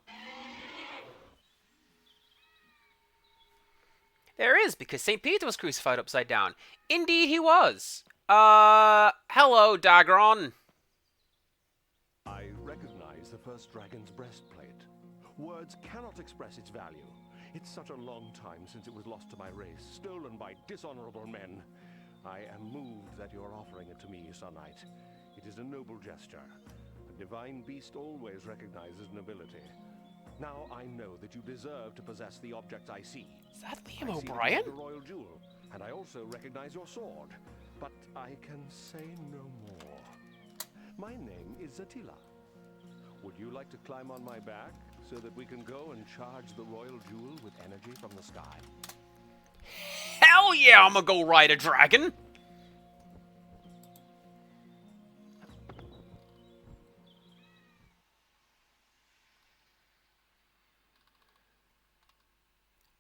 There is, because St. Peter was crucified upside down. Indeed he was. Hello, Dagron. I recognize the first dragon's breastplate. Words cannot express its value. It's such a long time since it was lost to my race, stolen by dishonorable men. I am moved that you're offering it to me, Sir Knight. It is a noble gesture. A divine beast always recognizes nobility. Now I know that you deserve to possess the object I see. Is that Liam O'Brien? The royal jewel, and I also recognize your sword. But I can say no more. My name is Attila. Would you like to climb on my back so that we can go and charge the royal jewel with energy from the sky? Hell yeah, I'm gonna go ride a dragon!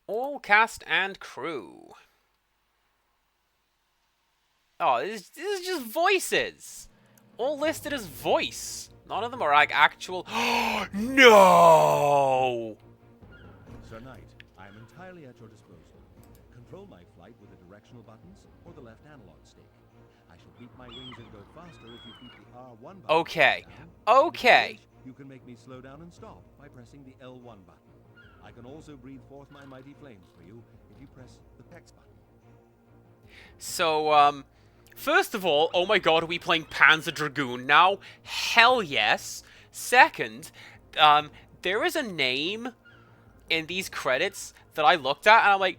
All cast and crew. Oh, this is just voices. All listed as voice. None of them are like actual. No! Sir Knight, I am entirely at your disposal. Control my flight with the directional buttons or the left analog stick. I shall beat my wings and go faster if you keep the R1 button. Okay. Down. Okay. You can make me slow down and stop by pressing the L1 button. I can also breathe forth my mighty flames for you if you press the PEX button. So, first of all, oh my god, are we playing Panzer Dragoon now? Hell yes. Second, there is a name in these credits that I looked at, and I'm like,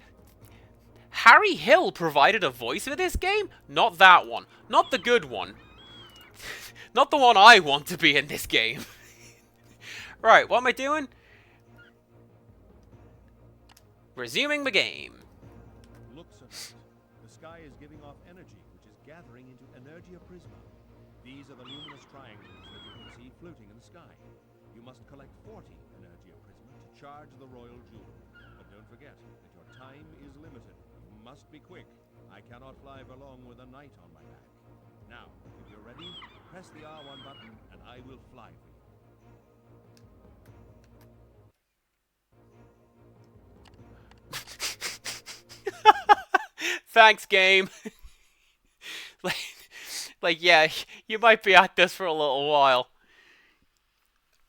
Harry Hill provided a voice for this game? Not that one. Not the good one. Not the one I want to be in this game. Right, what am I doing? Resuming the game. Look, Sir Knight. The sky is giving off energy, which is gathering into Energia Prisma. These are the luminous triangles that you can see floating in the sky. You must collect 40 Energia Prisma to charge the royal jewel. But don't forget that your time is limited. You must be quick. I cannot fly for long with a knight on my back. Now, if you're ready, press the R1 button and I will fly for you. Thanks, game. like, yeah, you might be at this for a little while.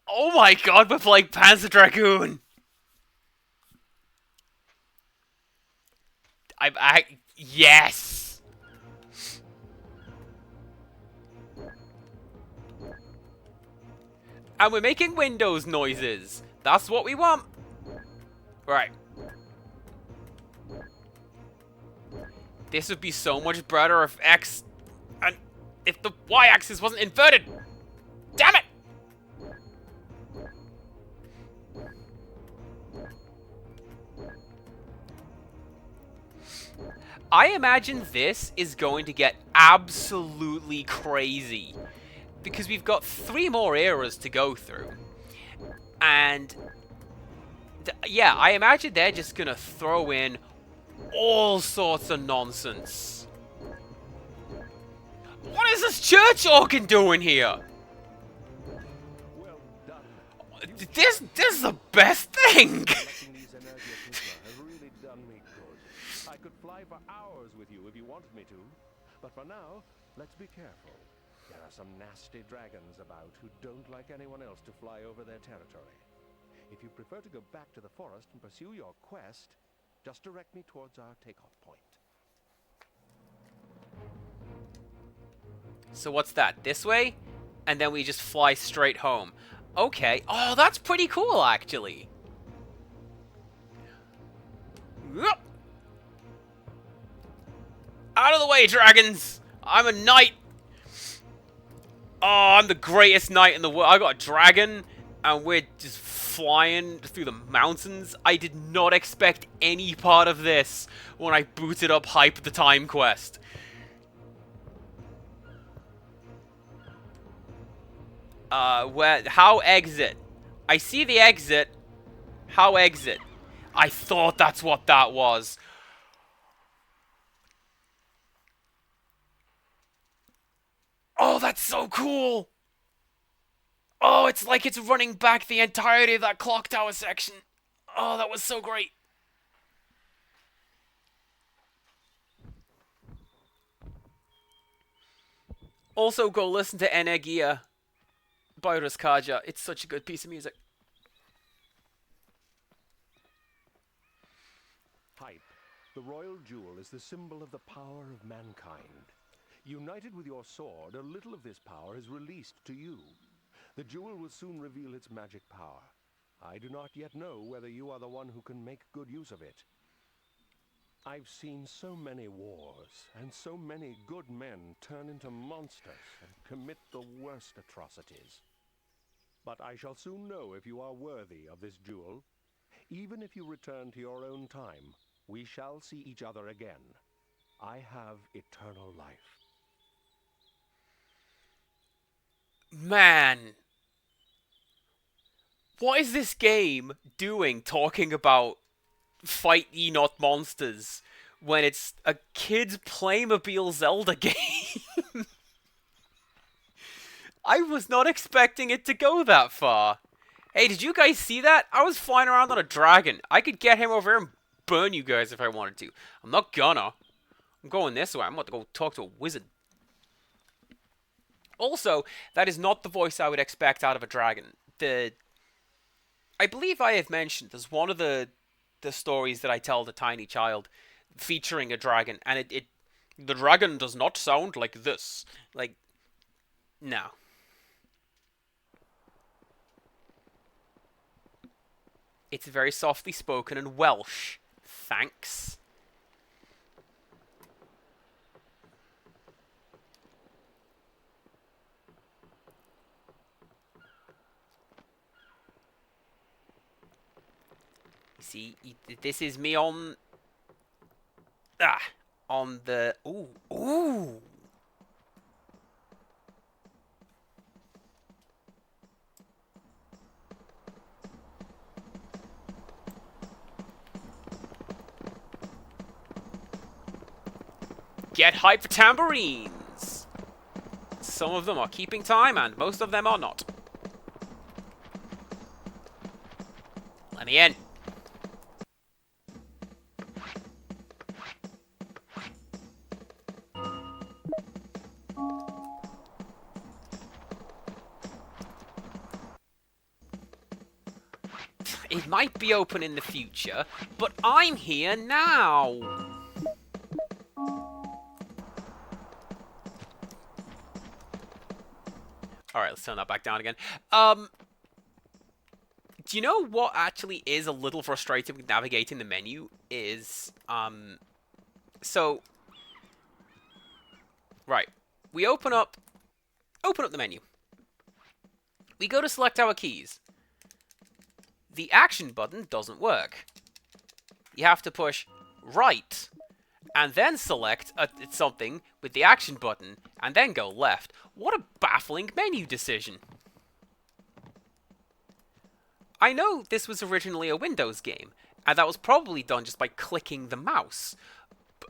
Oh my god, we're playing Panzer Dragoon! Yes! And we're making Windows noises. That's what we want. Right. This would be so much better if X... and if the Y-axis wasn't inverted! Damn it! I imagine this is going to get absolutely crazy. Because we've got 3 more eras to go through. And... yeah, I imagine they're just gonna throw in all sorts of nonsense. What is this church organ doing here? Well done. This is the best thing. These Energia Prisma have really done me good. I could fly for hours with you if you wanted me to. But for now, let's be careful. There are some nasty dragons about who don't like anyone else to fly over their territory. If you prefer to go back to the forest and pursue your quest, just direct me towards our takeoff point. So what's that? This way? And then we just fly straight home. Okay. Oh, that's pretty cool, actually. Out of the way, dragons! I'm a knight! Oh, I'm the greatest knight in the world. I got a dragon, and we're just flying through the mountains. I did not expect any part of this when I booted up Hype the Time quest. How exit? I see the exit. How exit? I thought that's what that was. Oh, that's so cool! Oh, it's like it's running back the entirety of that clock tower section. Oh, that was so great. Also, go listen to Energia by Ruskaja. It's such a good piece of music. Hype, the royal jewel, is the symbol of the power of mankind. United with your sword, a little of this power is released to you. The jewel will soon reveal its magic power. I do not yet know whether you are the one who can make good use of it. I've seen so many wars, and so many good men turn into monsters and commit the worst atrocities. But I shall soon know if you are worthy of this jewel. Even if you return to your own time, we shall see each other again. I have eternal life. Man. What is this game doing talking about fight ye not monsters when it's a kid's Playmobil Zelda game? I was not expecting it to go that far. Hey, did you guys see that? I was flying around on a dragon. I could get him over here and burn you guys if I wanted to. I'm not gonna. I'm going this way. I'm about to go talk to a wizard. Also, that is not the voice I would expect out of a dragon. I believe I have mentioned there's one of the stories that I tell the tiny child featuring a dragon, and the dragon does not sound like this. Like, no. It's very softly spoken in Welsh. Thanks. See, this is me on... on the... Ooh. Get hype for tambourines! Some of them are keeping time, and most of them are not. Let me in. It might be open in the future, but I'm here now! Alright, let's turn that back down again. Do you know what actually is a little frustrating with navigating the menu? Is, so... Right. We open up the menu. We go to select our keys. The action button doesn't work. You have to push right, and then select something with the action button, and then go left. What a baffling menu decision. I know this was originally a Windows game, and that was probably done just by clicking the mouse.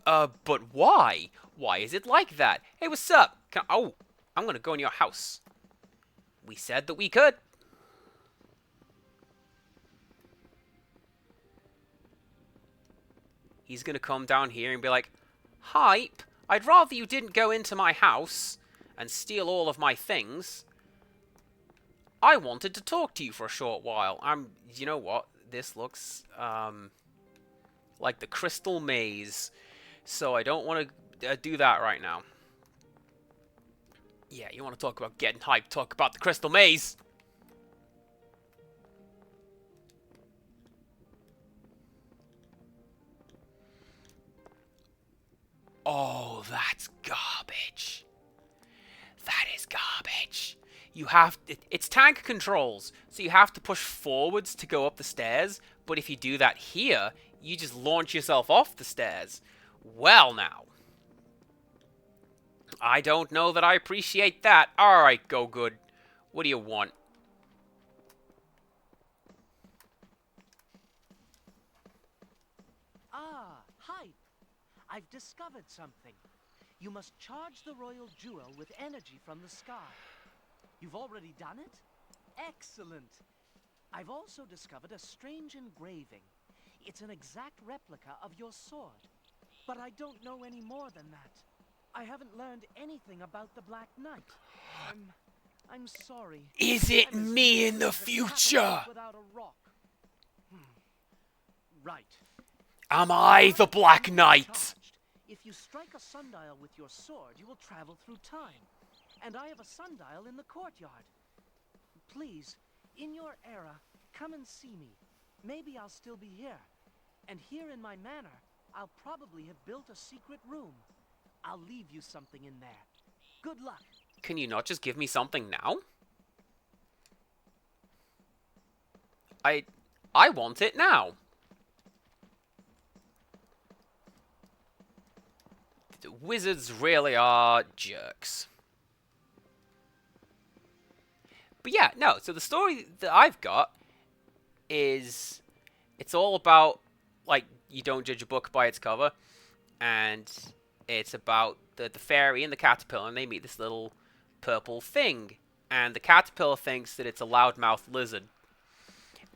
But why? Why is it like that? Hey, what's up? Oh, I'm gonna go in your house. We said that we could. He's gonna come down here and be like, Hype, I'd rather you didn't go into my house and steal all of my things. I wanted to talk to you for a short while. You know what? This looks, like the Crystal Maze. So I don't want to do that right now. Yeah, you want to talk about getting hyped, talk about the Crystal Maze. Oh, that's garbage. That is garbage. You have... It's tank controls, so you have to push forwards to go up the stairs, but if you do that here, you just launch yourself off the stairs. Well, now. I don't know that I appreciate that. Alright, go good. What do you want? Ah, hi. I've discovered something. You must charge the royal jewel with energy from the sky. You've already done it? Excellent. I've also discovered a strange engraving. It's an exact replica of your sword. But I don't know any more than that. I haven't learned anything about the Black Knight. I'm sorry. Is it me in the future? Without a rock. Right. Am I the Black Knight? If you strike a sundial with your sword, you will travel through time. And I have a sundial in the courtyard. Please, in your era, come and see me. Maybe I'll still be here. And here in my manor, I'll probably have built a secret room. I'll leave you something in there. Good luck. Can you not just give me something now? I want it now. The wizards really are jerks. But yeah, no, so the story that I've got is... It's all about, like, you don't judge a book by its cover. And it's about the fairy and the caterpillar, and they meet this little purple thing. And the caterpillar thinks that it's a loudmouth lizard.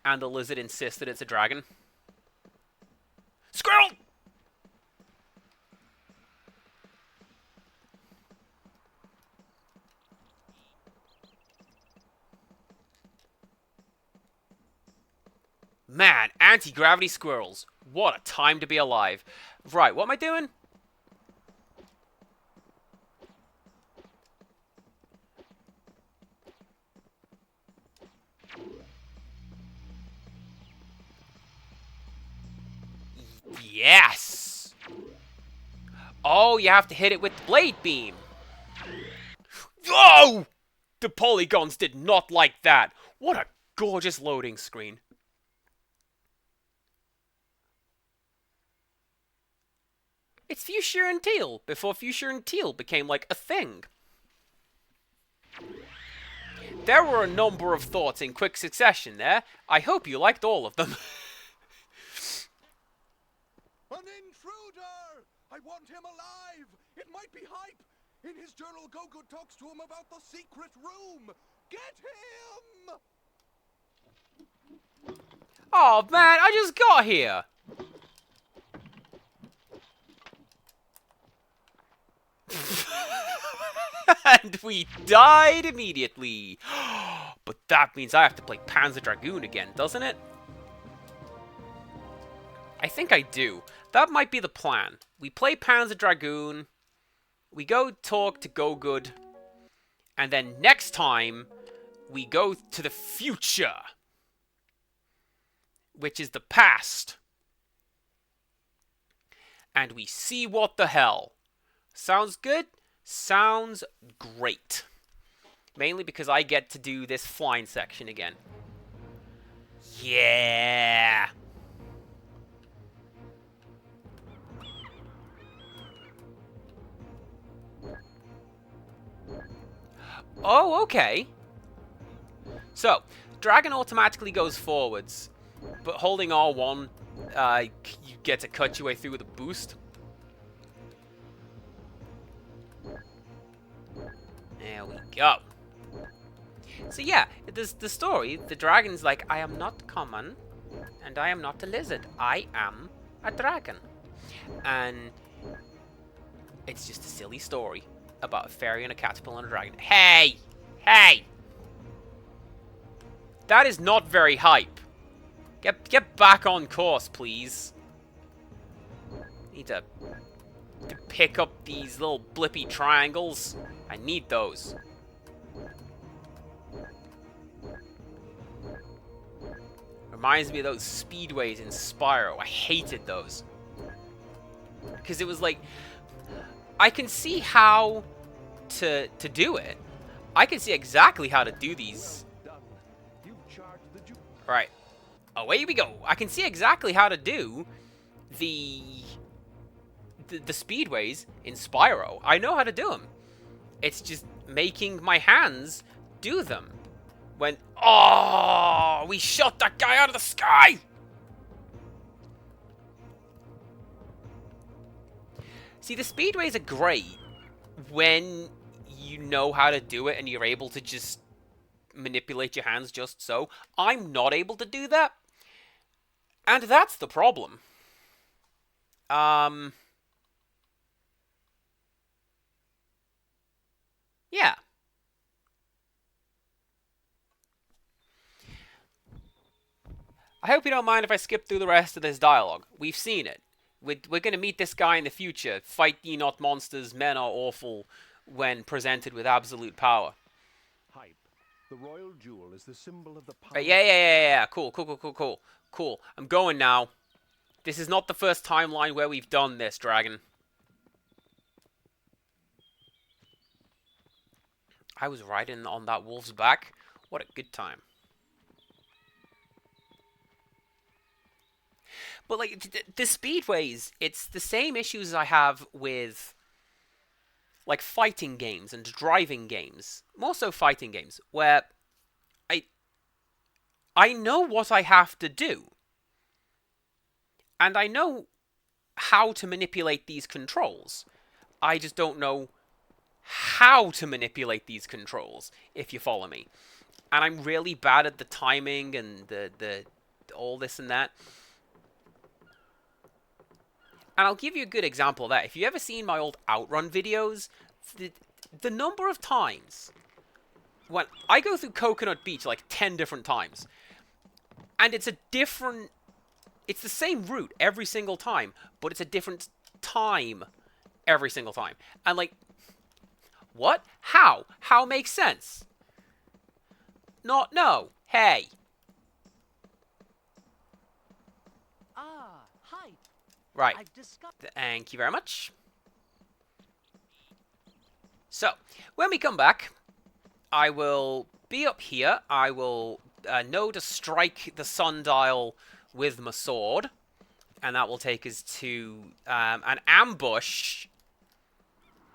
And the lizard insists that it's a dragon. Squirrel! Man, anti-gravity squirrels. What a time to be alive. Right, what am I doing? Yes! Oh, you have to hit it with the blade beam. Oh! The polygons did not like that. What a gorgeous loading screen. It's fuchsia and teal, before fuchsia and teal became, like, a thing. There were a number of thoughts in quick succession there. I hope you liked all of them. An intruder! I want him alive! It might be hype! In his journal, Goku talks to him about the secret room! Get him! Oh, man, I just got here! And we died immediately. But that means I have to play Panzer Dragoon again, doesn't it? I think I do. That might be the plan. We play Panzer Dragoon, we go talk to Go Good, and then next time, we go to the future, which is the past, and we see what the hell. Sounds good? Sounds great. Mainly because I get to do this flying section again. Yeah! Oh, okay. So, dragon automatically goes forwards, but holding R1, you get to cut your way through with a boost. There we go. So yeah, the story, the dragon's like, I am not common, and I am not a lizard. I am a dragon. And It's just a silly story about a fairy and a caterpillar and a dragon. Hey! Hey! That is not very hype. Get back on course, please. Need to pick up these little blippy triangles. I need those. Reminds me of those speedways in Spyro. I hated those. Because it was like, I can see how to do it. I can see exactly how to do these. Right. Away we go. I can see exactly how to do the speedways in Spyro. I know how to do them. It's just making my hands do them. When... Oh! We shot that guy out of the sky! See, the speedways are great when you know how to do it and you're able to just manipulate your hands just so. I'm not able to do that. And that's the problem. Yeah. I hope you don't mind if I skip through the rest of this dialogue. We've seen it. We're going to meet this guy in the future. Fight ye not monsters, men are awful when presented with absolute power. Hype. The royal jewel is the symbol of the power. Yeah. Cool. I'm going now. This is not the first timeline where we've done this, Dragon. I was riding on that wolf's back. What a good time. But, like, the speedways, it's the same issues I have with, like, fighting games and driving games. More so fighting games, where I know what I have to do. And I know how to manipulate these controls. I just don't know how to manipulate these controls, if you follow me. And I'm really bad at the timing and the all this and that. And I'll give you a good example of that. If you've ever seen my old Outrun videos, the number of times when I go through Coconut Beach like 10 different times, and it's the same route every single time, but it's a different time every single time. And like, what? How? How makes sense? No. Hey. Hi. Right. Thank you very much. So, when we come back, I will be up here. I will know to strike the sundial with my sword. And that will take us to an ambush.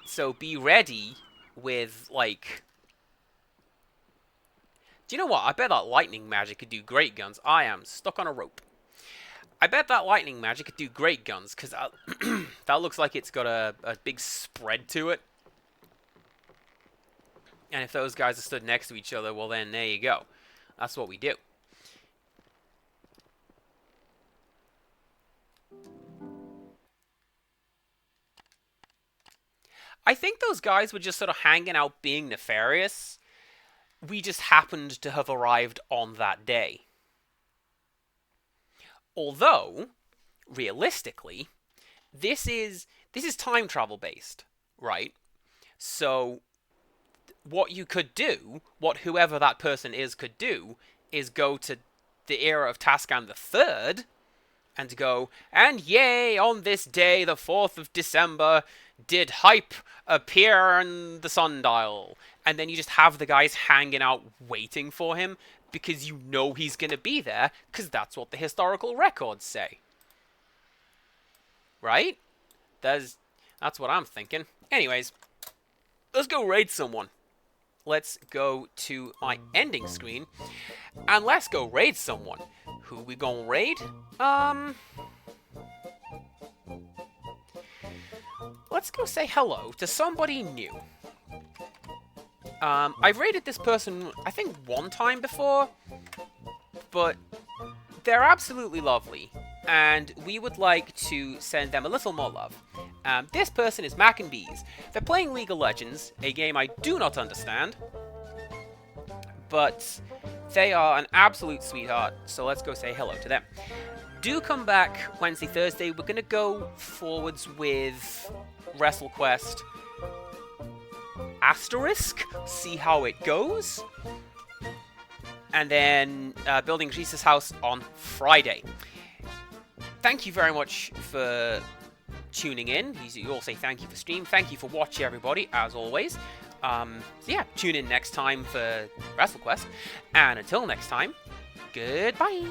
So be ready with, like... Do you know what? I bet that lightning magic could do great guns. I am stuck on a rope. I bet that lightning magic could do great guns, because that looks like it's got a big spread to it. And if those guys are stood next to each other, well then, there you go. That's what we do. I think those guys were just sort of hanging out being nefarious. We just happened to have arrived on that day. Although, realistically, this is time travel based, right? So, what you could do, what whoever that person is could do, is go to the era of Tascan III, and go, and yay, on this day, the 4th of December, did Hype appear in the sundial. And then you just have the guys hanging out waiting for him, because you know he's going to be there, because that's what the historical records say. Right? That's what I'm thinking. Anyways, let's go raid someone. Let's go to my ending screen, and let's go raid someone. Who we gonna raid? Let's go say hello to somebody new. I've raided this person, I think, one time before, but they're absolutely lovely, and we would like to send them a little more love. This person is Mac and Bees. They're playing League of Legends, a game I do not understand, but they are an absolute sweetheart, so let's go say hello to them. Do come back Wednesday, Thursday. We're going to go forwards with WrestleQuest Asterisk, see how it goes, and then Building Jesus' House on Friday. Thank you very much for tuning in. You all say thank you for stream. Thank you for watching, everybody, as always. So yeah, tune in next time for WrestleQuest. And until next time, goodbye.